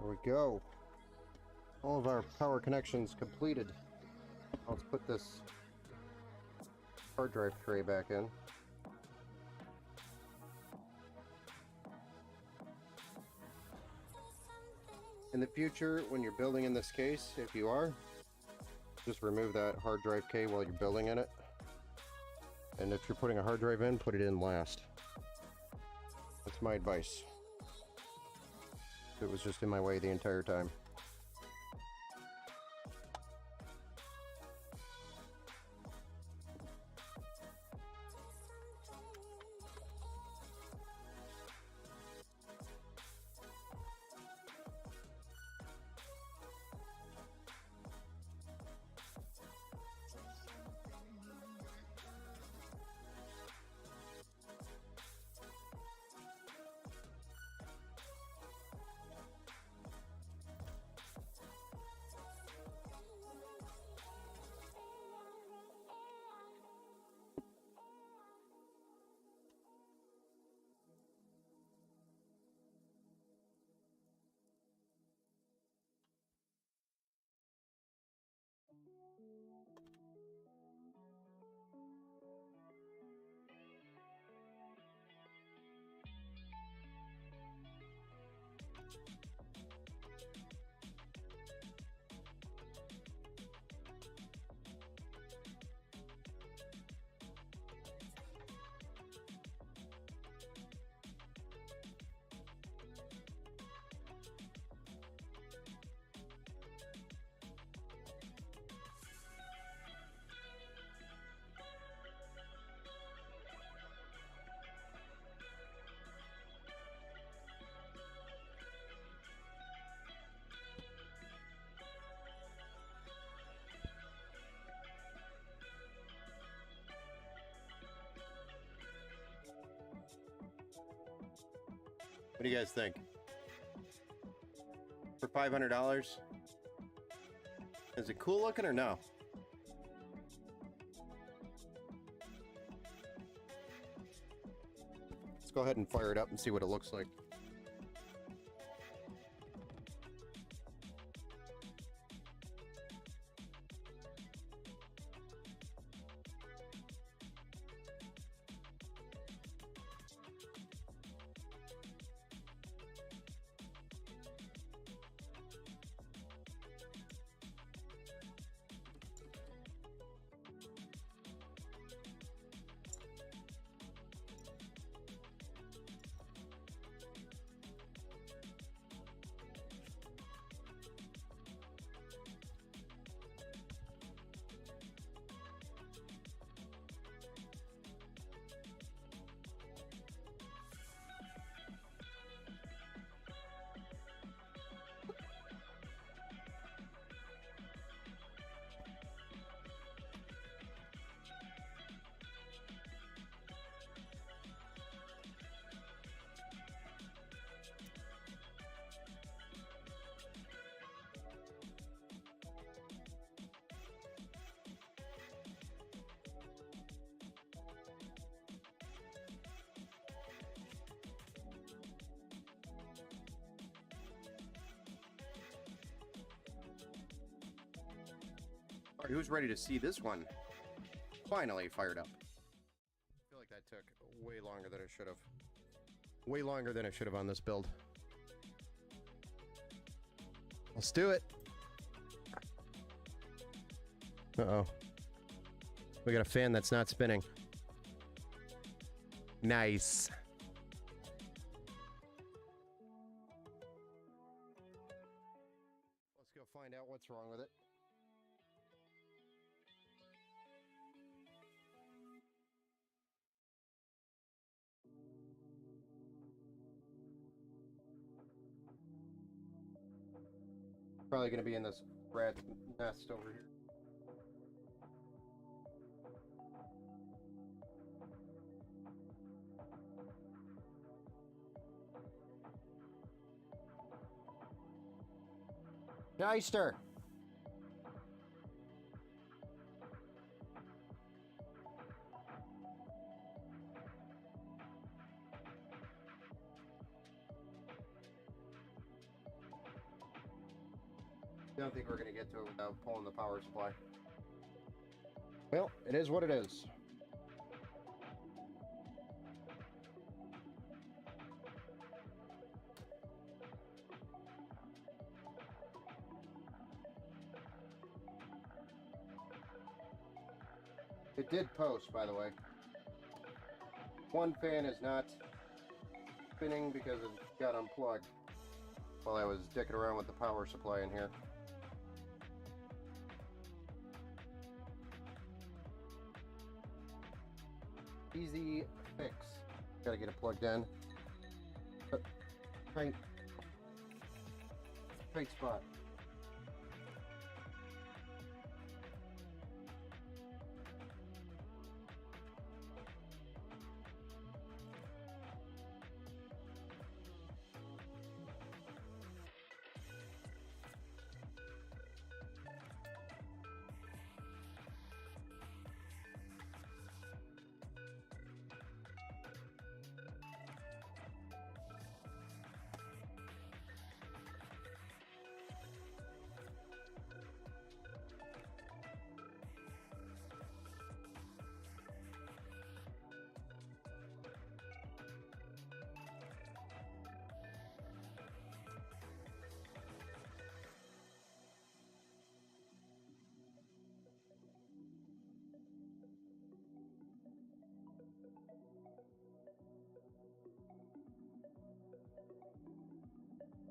Speaker 1: There we go. All of our power connections completed. Let's put this hard drive tray back in. In the future, when you're building in this case, if you are, just remove that hard drive K while you're building in it. And if you're putting a hard drive in, put it in last. That's my advice. It was just in my way the entire time. What do you guys think? For $500? Is it cool looking or no? Let's go ahead and fire it up and see what it looks like. All right, who's ready to see this one finally fired up? I feel like that took way longer than it should have. Way longer than it should have on this build. Let's do it. Uh-oh. We got a fan that's not spinning. Nice. Let's go find out what's wrong with it. Probably going to be in this rat's nest over here. Geister! I don't think we're going to get to it without pulling the power supply. Well, it is what it is. It did post, by the way. One fan is not spinning because it got unplugged while I was dicking around with the power supply in here. Easy fix. Gotta get it plugged in. Tight spot.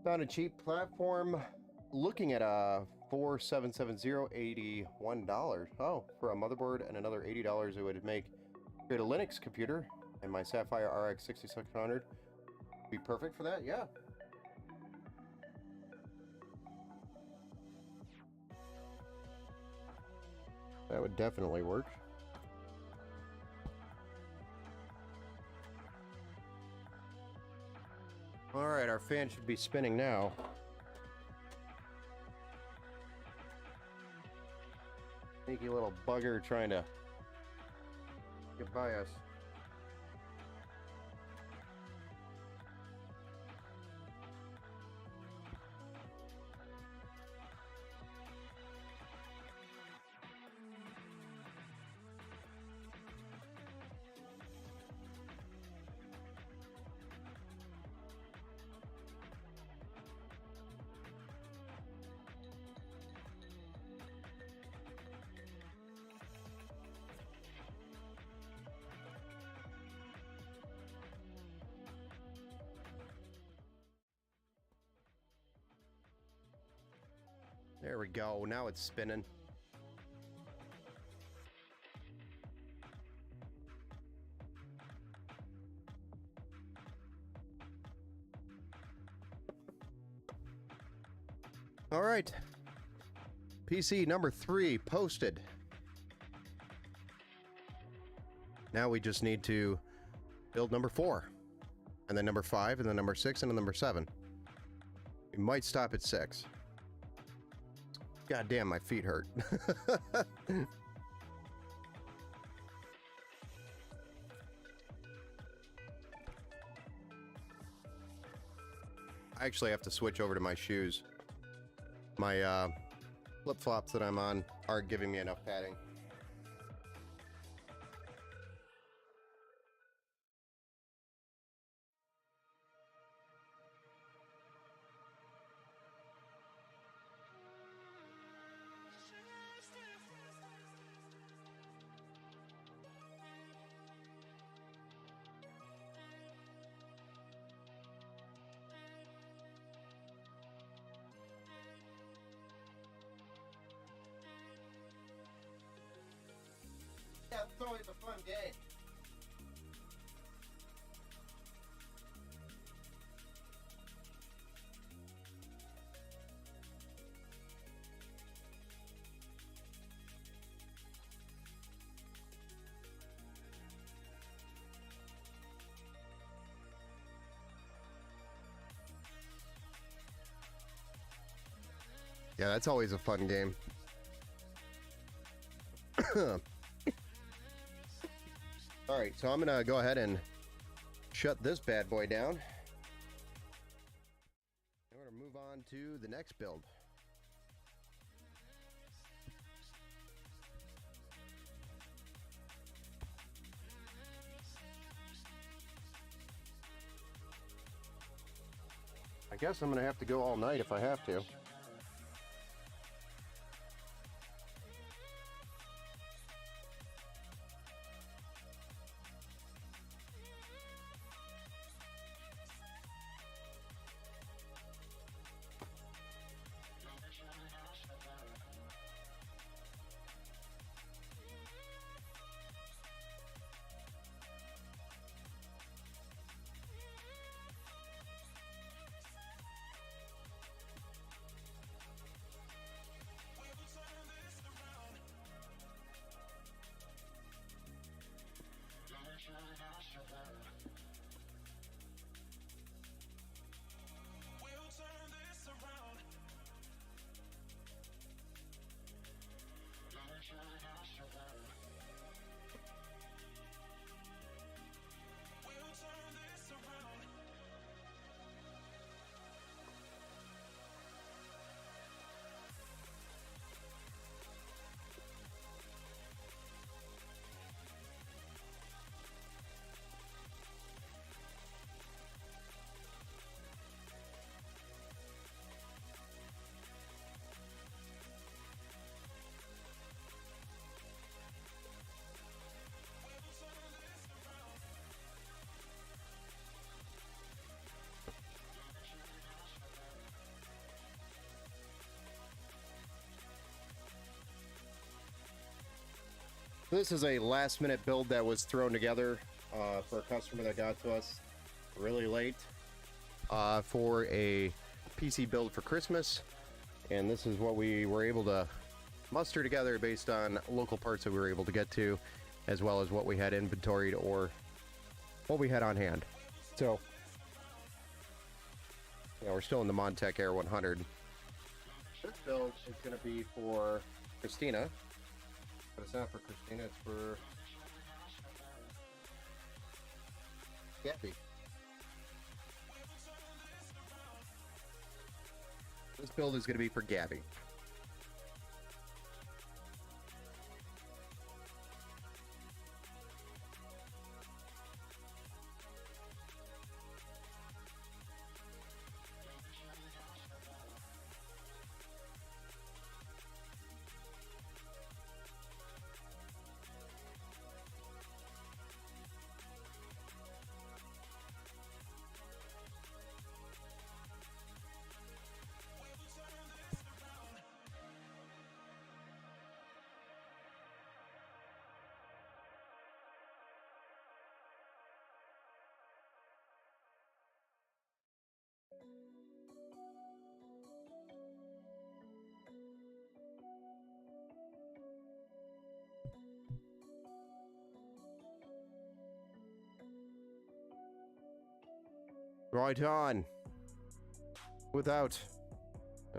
Speaker 1: Found a cheap platform looking at a 4770 $81. Oh, for a motherboard and another $80 it would make create a Linux computer, and my Sapphire RX 6600 be perfect for that. Yeah. That would definitely work. All right, our fan should be spinning now. Sneaky little bugger trying to get by us. There we go. Now it's spinning. All right. PC number 3 posted. Now we just need to build number 4, and then number 5, and then number 6, and then number 7. We might stop at 6. God damn, my feet hurt. I actually have to switch over to my shoes. My flip-flops that I'm on aren't giving me enough padding. Yeah, it's always a fun game. Yeah, that's always a fun game. Alright, so I'm gonna go ahead and shut this bad boy down. We're gonna move on to the next build. I guess I'm gonna have to go all night if I have to. This is a last minute build that was thrown together for a customer that got to us really late for a PC build for Christmas. And this is what we were able to muster together based on local parts that we were able to get to, as well as what we had inventoried or what we had on hand. So Yeah, we're still in the Montech Air 100. This build is going to be for Christina. But it's not for Christina, it's for Gabby. This build is going to be for Gabby. Right on. Without...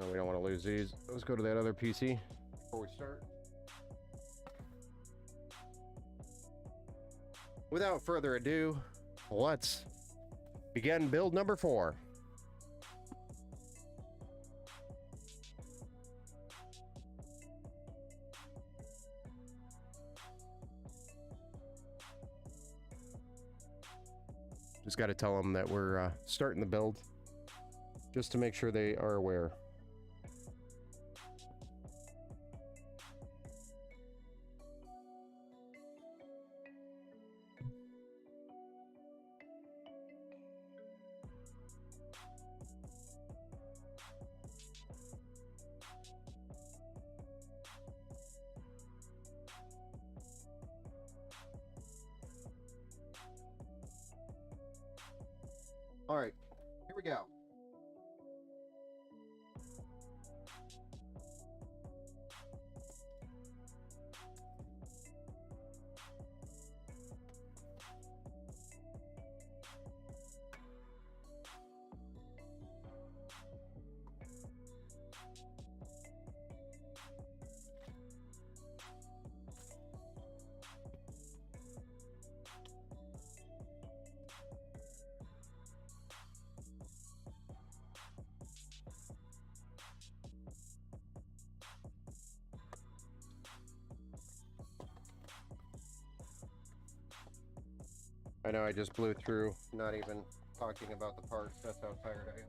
Speaker 1: Oh, we don't want to lose these. Let's go to that other PC before we start. Without further ado, let's begin build number 4. Just got to tell them that we're starting the build, just to make sure they are aware. All right, here we go. I know I just blew through, not even talking about the parts. That's how tired I am.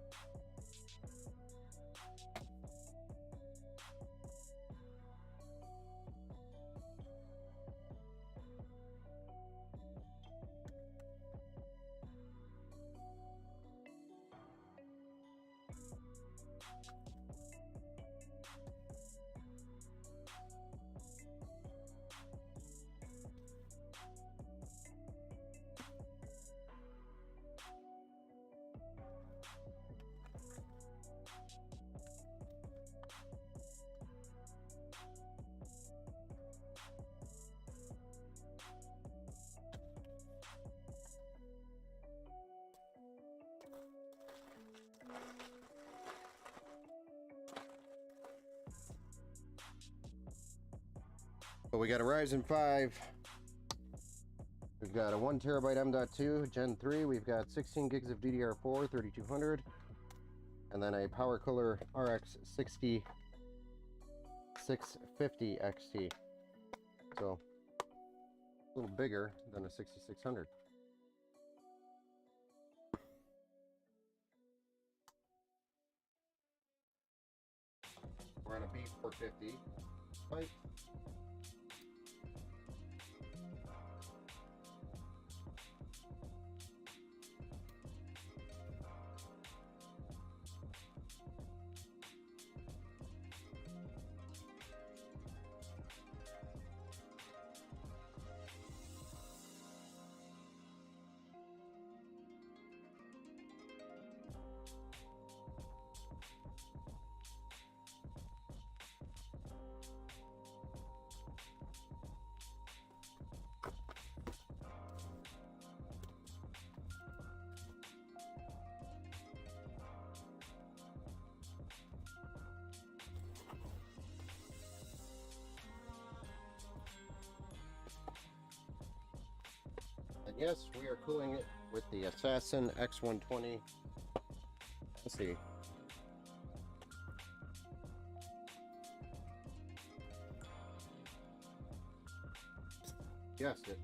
Speaker 1: But we got a Ryzen 5. We've got a 1TB M.2 Gen 3. We've got 16 gigs of DDR4 3200. And then a Power Cooler RX 6650 XT. So, a little bigger than a 6600. We're on a B450 pipe. Yes, we are cooling it with the Assassin X120. Let's see. Yes, it.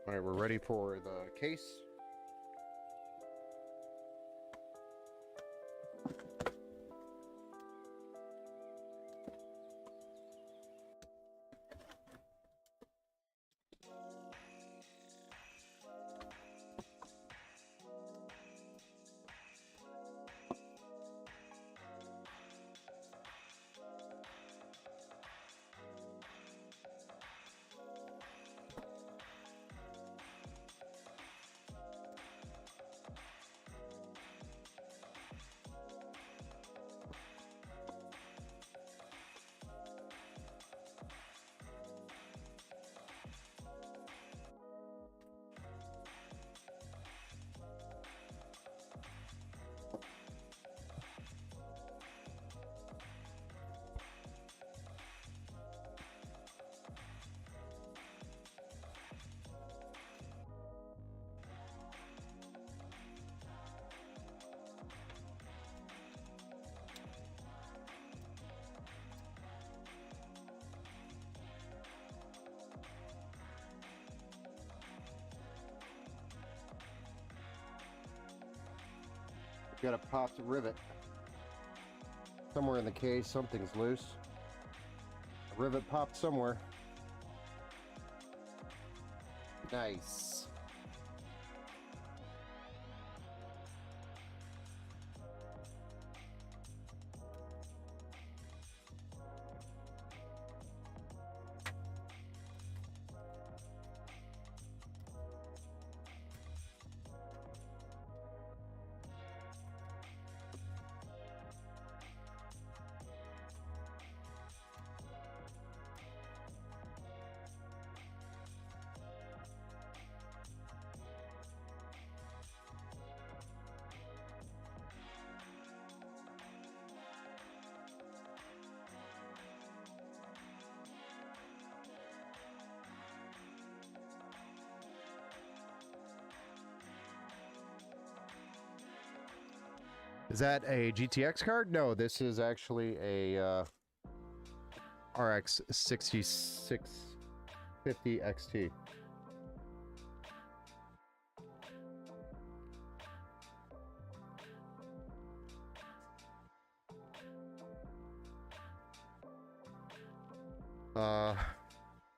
Speaker 1: All right, we're ready for the case. Gotta pop the rivet. Somewhere in the case, something's loose. A rivet popped somewhere. Nice. Is that a GTX card? No, this is actually a RX 6650 XT.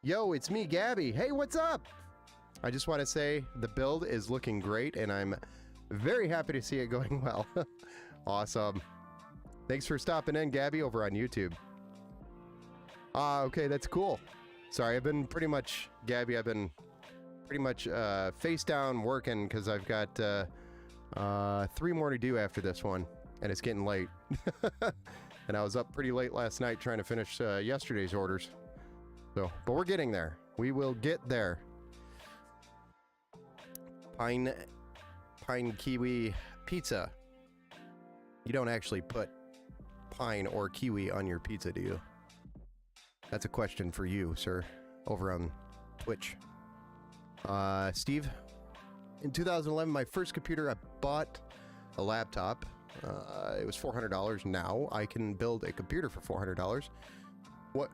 Speaker 1: Yo, it's me, Gabby. Hey, what's up? I just want to say the build is looking great, and I'm very happy to see it going well. Awesome. Thanks for stopping in, Gabby, over on YouTube. Okay, that's cool. Sorry, I've been pretty much, Gabby, I've been pretty much face down working because I've got 3 more to do after this one, and it's getting late. And I was up pretty late last night trying to finish yesterday's orders. So, but we're getting there. We will get there. Pine kiwi pizza. You don't actually put pine or kiwi on your pizza, do you? That's a question for you, sir, over on Twitch. Steve, in 2011, my first computer, I bought a laptop. It was $400. Now I can build a computer for $400. What?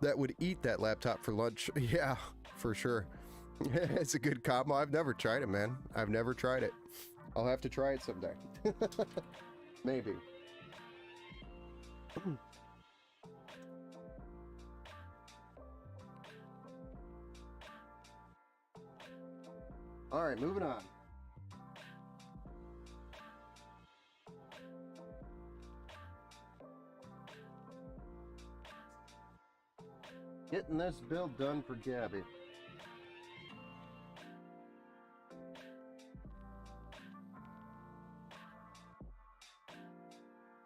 Speaker 1: That would eat that laptop for lunch. Yeah, for sure. It's a good combo. I've never tried it, man. I've never tried it. I'll have to try it someday. Maybe. All right, moving on. Getting this build done for Gabby.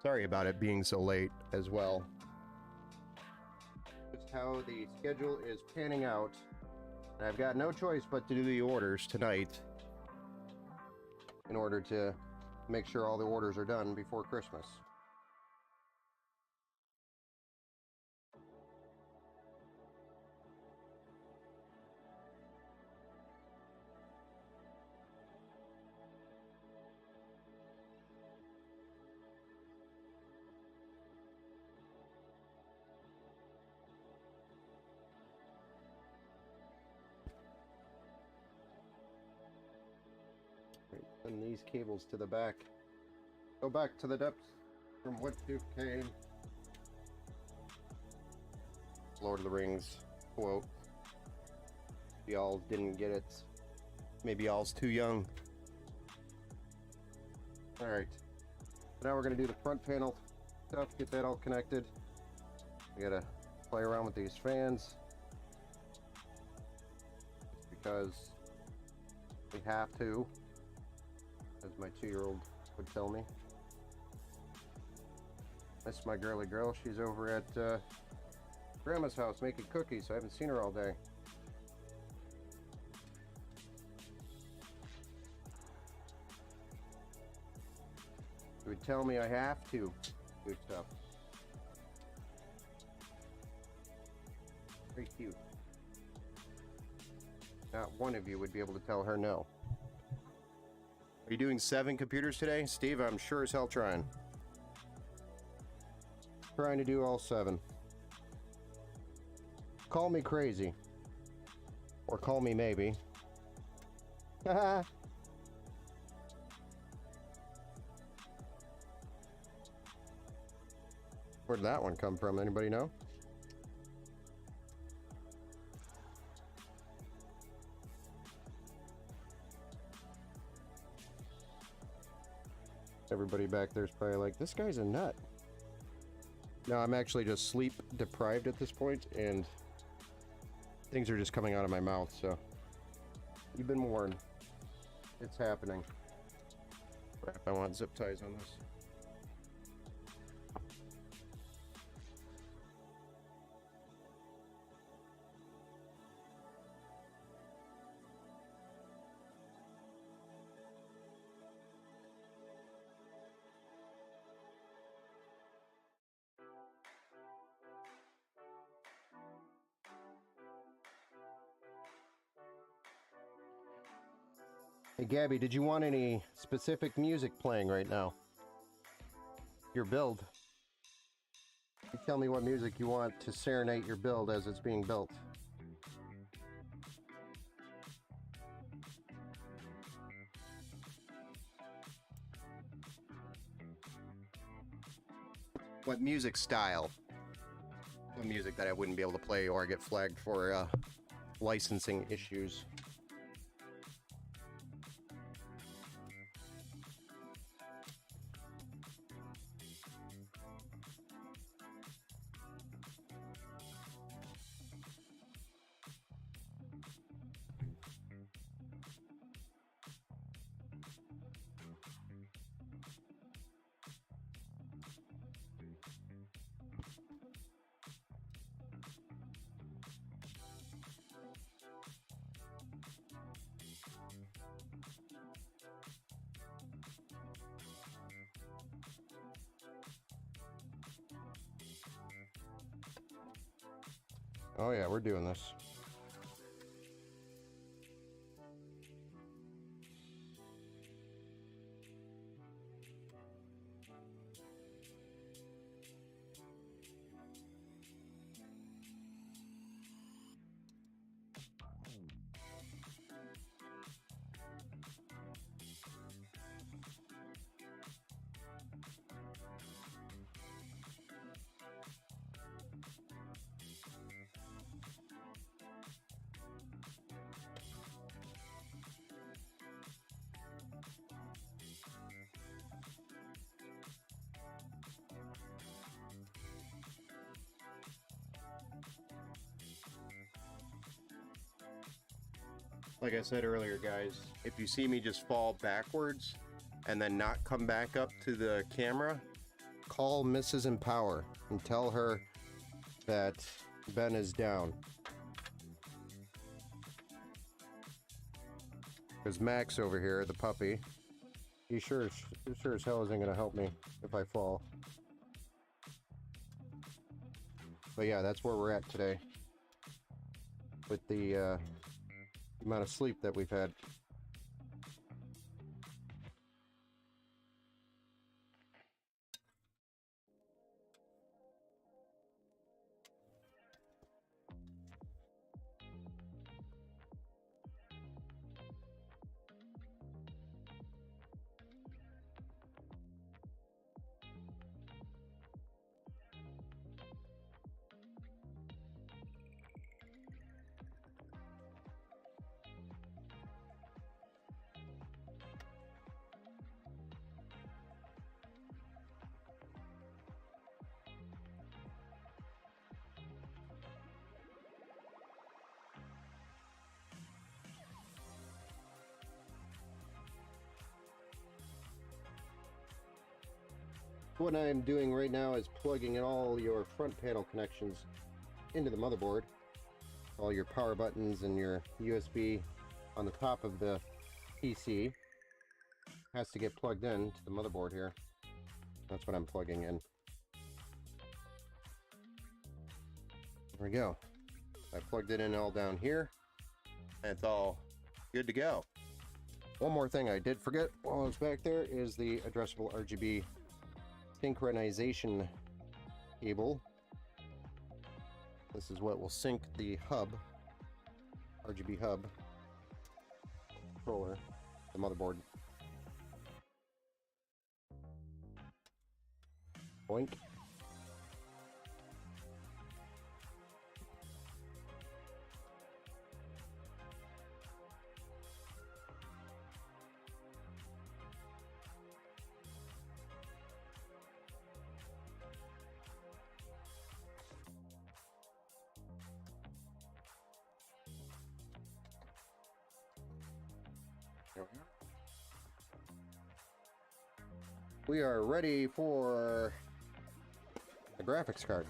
Speaker 1: Sorry about it being so late as well. Just how the schedule is panning out. And I've got no choice but to do the orders tonight in order to make sure all the orders are done before Christmas. Send these cables to the back. Go back to the depths from which you came. Lord of the Rings quote. Y'all didn't get it. Maybe y'all's too young. Alright. Now we're going to do the front panel stuff, get that all connected. We gotta play around with these fans. Because we have to. As my 2-year-old would tell me. That's my girly girl. She's over at Grandma's house making cookies. I haven't seen her all day. She would tell me I have to do stuff. Very cute. Not one of you would be able to tell her no. Are you doing 7 computers today? Steve, I'm sure as hell trying. Trying to do all 7. Call me crazy. Or call me maybe. Haha. Where did that one come from? Anybody know? Everybody back there's probably like, this guy's a nut. No, I'm actually just sleep deprived at this point, and things are just coming out of my mouth, so you've been warned. It's happening. Crap, I want zip ties on this. Hey Gabby, did you want any specific music playing right now? Your build. You tell me what music you want to serenade your build as it's being built. What music style? What music that I wouldn't be able to play or get flagged for licensing issues. Oh yeah, we're doing this. Like I said earlier, guys, if you see me just fall backwards and then not come back up to the camera, call Mrs. Empower and tell her that Ben is down. Because Max over here, the puppy, he sure as hell isn't going to help me if I fall. But yeah, that's where we're at today with the amount of sleep that we've had. What I am doing right now is plugging in all your front panel connections into the motherboard. All your power buttons and your USB on the top of the PC has to get plugged in to the motherboard here. That's what I'm plugging in. There we go. I plugged it in all down here. And it's all good to go. One more thing I did forget while I was back there is the addressable RGB synchronization cable. This is what will sync the hub, RGB hub controller, the motherboard. Boink. There we are ready for the graphics card.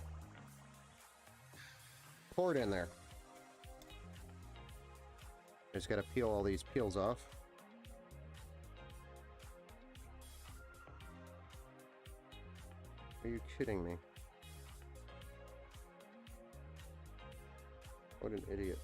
Speaker 1: Pour it in there. Just gotta peel all these peels off. Are you kidding me? What an idiot.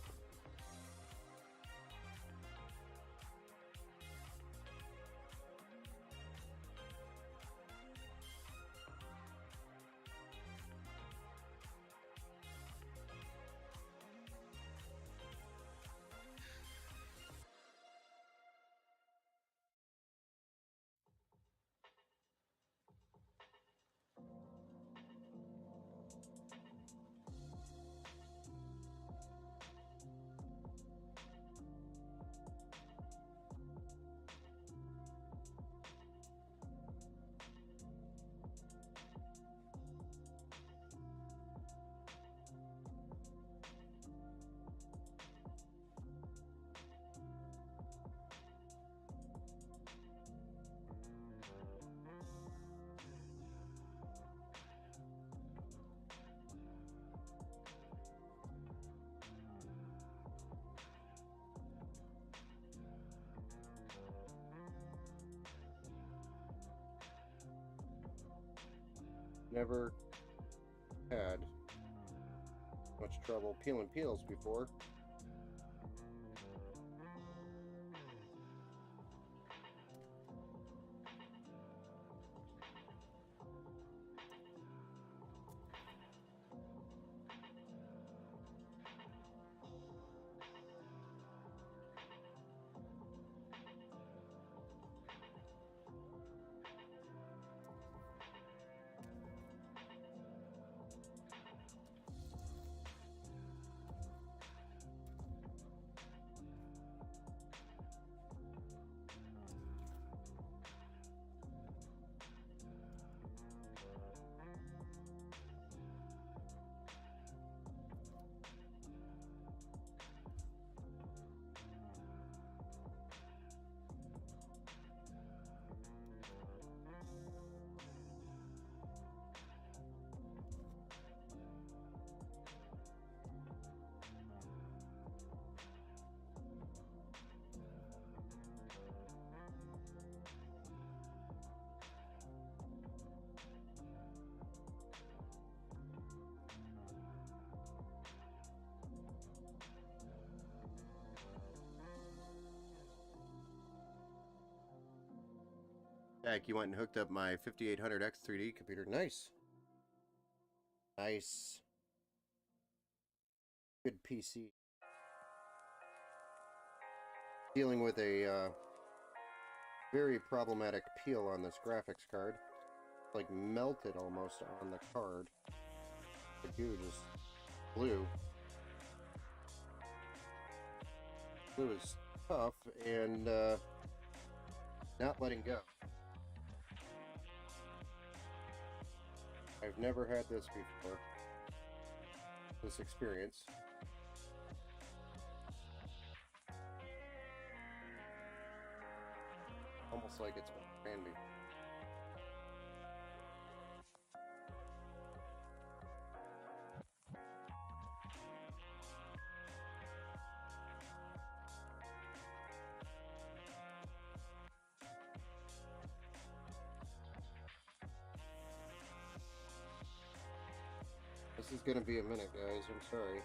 Speaker 1: Never had much trouble peeling peels before. Jack, you went and hooked up my 5800X 3D computer. Nice. Nice. Good PC. Dealing with a very problematic peel on this graphics card. Like melted almost on the card. The goo just blew. Glue is tough and not letting go. I've never had this before. This experience. Almost like it's brand new. This is gonna be a minute, guys. I'm sorry.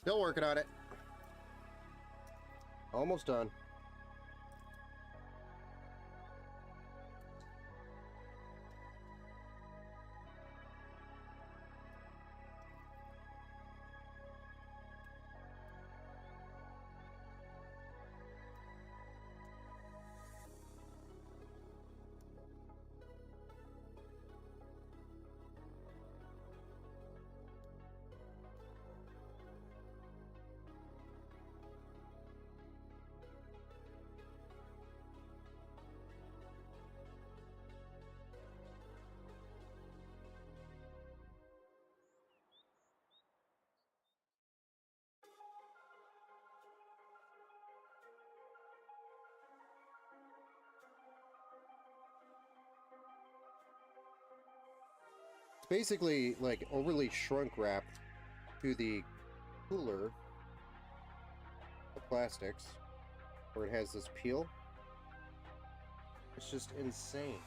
Speaker 1: Still working on it. Almost done. Basically like overly shrunk wrapped to the cooler, the plastics, where it has this peel. It's just insane.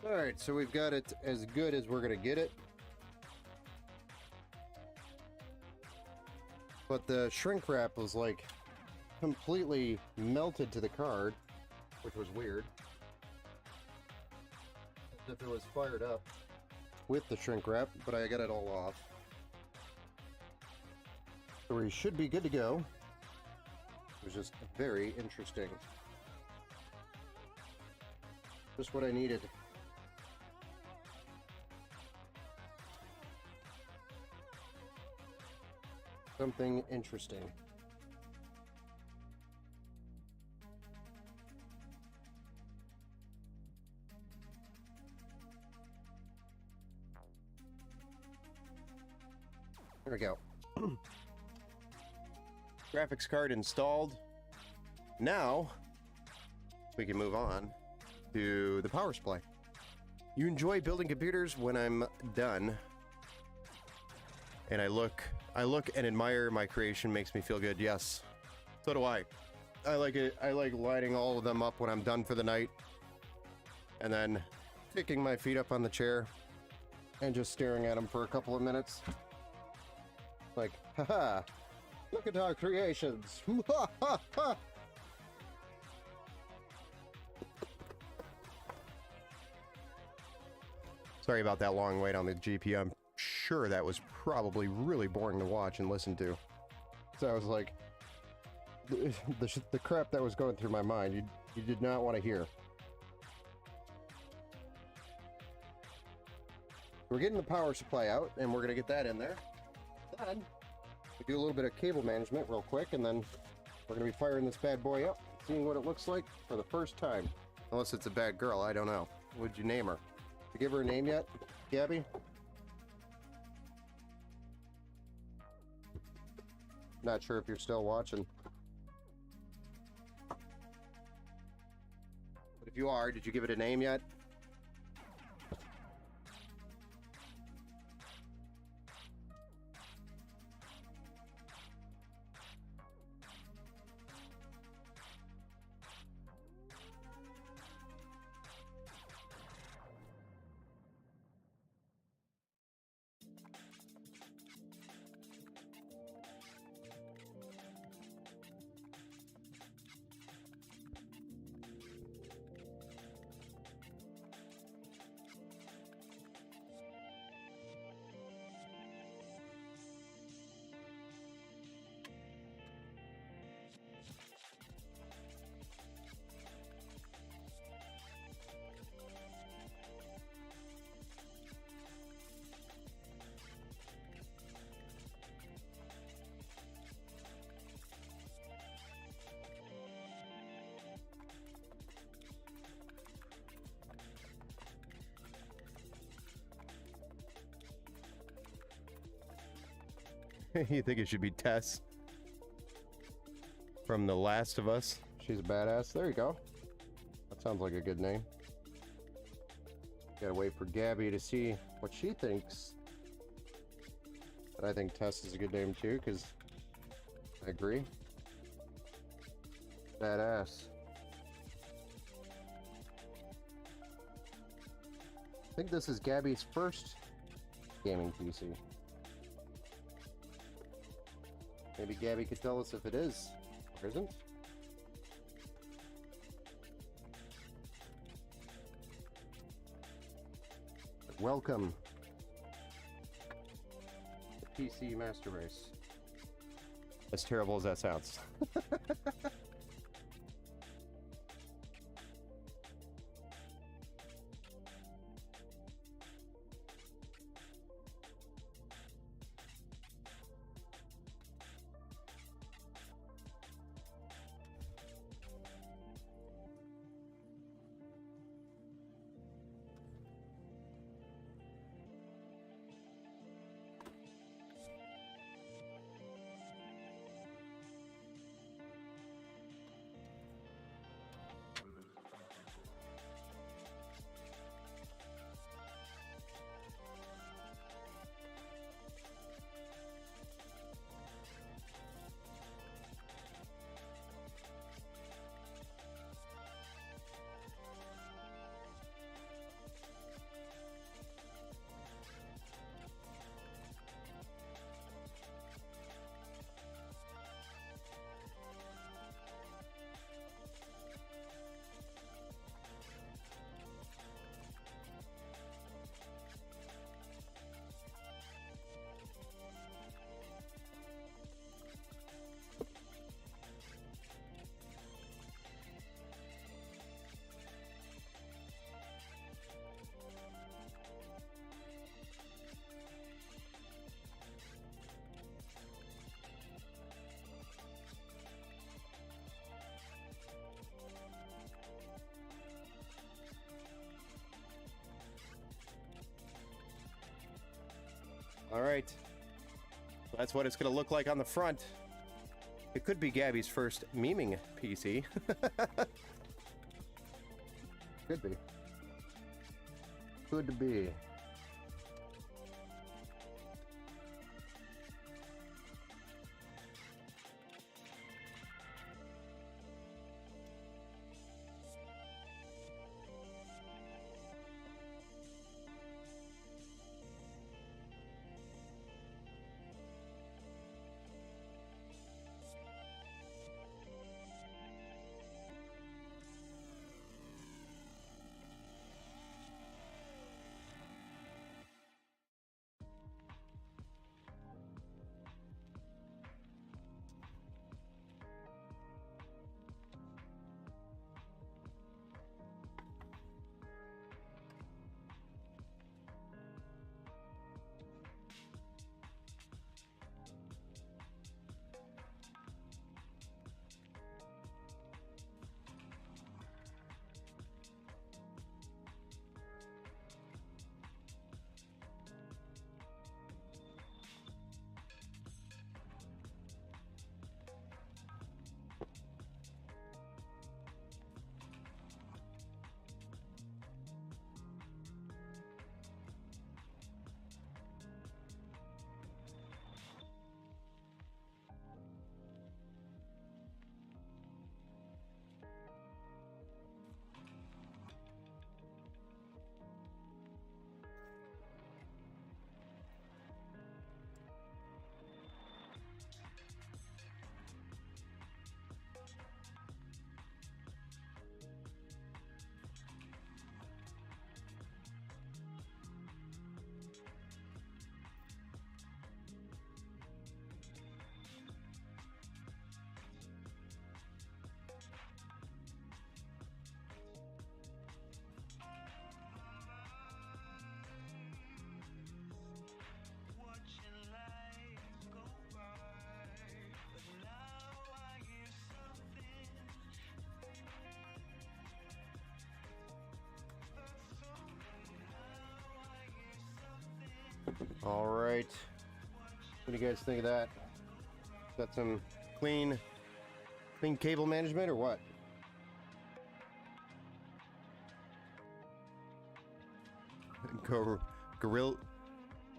Speaker 1: Alright, so we've got it as good as we're going to get it. But the shrink wrap was like completely melted to the card, which was weird. As if it was fired up with the shrink wrap, but I got it all off. So we should be good to go. It was just very interesting. Just what I needed. Something interesting. There we go. Graphics card installed. Now we can move on to the power supply. You enjoy building computers. When I'm done and I look and admire my creation, makes me feel good. Yes, so do I. I like it. I like lighting all of them up when I'm done for the night, and then kicking my feet up on the chair and just staring at them for a couple of minutes. Like, haha, look at our creations. Sorry about that long wait on the GPU. I'm sure that was probably really boring to watch and listen to. So I was like, the crap that was going through my mind, you did not want to hear. We're getting the power supply out, and we're going to get that in there. Then, we do a little bit of cable management real quick, and then we're going to be firing this bad boy up, seeing what it looks like for the first time. Unless it's a bad girl, I don't know. What'd you name her? Did you give her a name yet, Gabby? Not sure if you're still watching. But if you are, did you give it a name yet? You think it should be Tess from The Last of Us? She's a badass. There you go. That sounds like a good name. Gotta wait for Gabby to see what she thinks. But I think Tess is a good name too, because I agree. Badass. I think this is Gabby's first gaming PC. Maybe Gabby could tell us if it is or isn't. But welcome to PC Master Race. As terrible as that sounds. All right. That's what it's going to look like on the front. It could be Gabby's first memeing PC. Could be. Could be. All right. What do you guys think of that? Got some clean cable management or what?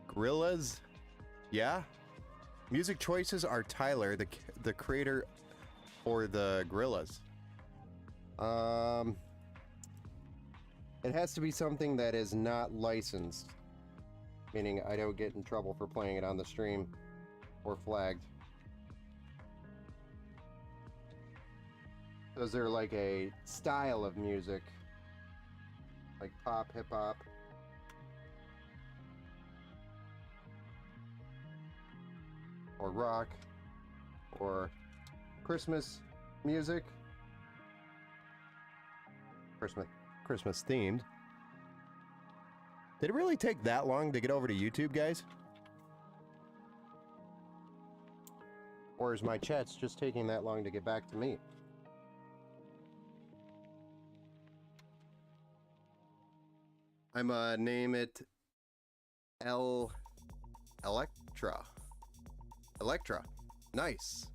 Speaker 1: Gorillas? Yeah? Music choices are Tyler, the creator for the Gorillas. It has to be something that is not licensed, meaning I don't get in trouble for playing it on the stream or flagged. So is there like a style of music, like pop, hip hop? Or rock, or Christmas music? Christmas themed. Did it really take that long to get over to YouTube, guys? Or is my chat's just taking that long to get back to me? I'm name it Electra. Nice.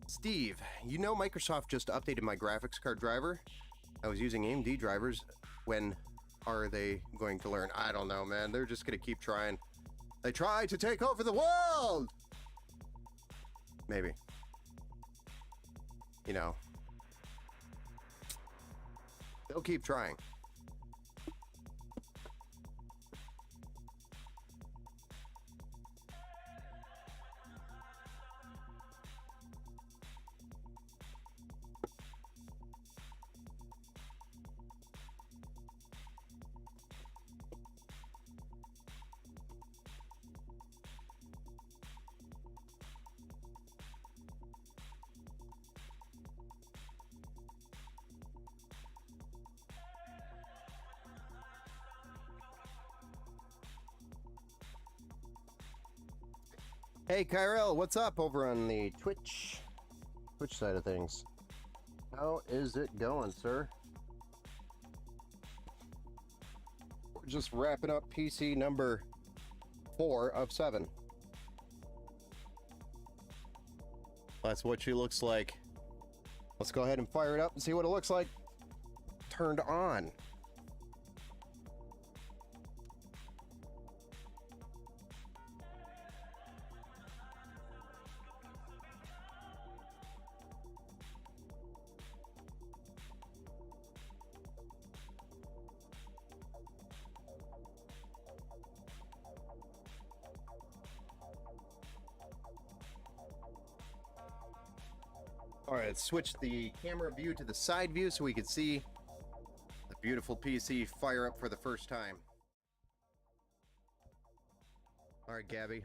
Speaker 1: Steve, you know Microsoft just updated my graphics card driver? I was using AMD drivers. When are they going to learn? I don't know, man. They're just gonna keep trying. They try to take over the world! Maybe. You know. They'll keep trying. Hey, Kyrell, what's up over on the Twitch side of things? How is it going, sir? We're just wrapping up PC number 4 of 7. That's what she looks like. Let's go ahead and fire it up and see what it looks like turned on. All right, let's switch the camera view to the side view so we can see the beautiful PC fire up for the first time. All right, Gabby.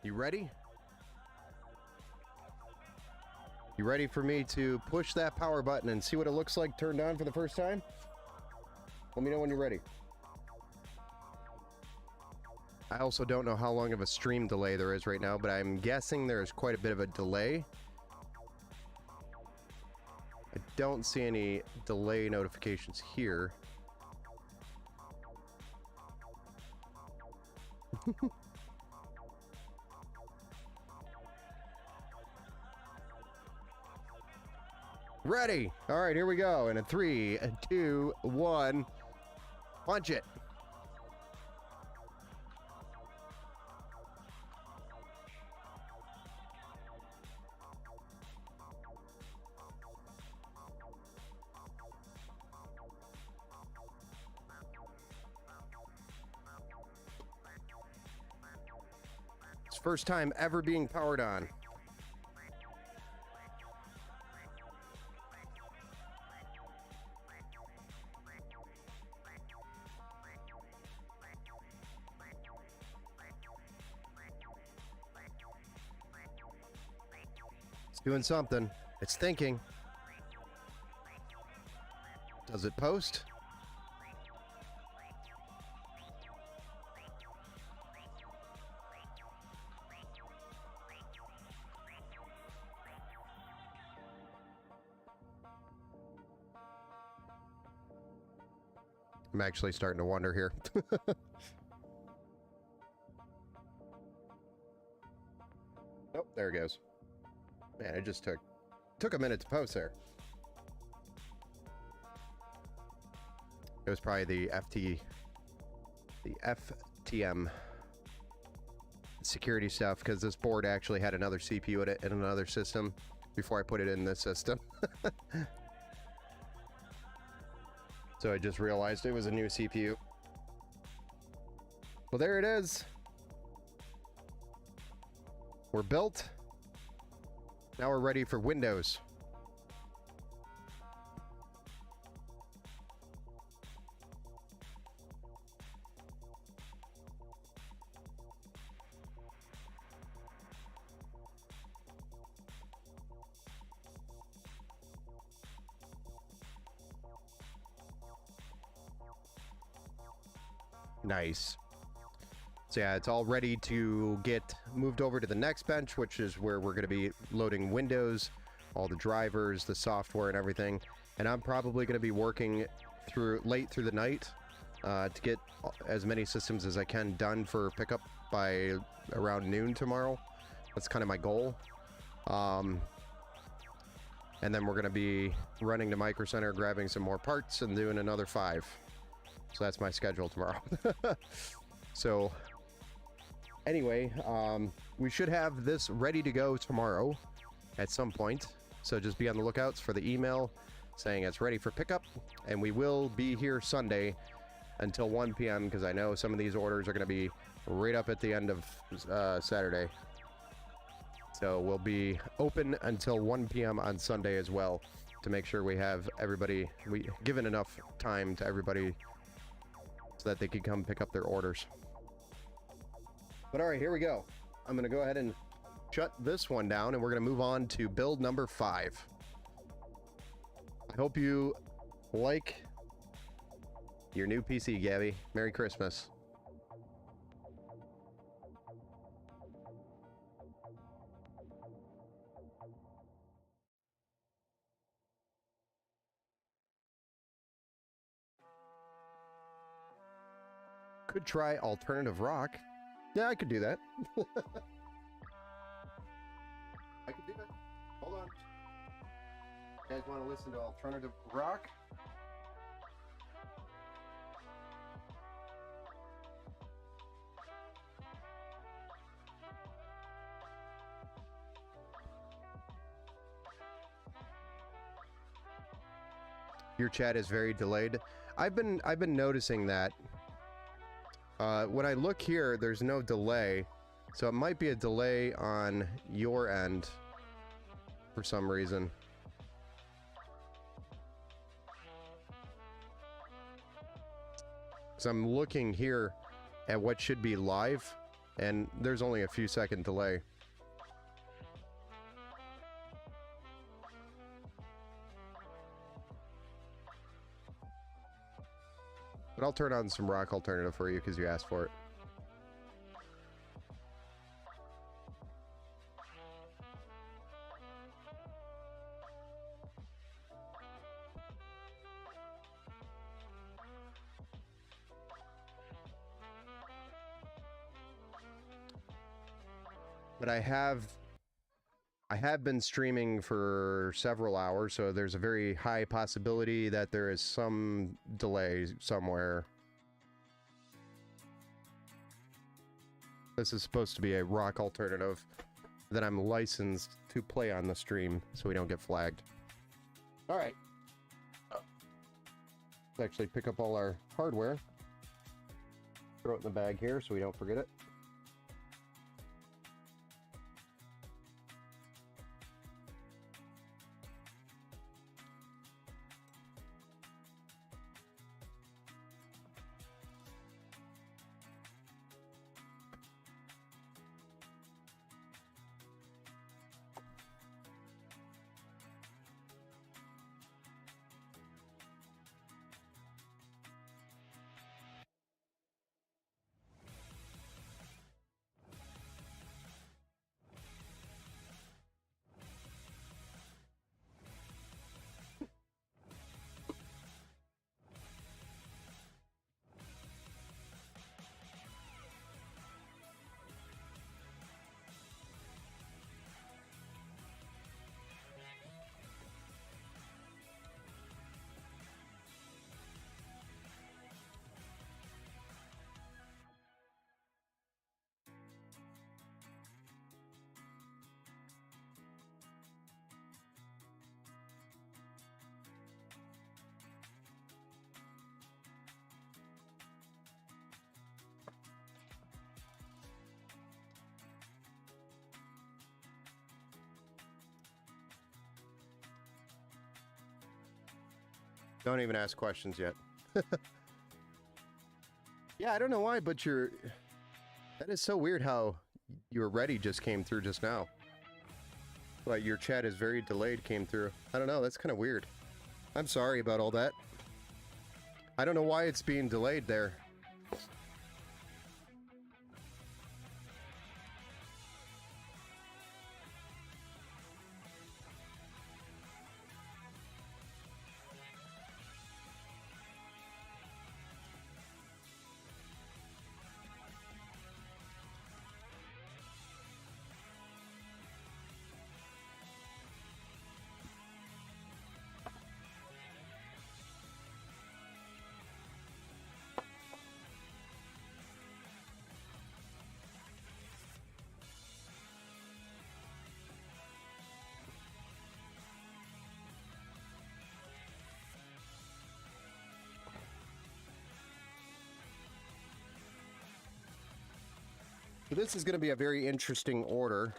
Speaker 1: You ready? You ready for me to push that power button and see what it looks like turned on for the first time? Let me know when you're ready. I also don't know how long of a stream delay there is right now, but I'm guessing there's quite a bit of a delay. I don't see any delay notifications here. Ready. All right, here we go. In a 3, 2, 1, punch it. It's first time ever being powered on. It's doing something. It's thinking. Does it post? I'm actually starting to wonder here. There it goes. Man, it just took a minute to post there. It was probably the FTM security stuff, because this board actually had another CPU in it in another system before I put it in this system. So I just realized it was a new CPU. Well, there it is. We're built. Now we're ready for Windows. Nice. So yeah, it's all ready to get moved over to the next bench, which is where we're going to be loading Windows, all the drivers, the software, and everything. And I'm probably going to be working late through the night to get as many systems as I can done for pickup by around noon tomorrow. That's kind of my goal. And then we're going to be running to Micro Center, grabbing some more parts, and doing another 5. So that's my schedule tomorrow. So anyway, we should have this ready to go tomorrow at some point. So just be on the lookouts for the email saying it's ready for pickup. And we will be here Sunday until 1 p.m. because I know some of these orders are going to be right up at the end of Saturday. So we'll be open until 1 p.m. on Sunday as well to make sure we have everybody, given enough time to everybody so that they can come pick up their orders. But all right, here we go. I'm going to go ahead and shut this one down, and we're going to move on to build number 5. I hope you like your new PC, Gabby. Merry Christmas. Could try alternative rock. Yeah, I could do that. I could do that. Hold on. You guys want to listen to alternative rock? Your chat is very delayed. I've been noticing that. When I look here, there's no delay, so it might be a delay on your end for some reason. So I'm looking here at what should be live, and there's only a few second delay. But I'll turn on some rock alternative for you because you asked for it. But I have been streaming for several hours, so there's a very high possibility that there is some delay somewhere. This is supposed to be a rock alternative that I'm licensed to play on the stream, so we don't get flagged. All right. Let's actually pick up all our hardware. Throw it in the bag here so we don't forget it. Don't even ask questions yet. Yeah, I don't know why, but that is so weird how your ready just came through just now. But your chat is very delayed came through. I don't know, that's kind of weird. I'm sorry about all that. I don't know why it's being delayed there. So this is going to be a very interesting order.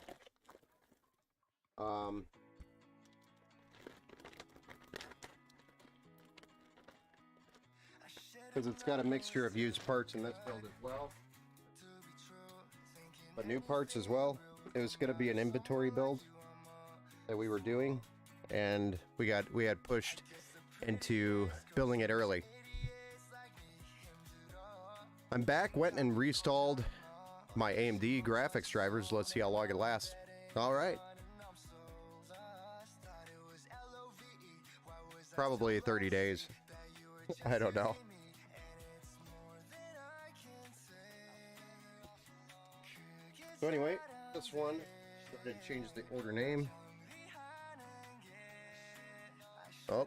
Speaker 1: Because it's got a mixture of used parts in this build as well. But new parts as well. It was going to be an inventory build that we were doing, and we had pushed into building it early. I'm back, went and reinstalled my AMD graphics drivers. Let's see how long it lasts. All right. Probably 30 days. I don't know. So anyway, this one, I'm going to change the order name. Oh.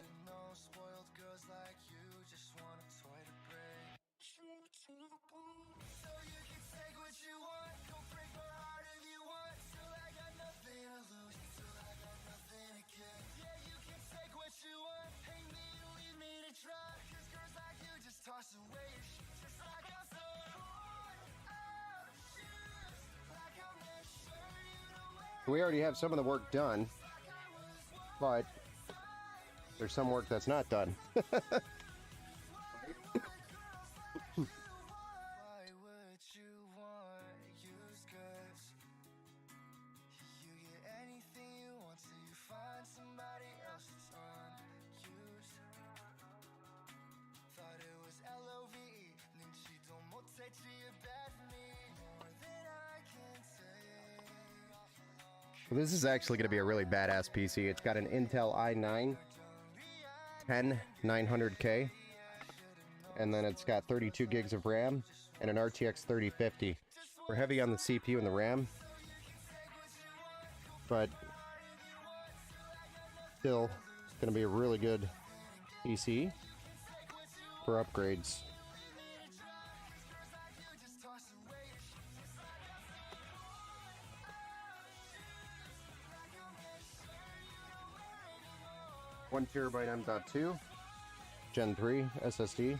Speaker 1: We already have some of the work done, but there's some work that's not done. This is actually going to be a really badass PC. It's got an Intel i9 10900K, and then it's got 32 gigs of RAM and an RTX 3050. We're heavy on the CPU and the RAM, but still going to be a really good PC for upgrades. One terabyte M.2, Gen 3 SSD.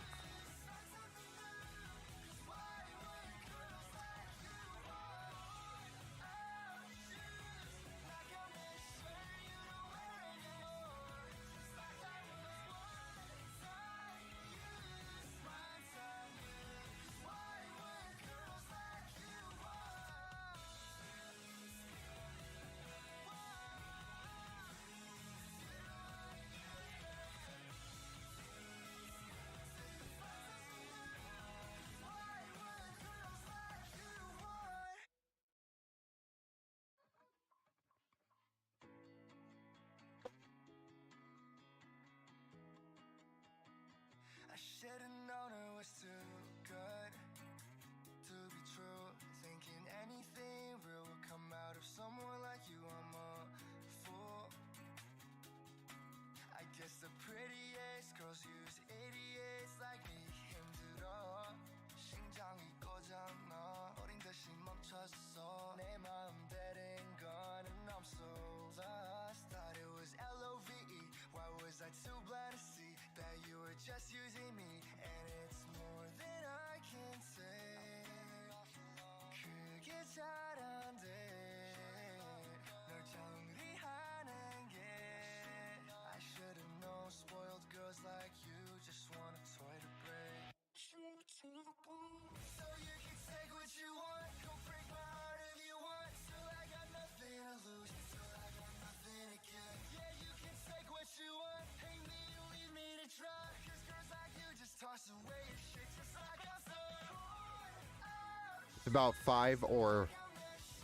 Speaker 1: about 5 or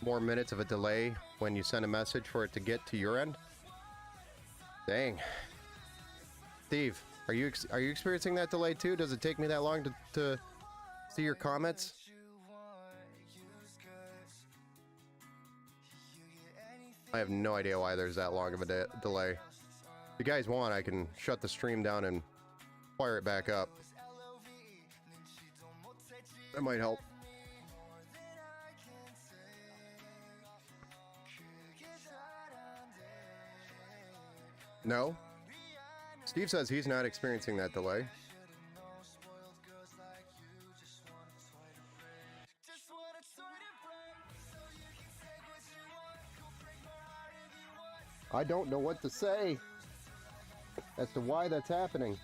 Speaker 1: more minutes of a delay when you send a message for it to get to your end. Dang. Steve, are you experiencing that delay too? Does it take me that long to see your comments? I have no idea why there's that long of a delay. If you guys want, I can shut the stream down and fire it back up. That might help. No? Steve says he's not experiencing that delay. I don't know what to say as to why that's happening.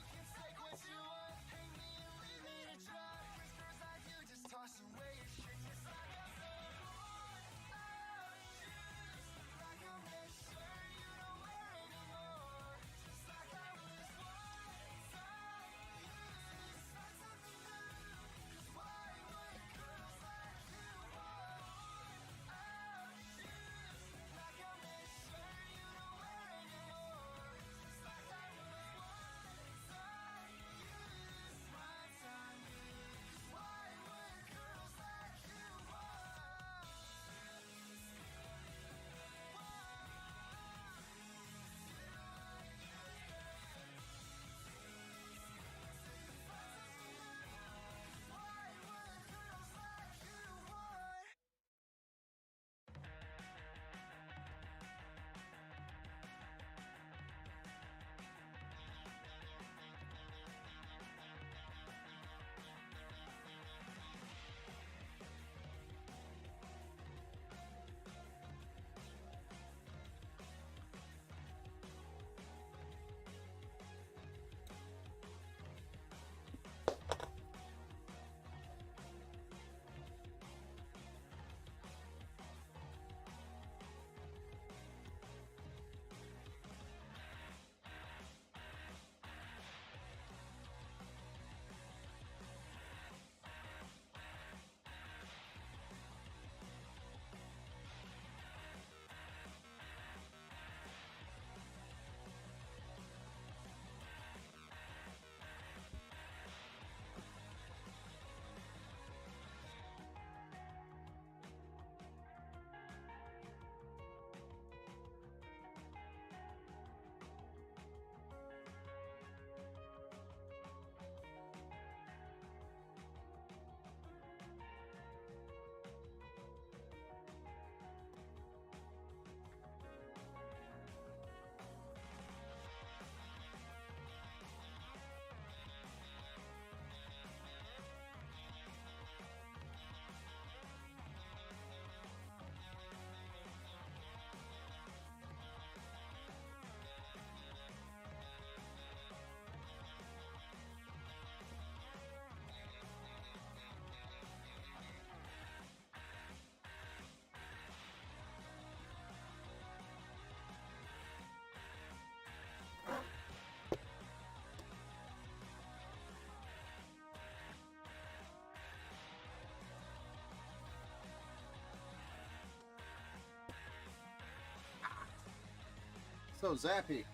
Speaker 1: So zappy.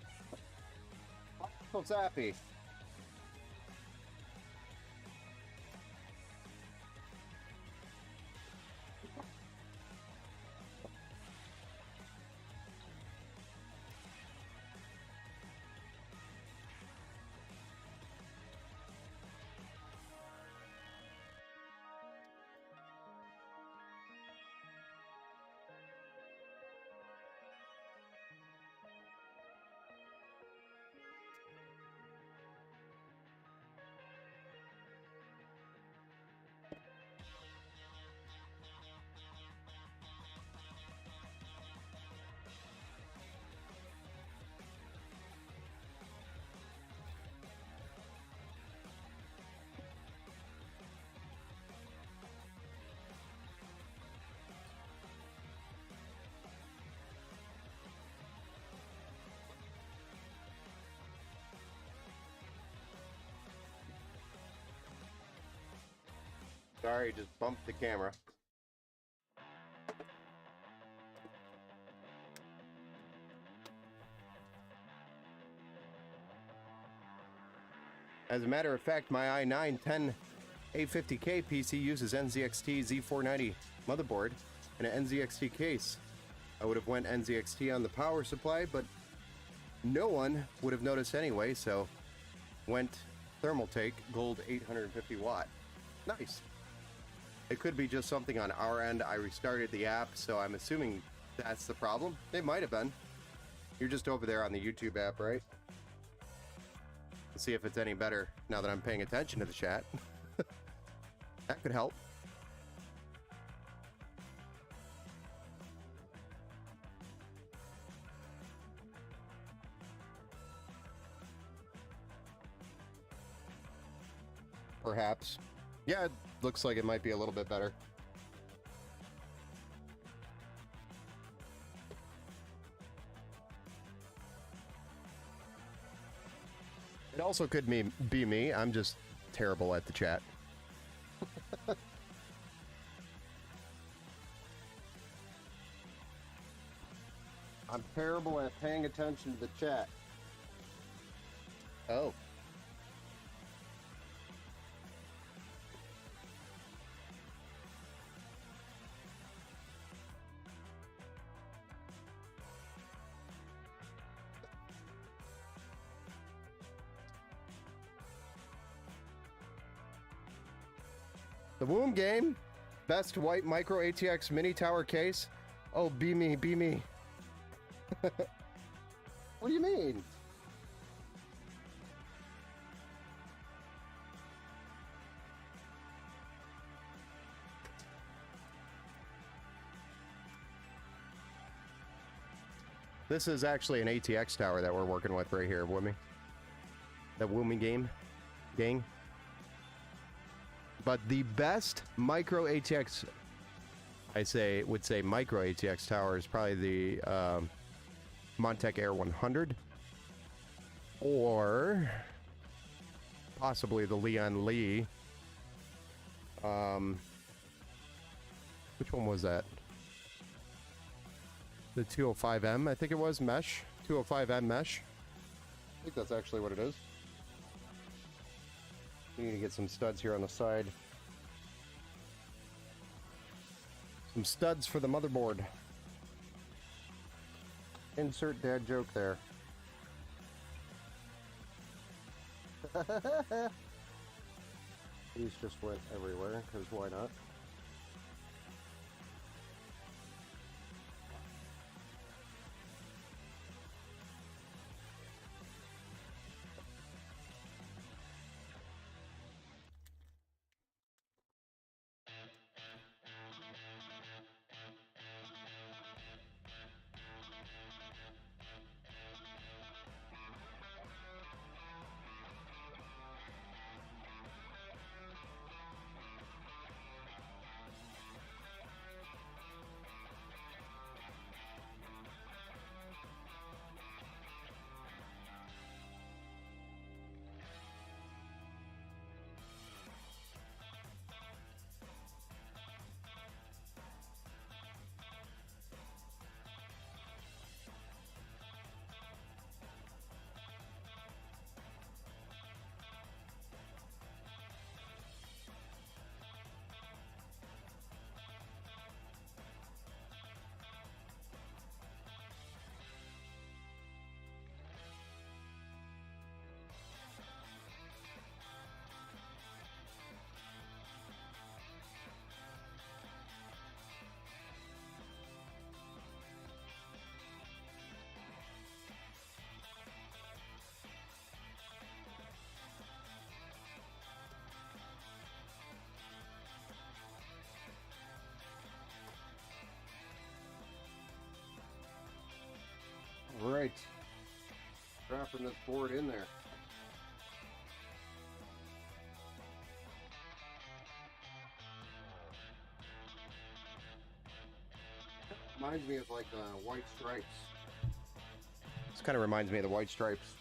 Speaker 1: So zappy. Sorry, just bumped the camera. As a matter of fact, my i9 10A50K PC uses NZXT Z490 motherboard and an NZXT case. I would have went NZXT on the power supply, but no one would have noticed anyway, so went Thermaltake Gold 850 watt. Nice. It could be just something on our end. I restarted the app, so I'm assuming that's the problem. It might have been. You're just over there on the YouTube app, right? Let's see if it's any better now that I'm paying attention to the chat. That could help. Perhaps. Yeah, it looks like it might be a little bit better. It also could be me. I'm just terrible at the chat. I'm terrible at paying attention to the chat. Oh. The Womb game, best white micro ATX mini tower case. Oh, be me, be me. What do you mean? This is actually an ATX tower that we're working with right here, Woomy. The Woomy game, gang. But the best micro ATX, would say micro ATX tower is probably the Montech Air 100, or possibly the Leon Lee. Which one was that? The 205M, I think it was, mesh. 205M mesh. I think that's actually what it is. We need to get some studs here on the side. Some studs for the motherboard. Insert dad joke there. These just went everywhere, because why not? Right. Dropping this board in there. Reminds me of like White Stripes. This kind of reminds me of the White Stripes.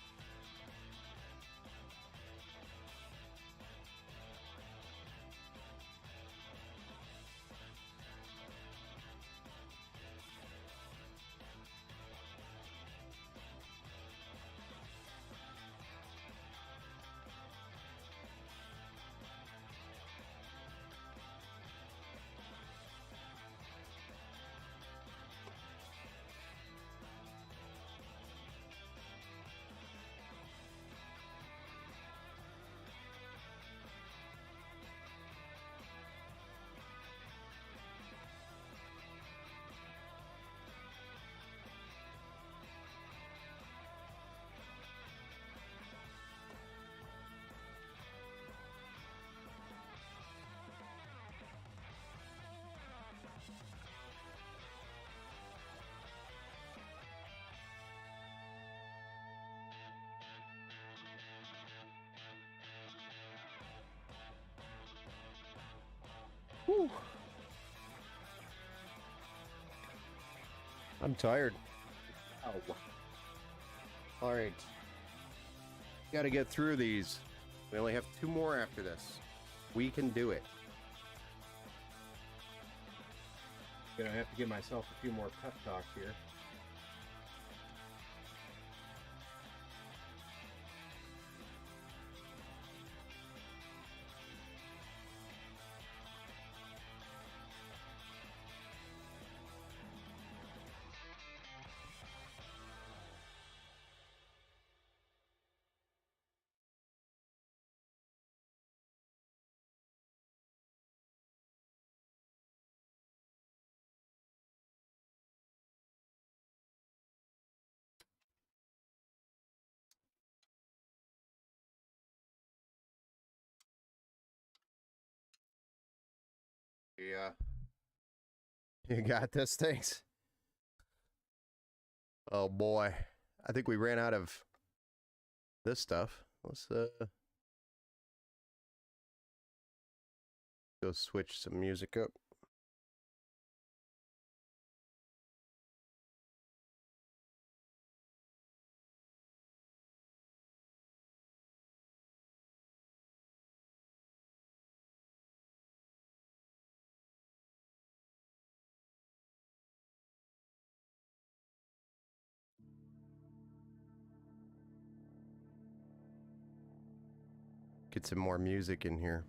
Speaker 1: Woo! I'm tired.
Speaker 2: Oh.
Speaker 1: All right. Got to get through these. We only have 2 more after this. We can do it.
Speaker 2: Gonna have to give myself a few more pep talks here.
Speaker 1: Yeah. You got this. Thanks. Oh boy. I think we ran out of this stuff. Let's go switch some music up. Get some more music in here.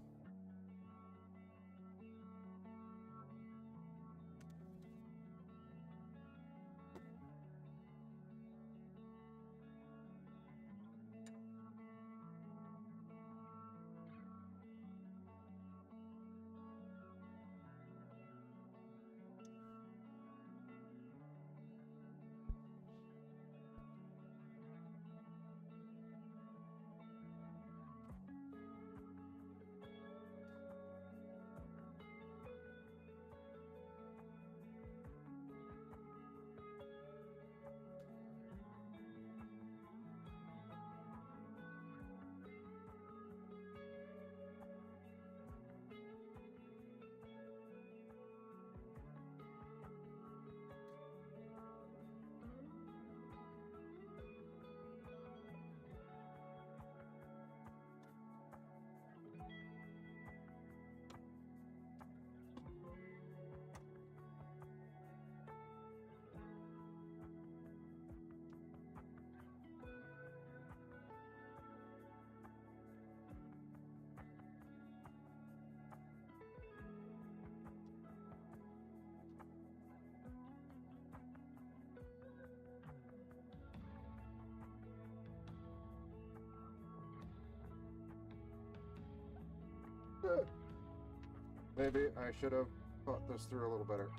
Speaker 1: Maybe I should have thought this through a little better.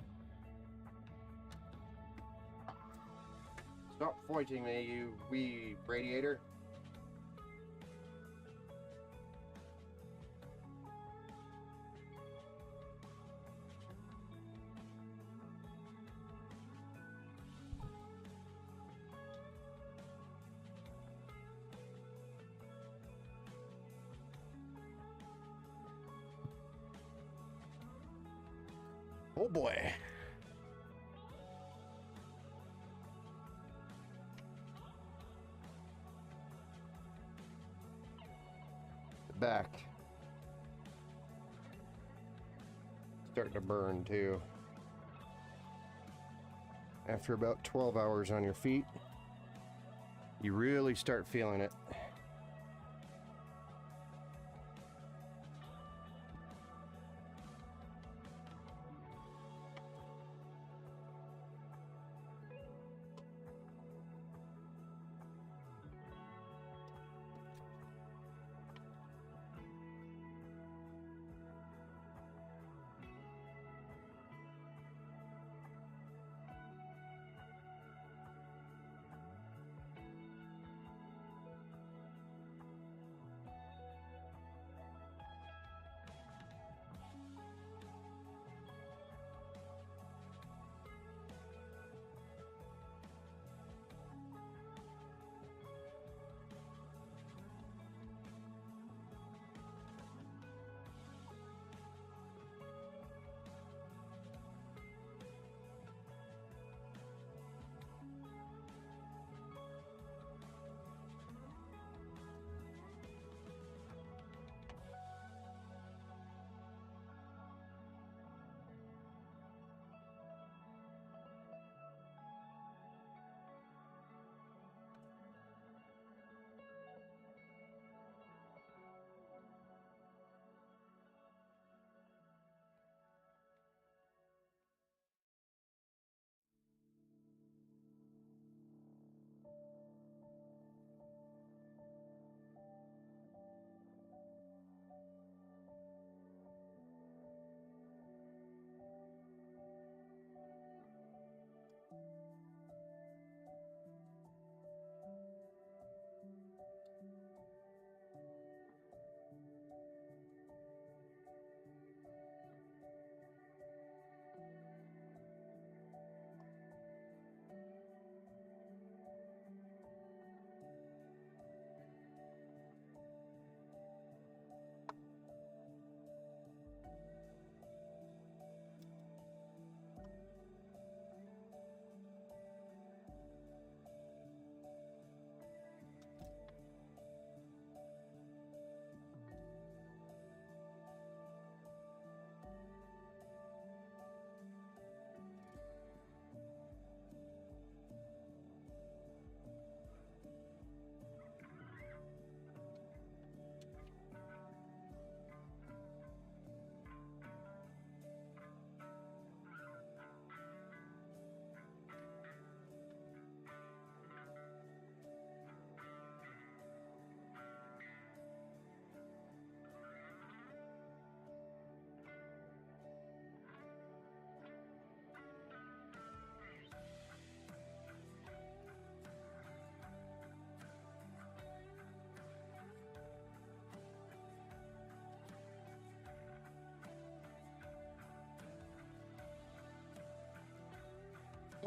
Speaker 1: Stop fighting me, you wee radiator. Oh boy. The back. Starting to burn too. After about 12 hours on your feet, you really start feeling it.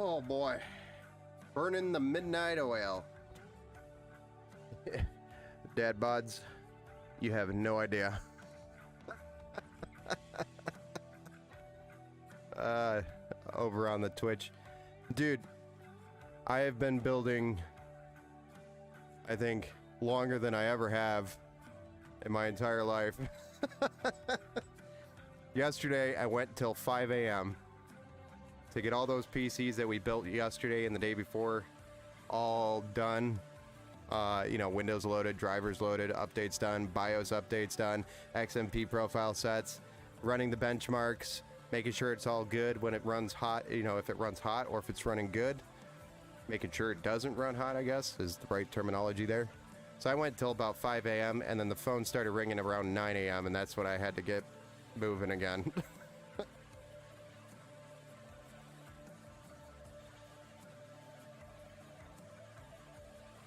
Speaker 1: Oh boy. Burning the midnight oil. Dad bods, you have no idea. Over on the Twitch. Dude, I have been building, I think, longer than I ever have in my entire life. Yesterday, I went till 5 a.m. to get all those PCs that we built yesterday and the day before all done. You know, Windows loaded, drivers loaded, updates done, BIOS updates done, XMP profile sets, running the benchmarks, making sure it's all good when it runs hot, you know, if it runs hot or if it's running good. Making sure it doesn't run hot, I guess, is the right terminology there. So I went till about 5 a.m. and then the phone started ringing around 9 a.m. and that's when I had to get moving again.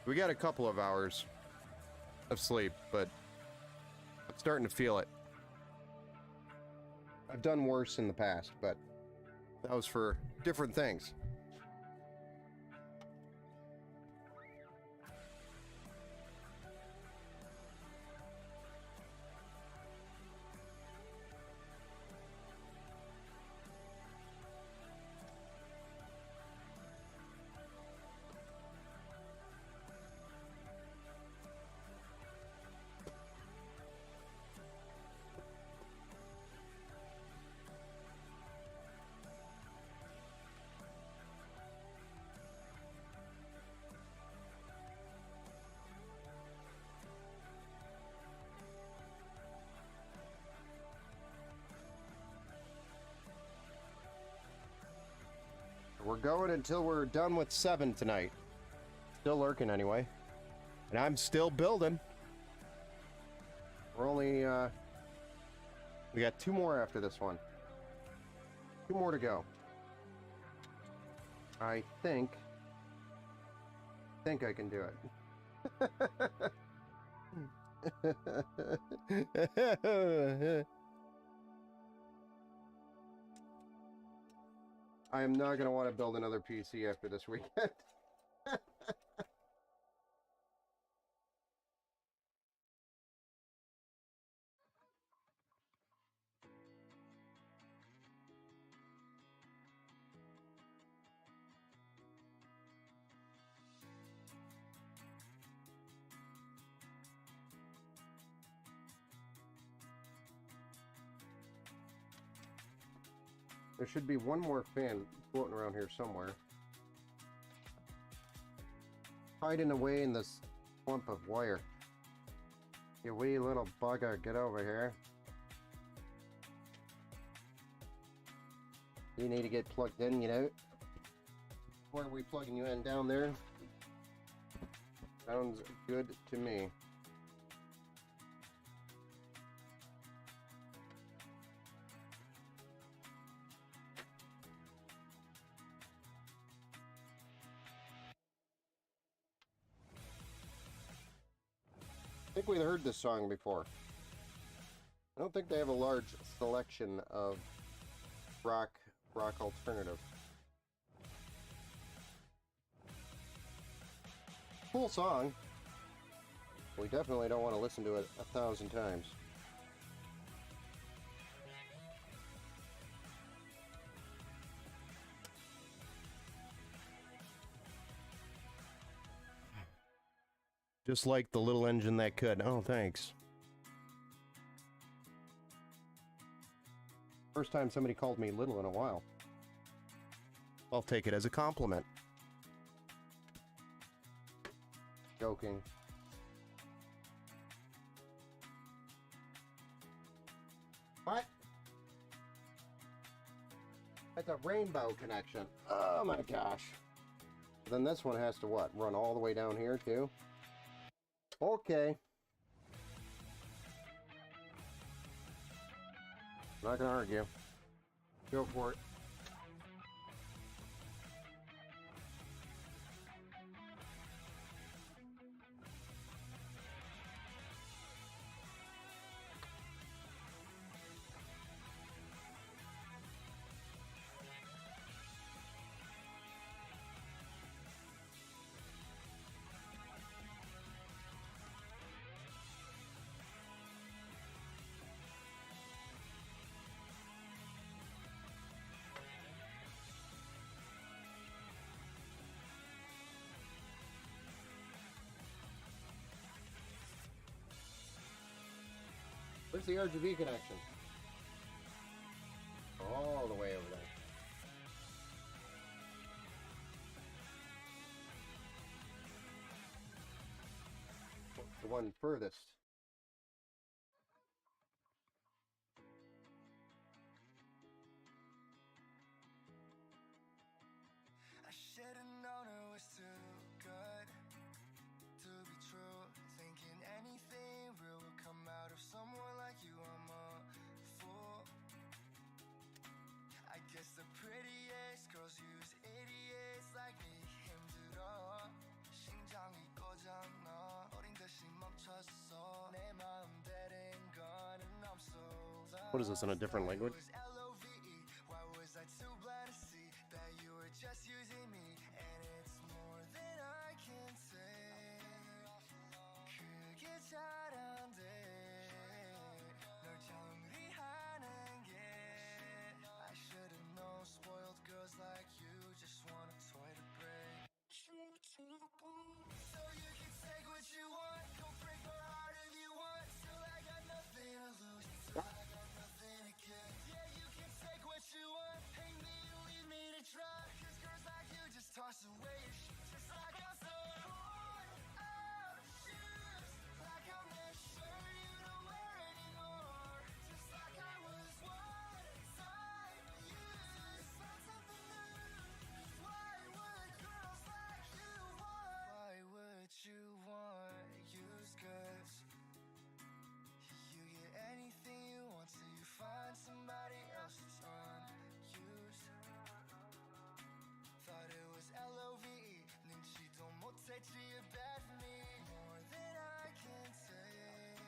Speaker 1: We got a couple of hours of sleep, but I'm starting to feel it. I've done worse in the past, but that was for different things. We're going until we're done with 7 tonight. Still lurking anyway. And I'm still building. We're only, we got 2 more after this one. 2 more to go. I think I can do it. I am not going to want to build another PC after this weekend. There should be one more fan floating around here somewhere. Hiding away in this clump of wire. You wee little bugger, get over here. You need to get plugged in, you know. Where are we plugging you in? Down there? Sounds good to me. I think we heard this song before. I don't think they have a large selection of rock alternative. Cool song. We definitely don't want to listen to it 1,000 times. Just like the little engine that could. Oh, thanks. First time somebody called me little in a while. I'll take it as a compliment. Joking. What? That's a rainbow connection. Oh my gosh. Then this one has to what? Run all the way down here too? Okay. Not gonna argue. Go for it. Where's the RGB connection? All the way over there. The one furthest.
Speaker 3: I should've known it was too good to be true. Thinking anything real would come out of someone like you. I'm a fool. I guess the prettiest girls use idiots like me. 힘들어. 심장이 꺼졌나. 어린 듯이 멈췄어. 내 마음 때린 거는 없어.
Speaker 1: What is this, in a different language?
Speaker 3: L-O-V-E. Why was I too blind to see that you were just using me? And it's more than I can say. 그게 잘 안 돼. 널 정리하는 게. I should've known spoiled girls like you just want a toy to break. So you can take what you want, go break my heart if you want. Till I got nothing to lose, till I got nothing to give. Yeah, you can take what you want, hate me and leave me to dry. Cause girls like you just toss away your shit, just like I'm so worn out shoes. Like I'm that shirt you don't wear anymore. Just like I was one time used. Find something new. Why would girls like you want? Why would you want used goods? You get anything you want till you find somebody else that's unused. Thought it was L-O-V-E. 눈치도 못했지, you're bad for me. More than I can say.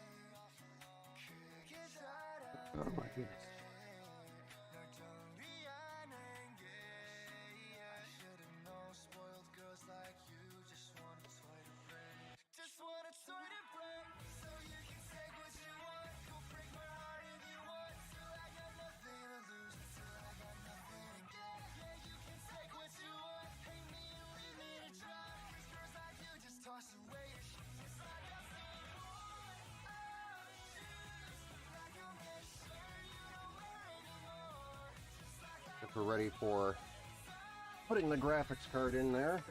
Speaker 3: 그게 잘 안
Speaker 1: Oh my
Speaker 3: 돼.
Speaker 1: goodness.
Speaker 3: 널 정리하는 게. I should've known spoiled girls like you just want a toy to break. Just want a toy to break. So you can take what you want, go break my heart if you want. Till I got nothing to lose, till I got nothing to get. Yeah, you can take what you want, hate me and leave me to dry. Cause girls like you just toss away your shit, just like I'm so worn out shoes. Like I'm that shirt you don't wear anymore. Just like I
Speaker 1: If we're ready for putting the graphics card in there.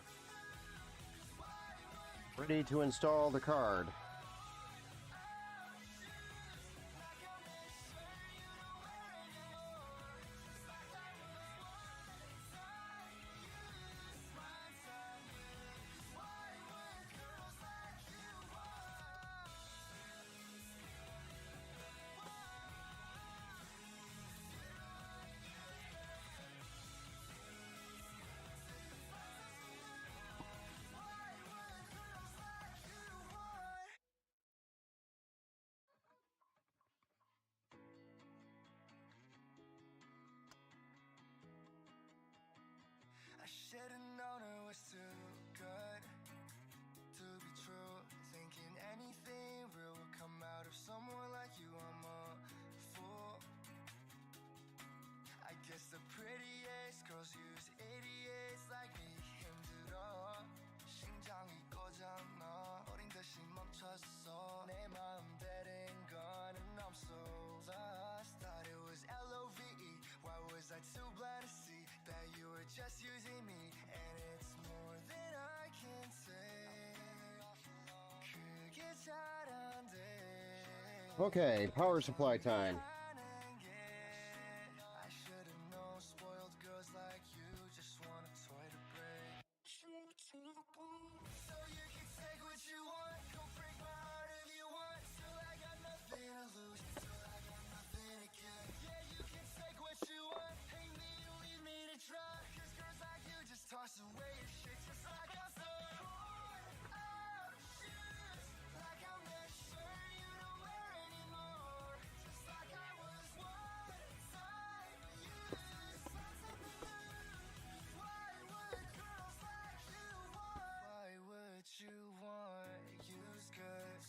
Speaker 1: Ready to install the card.
Speaker 3: I should've known it was too good to be true. Thinking anything real would come out of someone like you. I'm a fool. I guess the prettiest girls use idiots like me. 힘들어. 심장이 꺼졌나. 어린 듯이 멈췄어. 내 마음 때린 거는 I'm so lost. Thought it was L-O-V-E. Why was I too blind to see that you were just using me? And it's more than I can say. 그게 잘 안 돼.
Speaker 1: Okay, power supply time.
Speaker 3: I should've known spoiled girls like you just want a toy to break. So you can take what you want, go break my heart if you want. Till I got nothing to lose, till I got nothing to give. Yeah, you can take what you want, hate me and leave me to dry. Cause girls like you just toss away your shit, just like I'm so worn out shoes. Like I'm that shirt you don't wear anymore. Just like I was one time used. Find something new. Why would girls like you want? Why would you want used goods?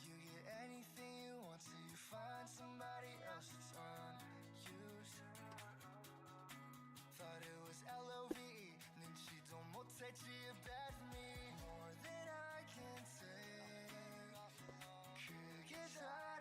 Speaker 3: You get anything you want till you find somebody else that's unused. Thought it was L-O-V-E. 눈치도 못했지, you're bad for me. More than I can say. 그게 잘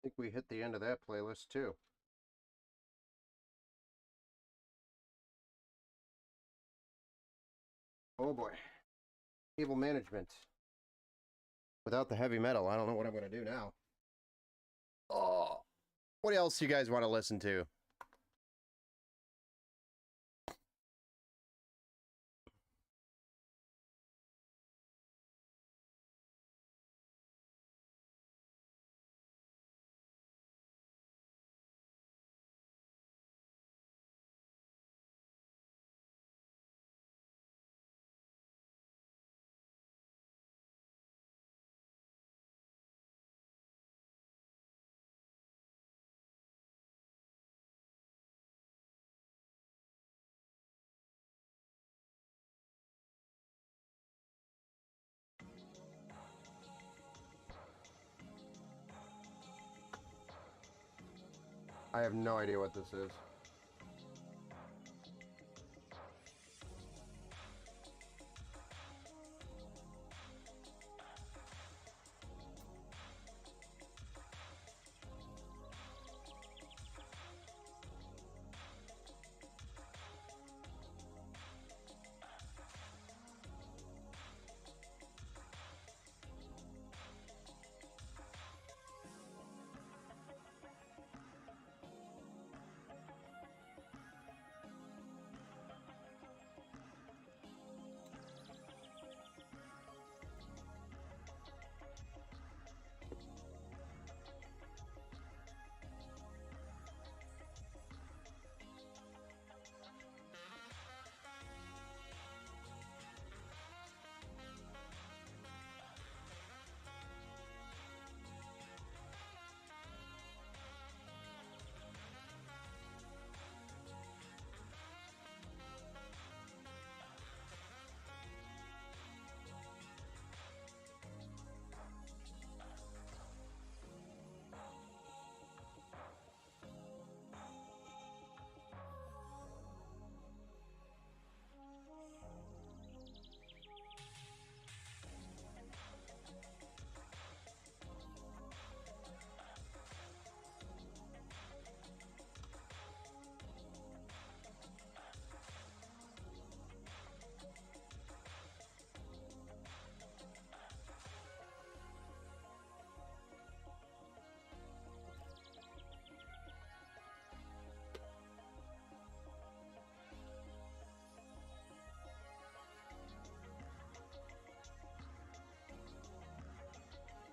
Speaker 1: think we hit the end of that playlist too. Oh boy. Cable management. Without the heavy metal, I don't know what I'm going to do now. Oh. What else you guys want to listen to? I have no idea what this is.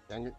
Speaker 1: Dang it.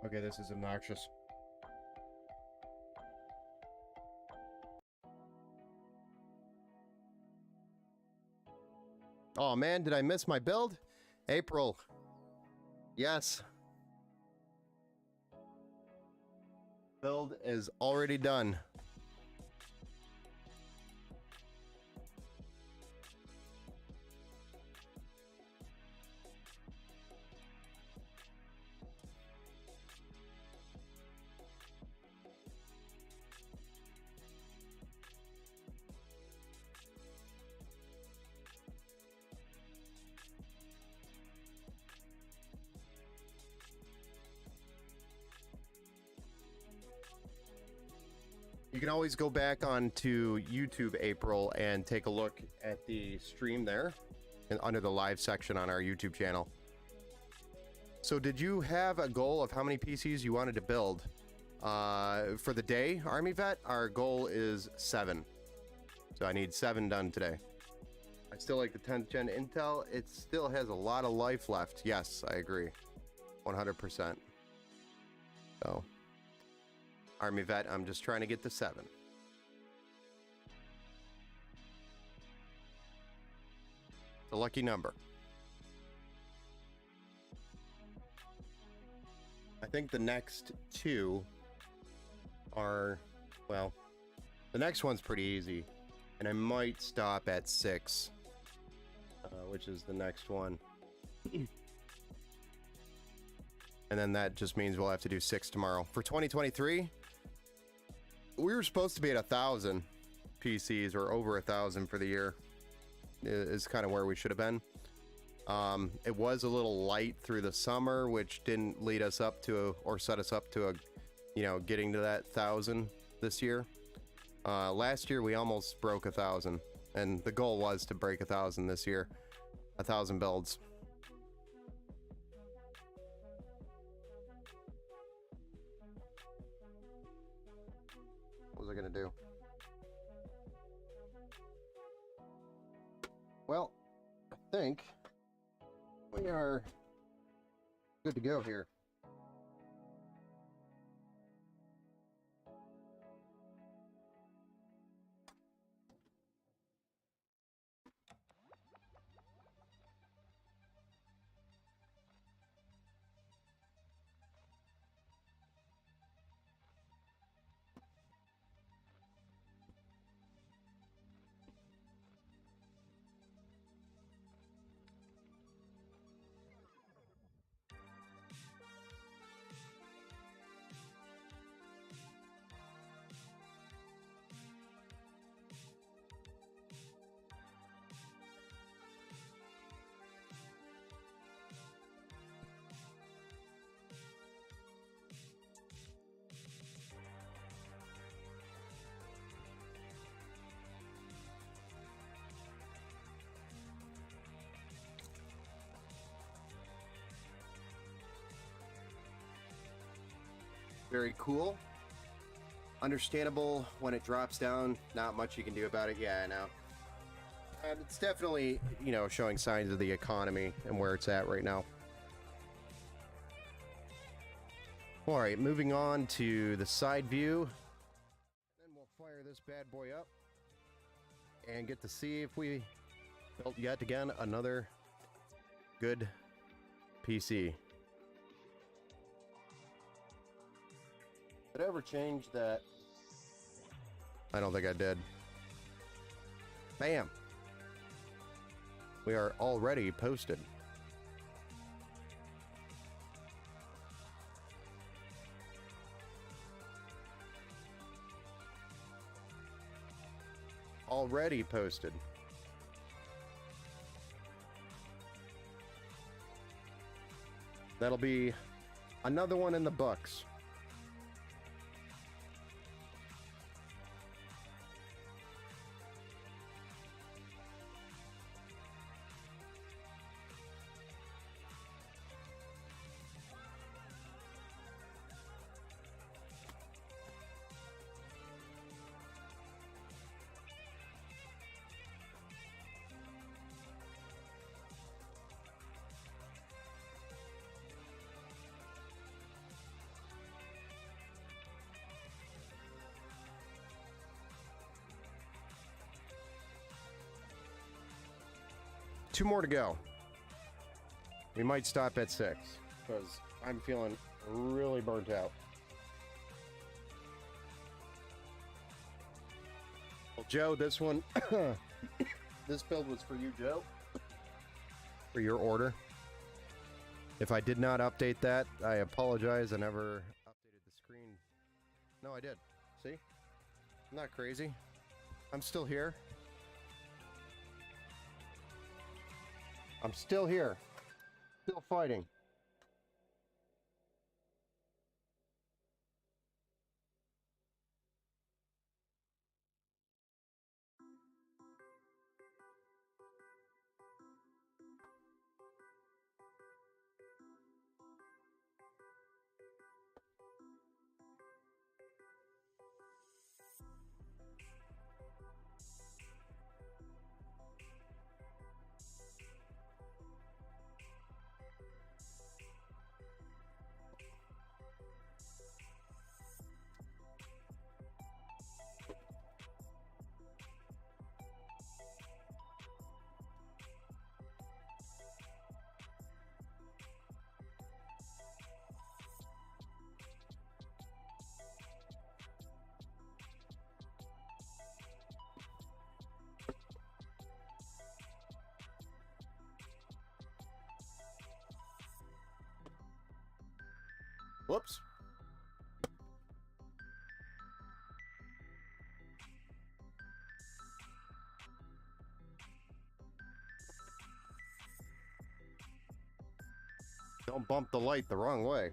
Speaker 1: Okay, this is obnoxious. Oh man, did I miss my build? April. Yes. Build is already done. You can always go back onto YouTube, April, and take a look at the stream there and under the live section on our YouTube channel. So did you have a goal of how many PCs you wanted to build? For the day, Army Vet, our goal is 7. So I need 7 done today. I still like the 10th gen Intel. It still has a lot of life left. Yes, I agree. 100%. So, Army vet, I'm just trying to get to 7. It's a lucky number. I think the next 2 are, well, the next one's pretty easy. And I might stop at 6, which is the next one. And then that just means we'll have to do 6 tomorrow. For 2023, we were supposed to be at 1,000 PCs, or over 1,000 for the year. Is kind of where we should have been. It was a little light through the summer, which didn't lead us up to or set us up to getting to that 1,000 this year. Last year we almost broke 1,000, and the goal was to break 1,000 this year. 1,000 builds. What was I gonna do? Well, I think we are good to go here. Very cool. Understandable when it drops down. Not much you can do about it. Yeah, I know. It's definitely, showing signs of the economy and where it's at right now. All right, moving on to the side view. Then we'll fire this bad boy up and get to see if we built yet again another good PC. Did I ever change that? I don't think I did. Bam! We are already posted. Already posted. That'll be another one in the books. Two more to go. We might stop at 6 because I'm feeling really burnt out. Well, Joe, this one, this build was for you, Joe, for your order. If I did not update that, I apologize. I never updated the screen. No, I did. See? I'm not crazy. I'm still here. I'm still here. Still fighting. Whoops. Don't bump the light the wrong way.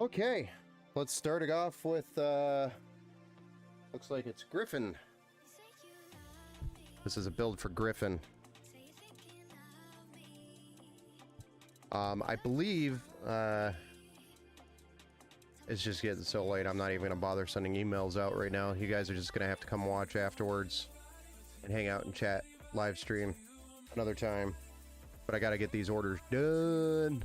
Speaker 1: Okay, let's start it off with, looks like it's Griffin. This is a build for Griffin. I believe, it's just getting so late, I'm not even gonna bother sending emails out right now. You guys are just gonna have to come watch afterwards and hang out and chat, live stream another time. But I gotta get these orders done.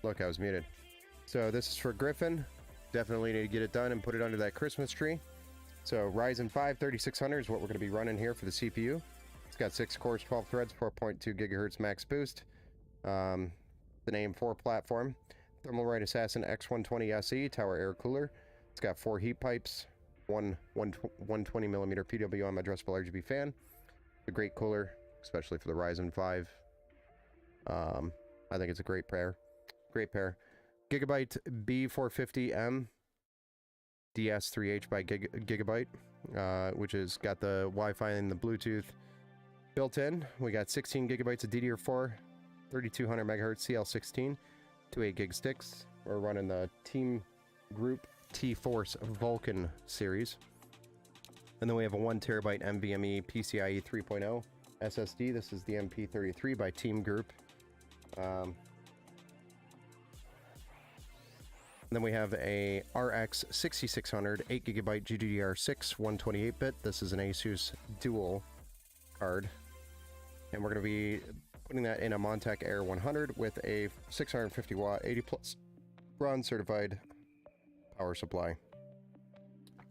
Speaker 1: Look, I was muted. So this is for Griffin. Definitely need to get it done and put it under that Christmas tree. So Ryzen 5 3600 is what we're going to be running here for the CPU. It's got 6 cores, 12 threads, 4.2 gigahertz max boost. The name for platform. Thermalright Assassin X120 SE tower air cooler. It's got 4 heat pipes, one 120mm PWM addressable RGB fan. A great cooler, especially for the Ryzen 5. I think it's a great pair. Great pair. Gigabyte B450M DS3H by Gigabyte, which has got the Wi-Fi and the Bluetooth built in. We got 16 gigabytes of DDR4, 3200 megahertz CL16, 2 8 gig sticks. We're running the Team Group T-Force Vulcan series. And then we have a 1 terabyte NVMe PCIe 3.0 SSD. This is the MP33 by Team Group. Then we have a RX 6600 8GB GDDR6 128-bit. This is an Asus dual card. And we're going to be putting that in a Montec Air 100 with a 650 watt 80 plus bronze certified power supply.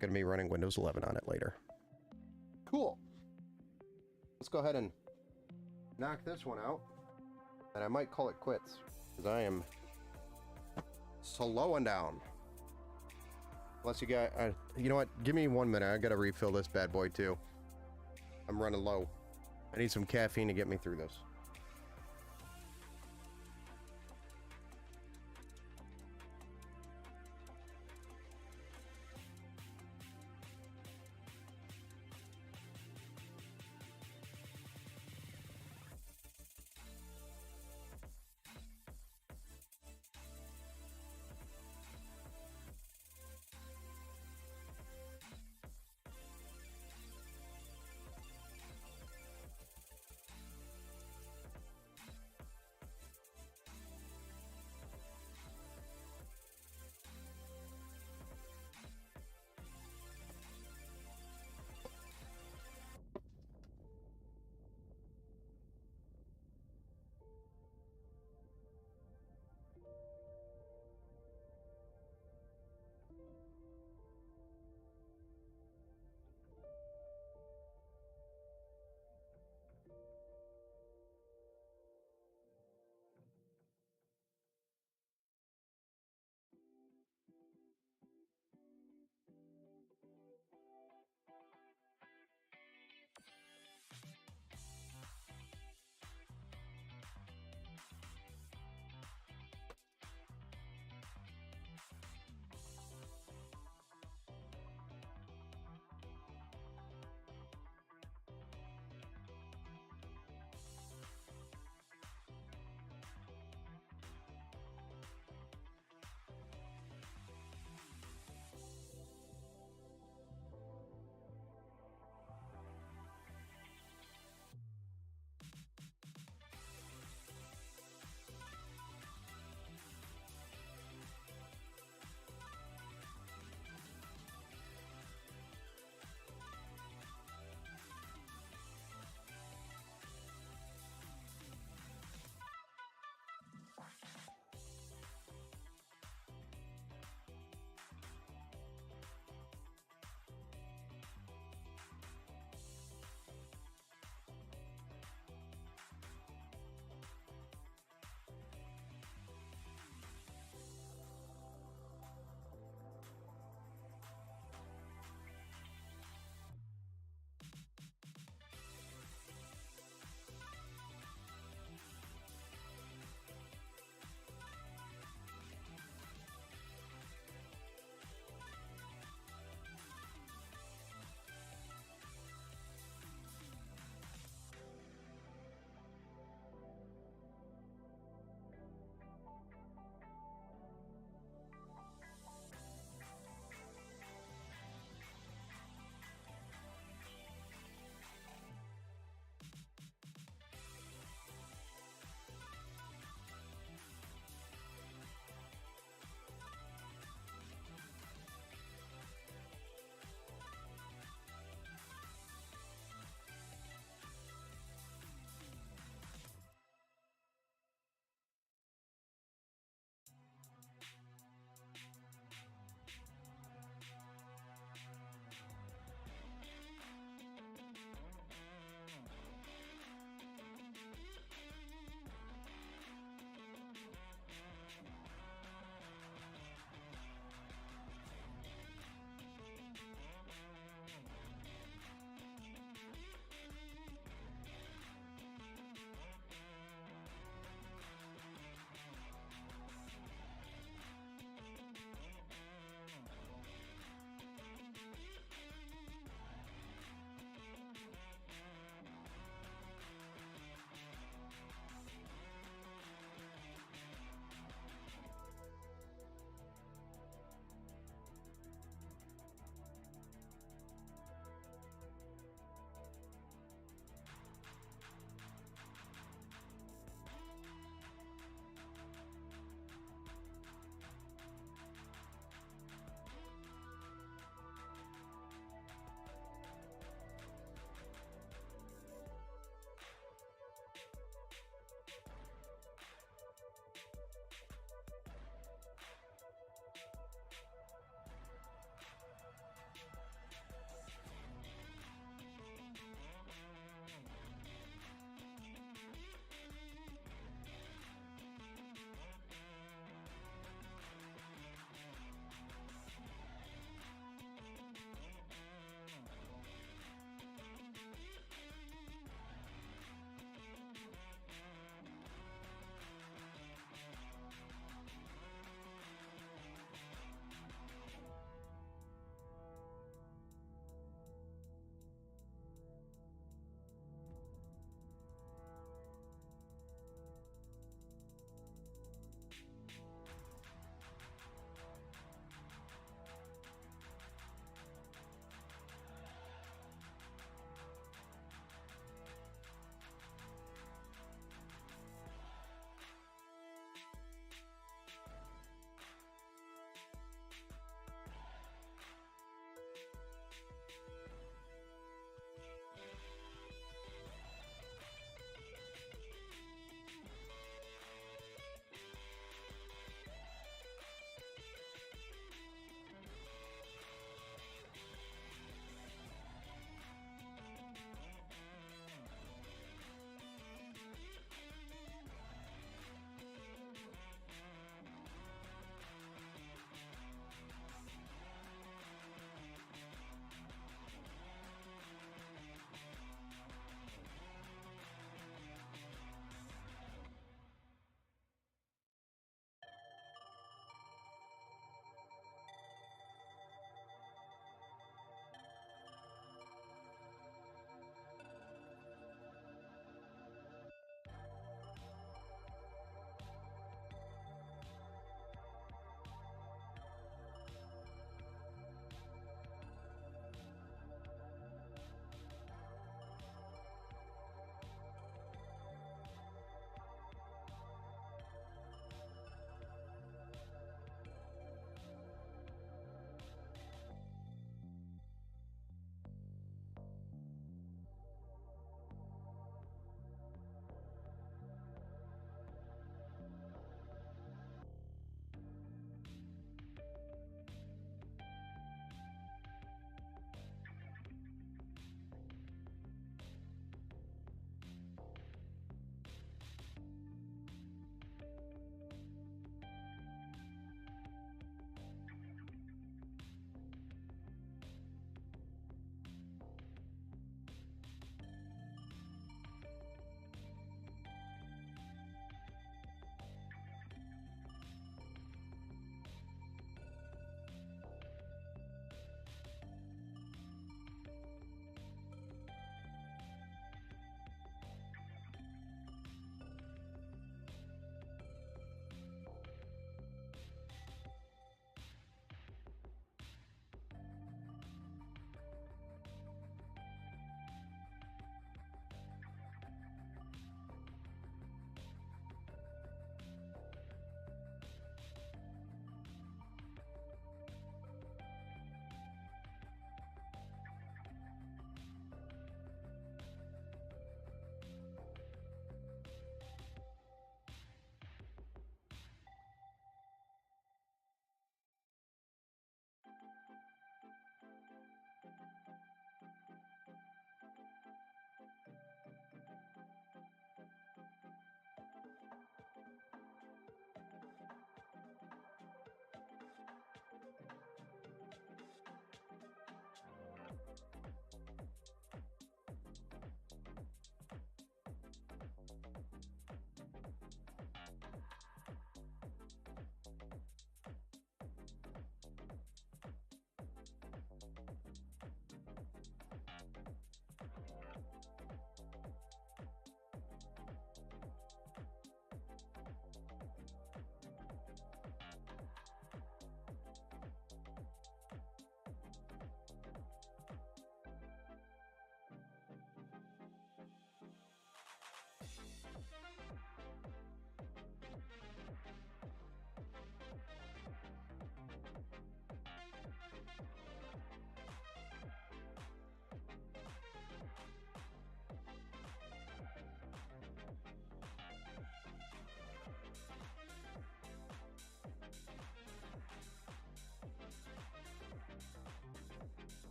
Speaker 1: Going to be running Windows 11 on it later. Cool. Let's go ahead and knock this one out. And I might call it quits because I am slowing down. Unless you got, you know what? Give me 1 minute. I gotta refill this bad boy too. I'm running low. I need some caffeine to get me through this.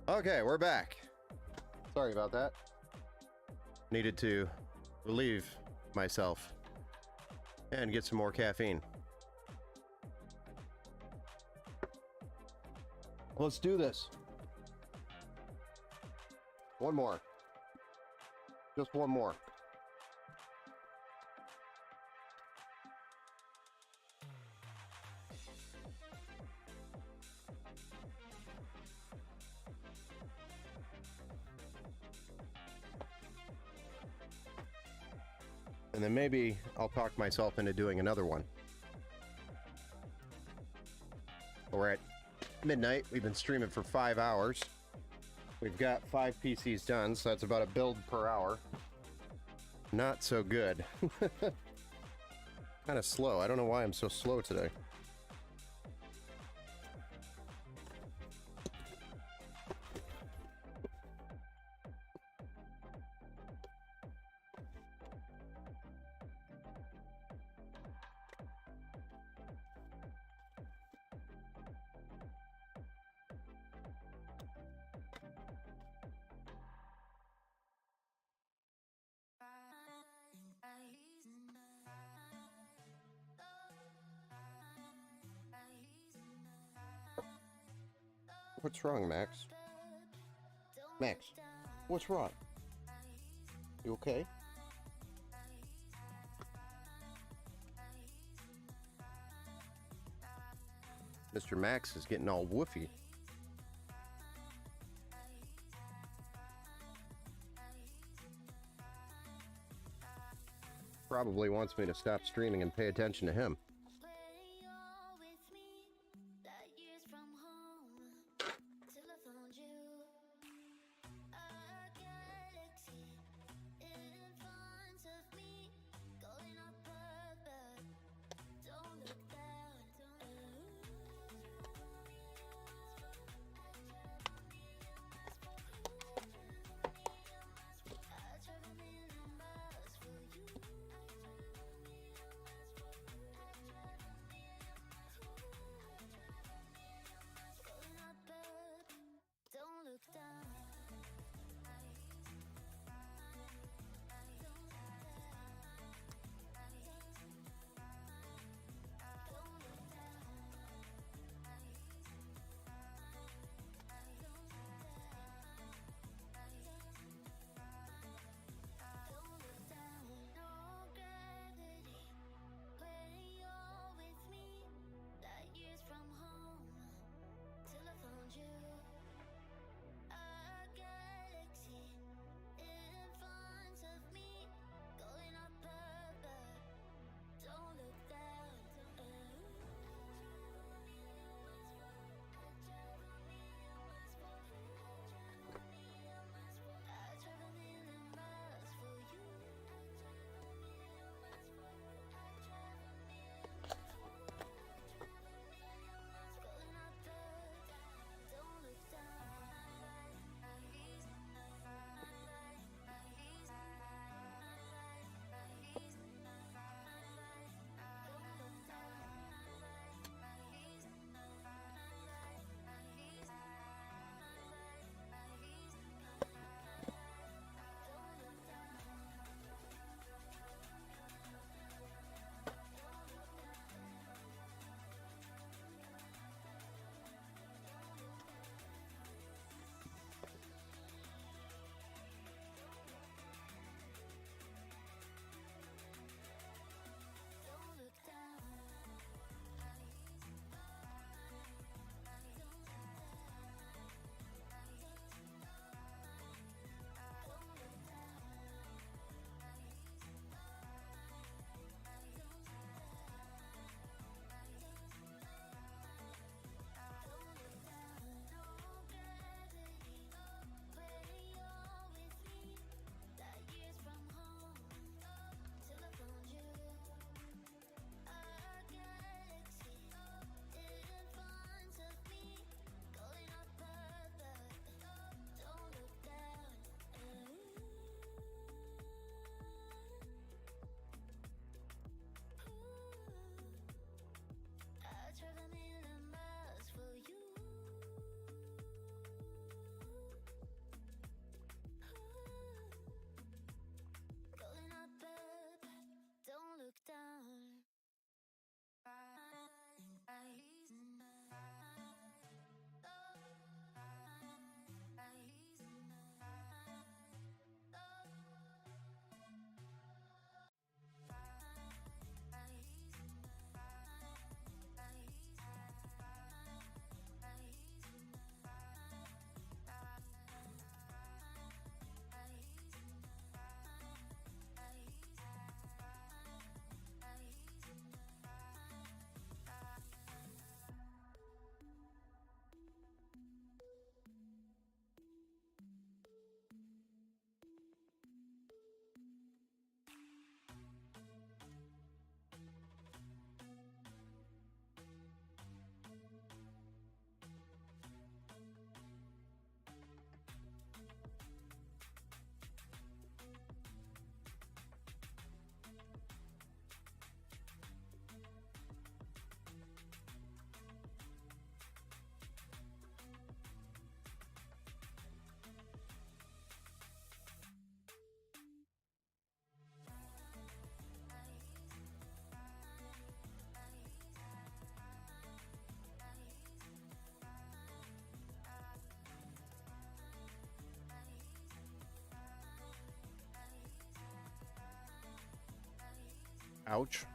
Speaker 1: Okay, we're back. Sorry about that. Needed to relieve myself and get some more caffeine. Let's do this. One more. Just one more. And then maybe I'll talk myself into doing another one. We're at midnight. We've been streaming for 5 hours. We've got 5 PCs done, so that's about a build per hour. Not so good. Kind of slow. I don't know why I'm so slow today. What's wrong, Max? Max, what's wrong? You okay? Mr. Max is getting all woofy. Probably wants me to stop streaming and pay attention to him. Ouch.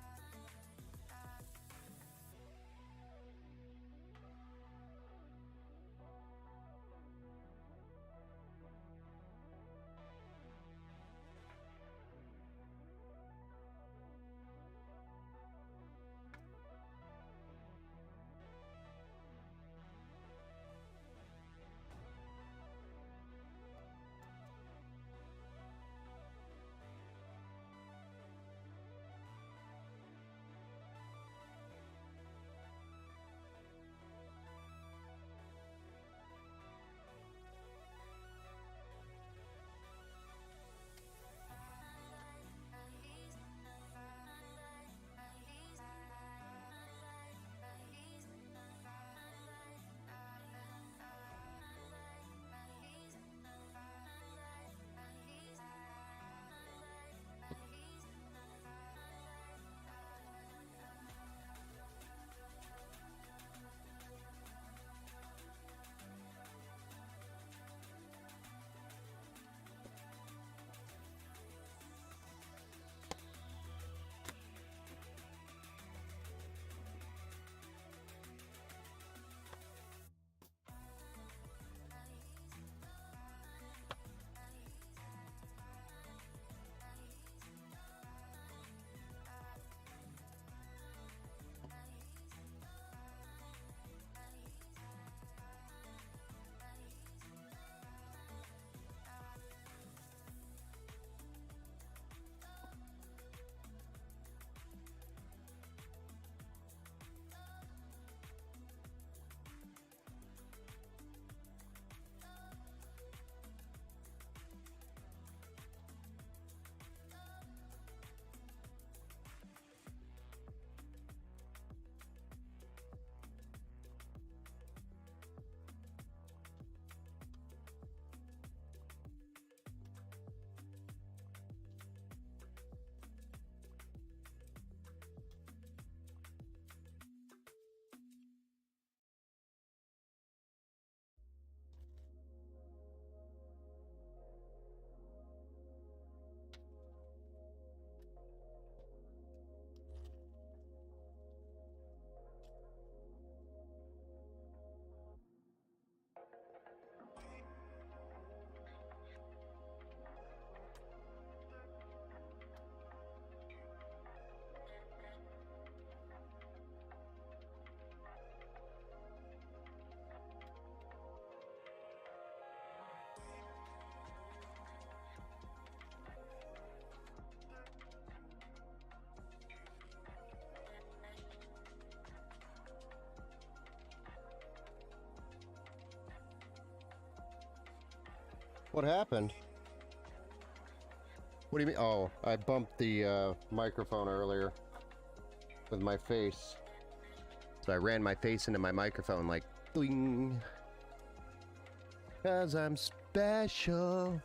Speaker 1: What happened? What do you mean? Oh, I bumped the microphone earlier with my face. So I ran my face into my microphone like, ding. 'Cause I'm special.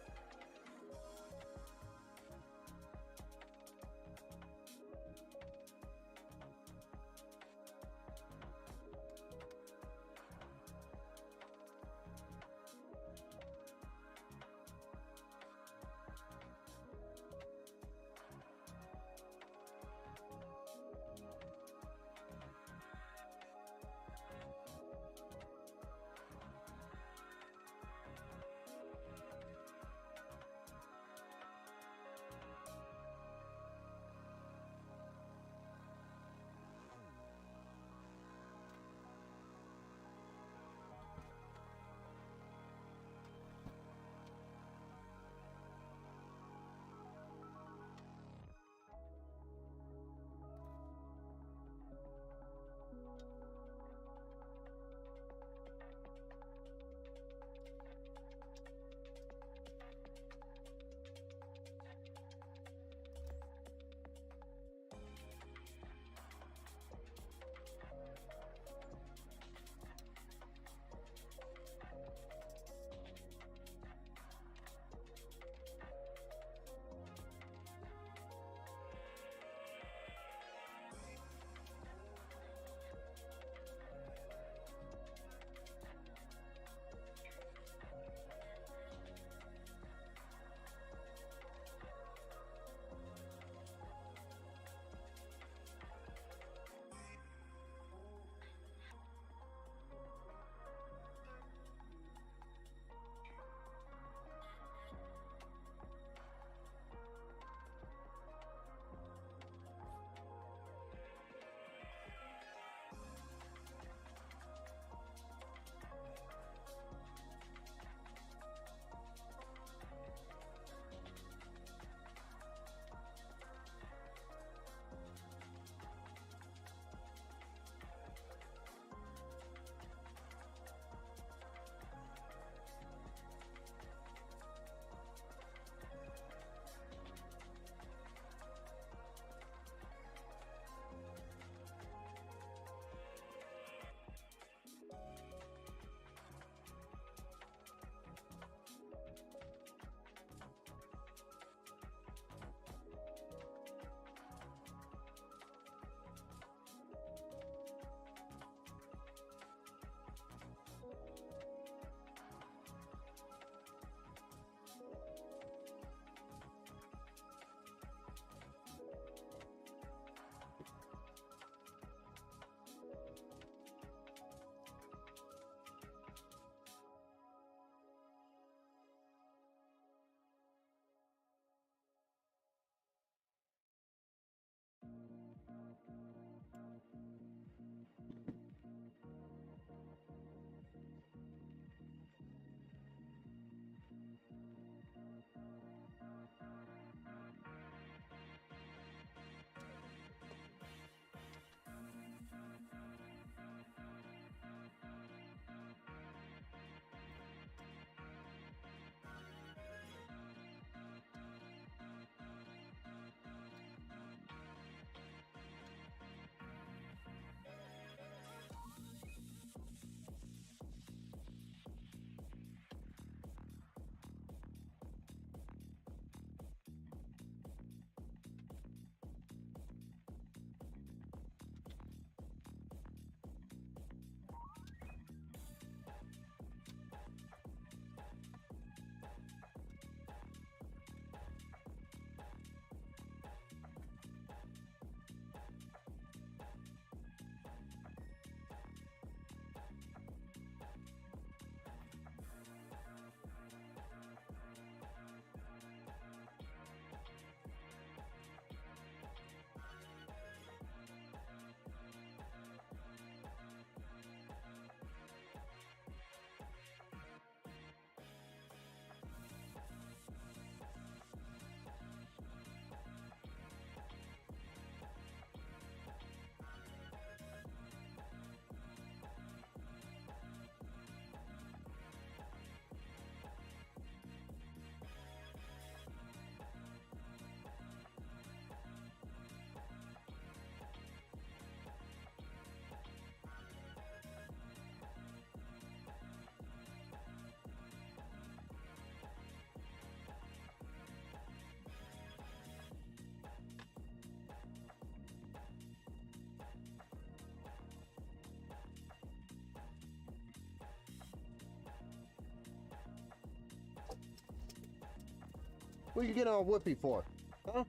Speaker 1: What are you getting all whippy for? Huh?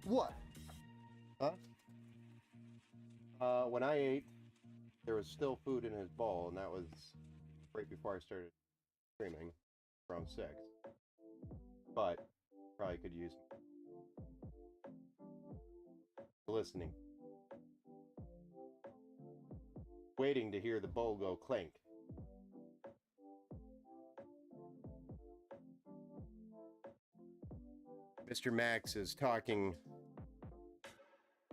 Speaker 1: What? Huh? When I ate, there was still food in his bowl, and that was right before I started streaming, around 6. But probably could use listening. Waiting to hear the bowl go clink. Mr. Max is talking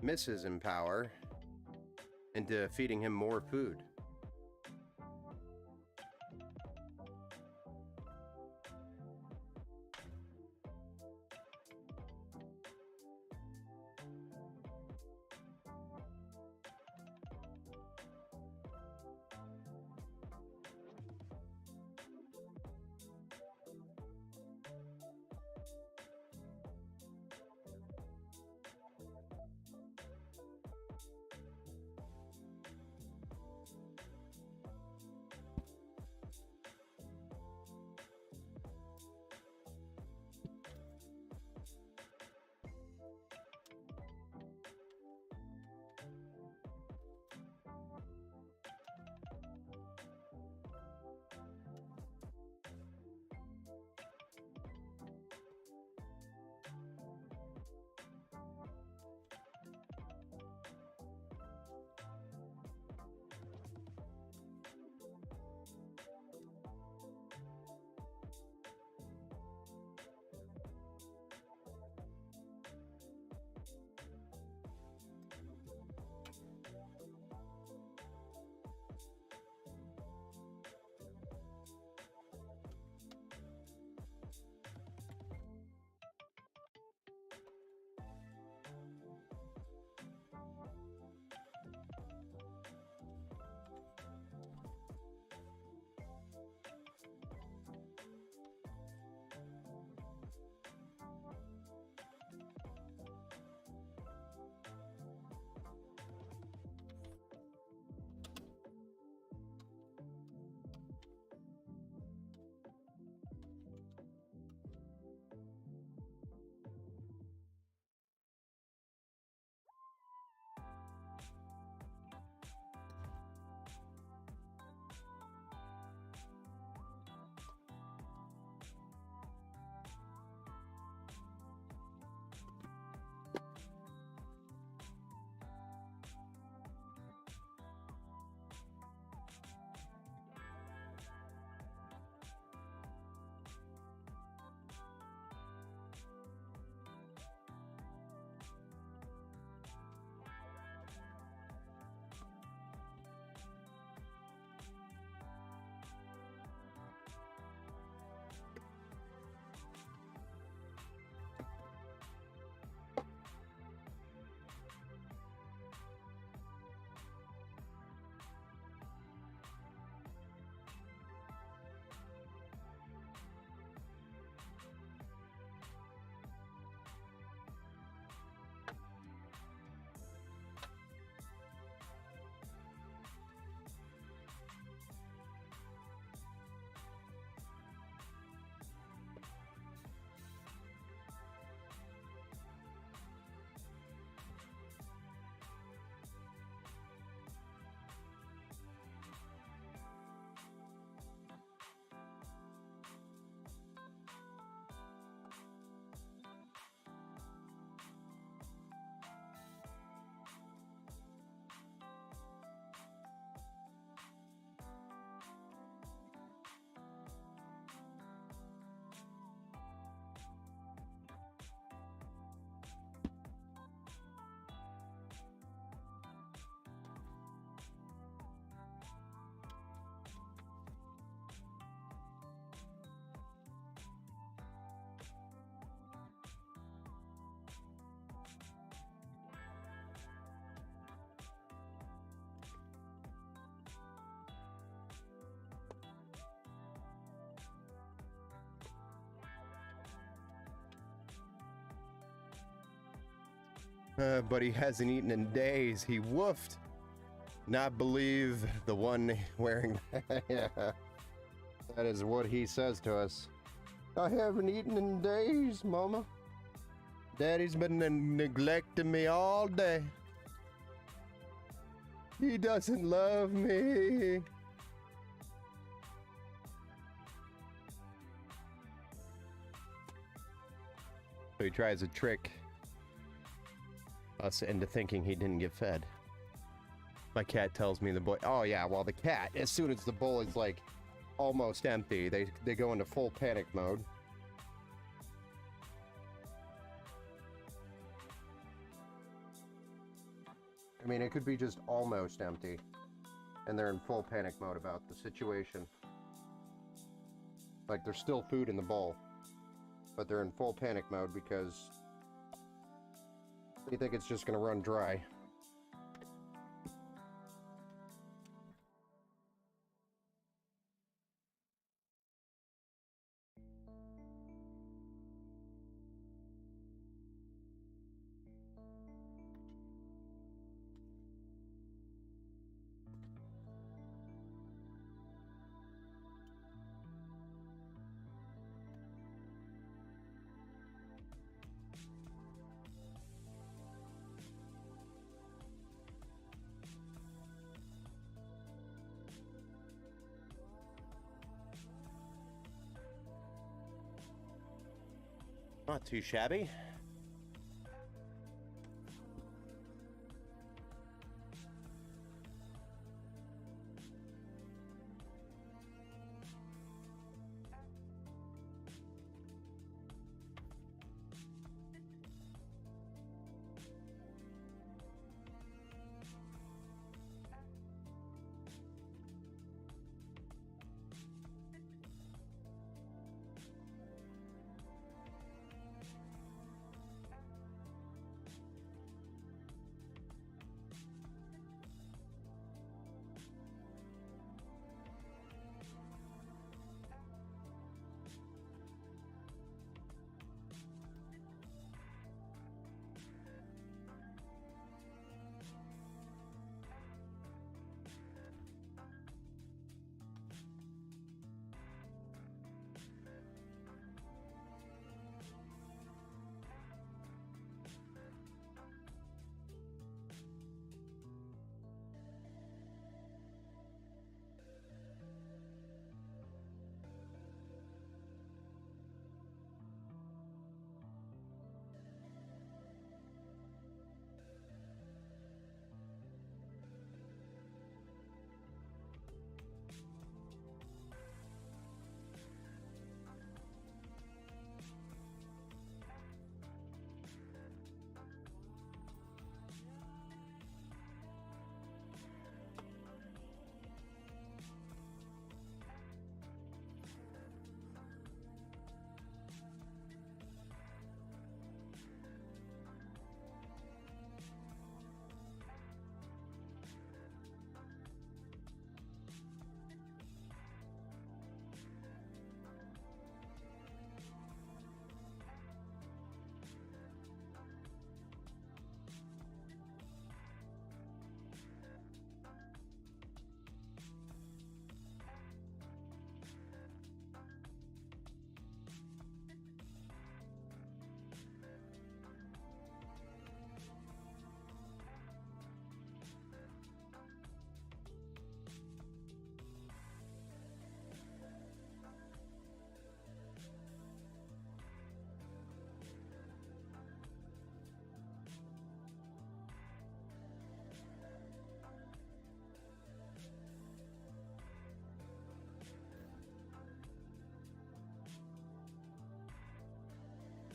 Speaker 1: Mrs. Empower into feeding him more food. But he hasn't eaten in days. He woofed. Not believe the one wearing. Yeah. That is what he says to us. I haven't eaten in days, Mama. Daddy's been neglecting me all day. He doesn't love me. So he tries to trick us into thinking he didn't get fed. My cat tells me the boy, oh yeah, well the cat, as soon as the bowl is like almost empty, they go into full panic mode. I mean, it could be just almost empty, and they're in full panic mode about the situation. Like, there's still food in the bowl, but they're in full panic mode because they think it's just going to run dry. Not too shabby.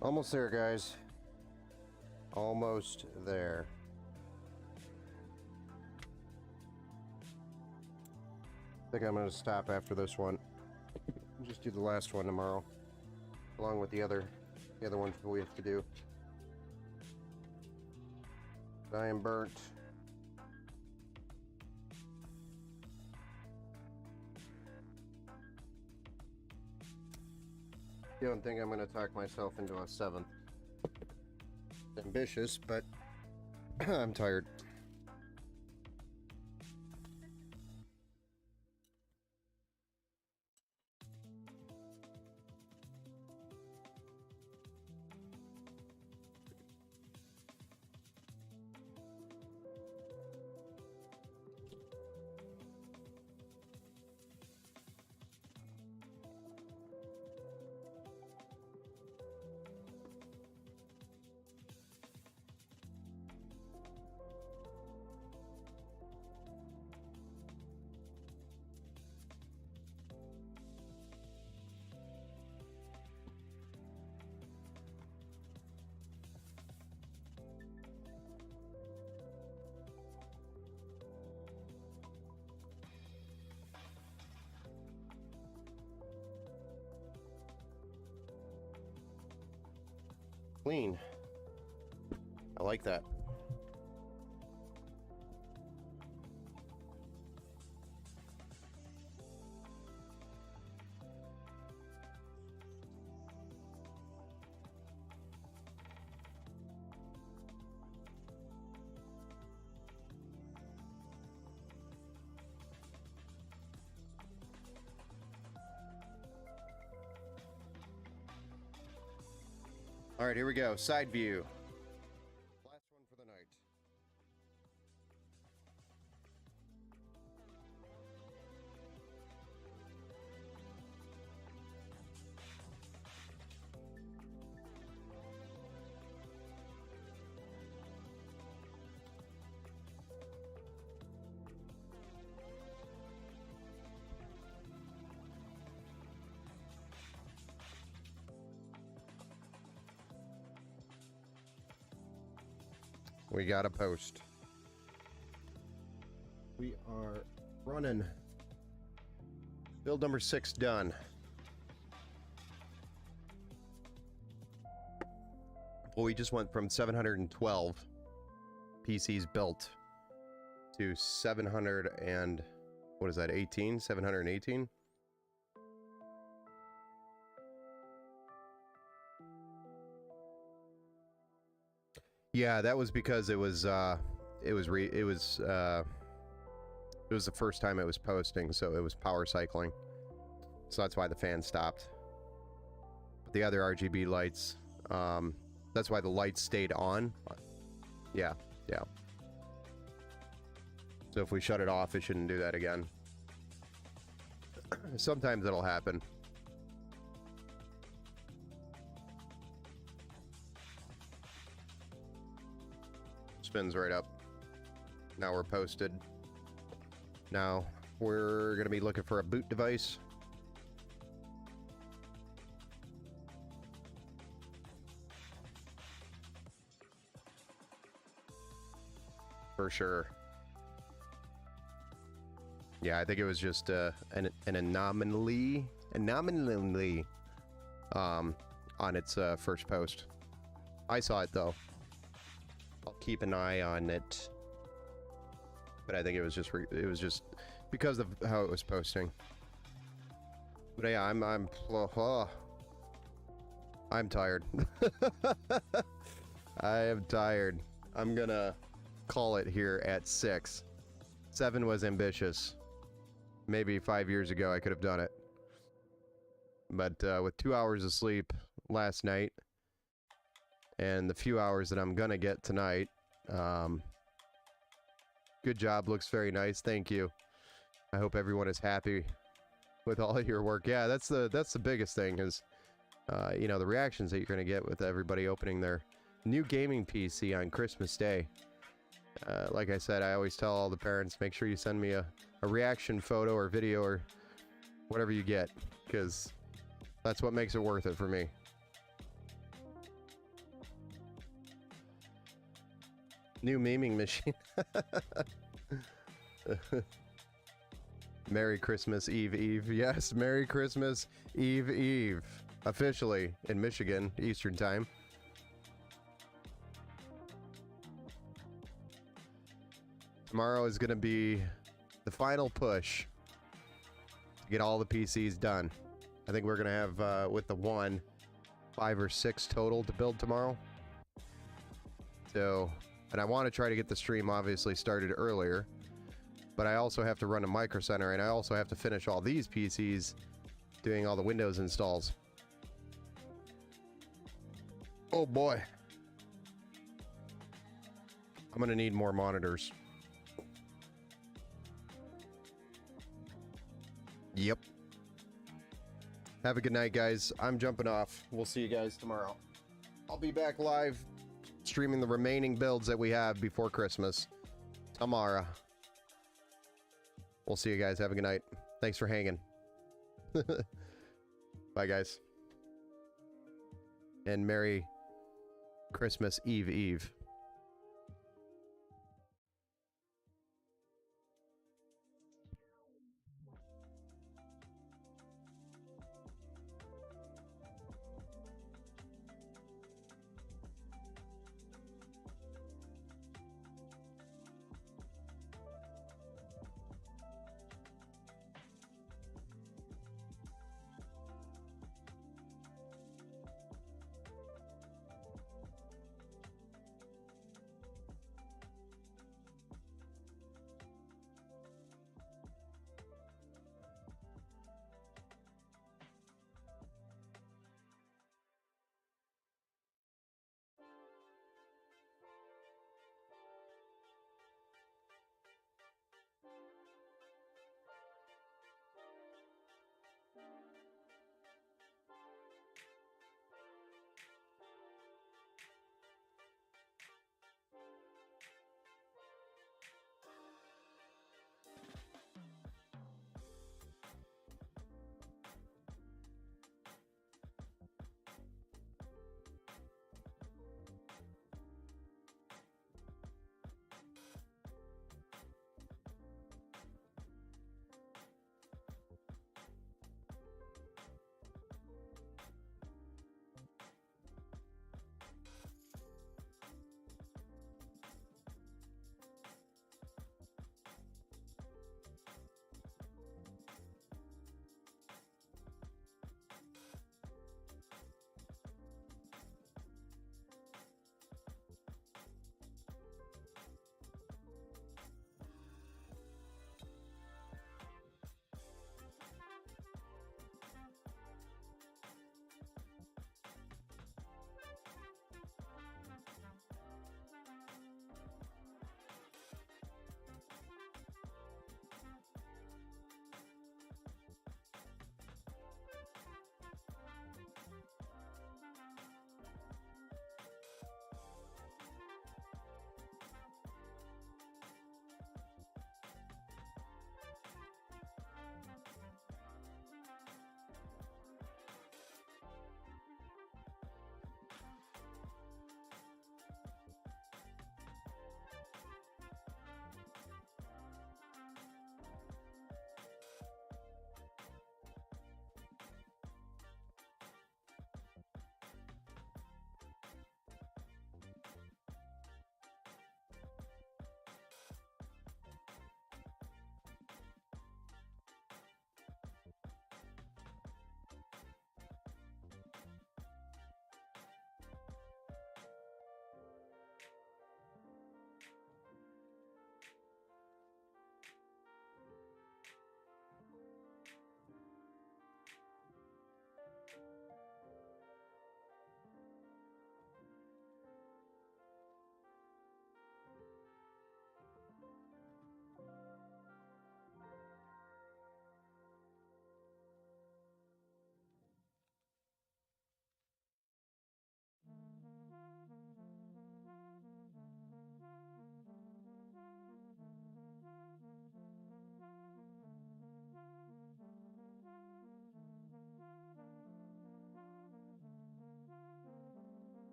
Speaker 1: Almost there, guys. Almost there. I think I'm going to stop after this one. Just do the last one tomorrow, along with the other ones that we have to do. I am burnt. I don't think I'm going to talk myself into a 7th. Ambitious, but I'm tired. clean. I like that. All right, here we go. Side view. Last one for the night. We got a post. We are running. Build number 6 done. Well, we just went from 712 PCs built to 700 and what is that? 18? 718? Yeah, that was because it was the first time it was posting, so it was power cycling. So that's why the fan stopped. But the other RGB lights, that's why the lights stayed on. Yeah, yeah. So if we shut it off, it shouldn't do that again. Sometimes it'll happen. Spins right up. Now we're posted. Now we're going to be looking for a boot device. For sure. Yeah, I think it was just an anomaly on its first post. I saw it though. I'll keep an eye on it, but I think it was just because of how it was posting. But yeah, I'm tired. I am tired. I'm gonna call it here at 6. 7 was ambitious. Maybe 5 years ago I could have done it, but with 2 hours of sleep last night and the few hours that I'm gonna get tonight, good job. Looks very nice. Thank you. I hope everyone is happy with all of your work. Yeah, that's the biggest thing is, you know, the reactions that you're gonna get with everybody opening their new gaming PC on Christmas Day. Like I said, I always tell all the parents, make sure you send me a reaction photo or video or whatever you get, because that's what makes it worth it for me. New memeing machine. Merry Christmas Eve Eve. Yes, Merry Christmas Eve Eve. Officially in Michigan, Eastern Time. Tomorrow is going to be the final push to get all the PCs done. I think we're going to have, with the 5 or 6 total to build tomorrow. So, and I want to try to get the stream obviously started earlier, but I also have to run a Micro Center, and I also have to finish all these PCs doing all the Windows installs. Oh boy. I'm going to need more monitors. Yep. Have a good night, guys. I'm jumping off. We'll see you guys tomorrow. I'll be back live streaming the remaining builds that we have before Christmas tomorrow. We'll see you guys. Have a good night. Thanks for hanging. Bye, guys. And Merry Christmas Eve Eve.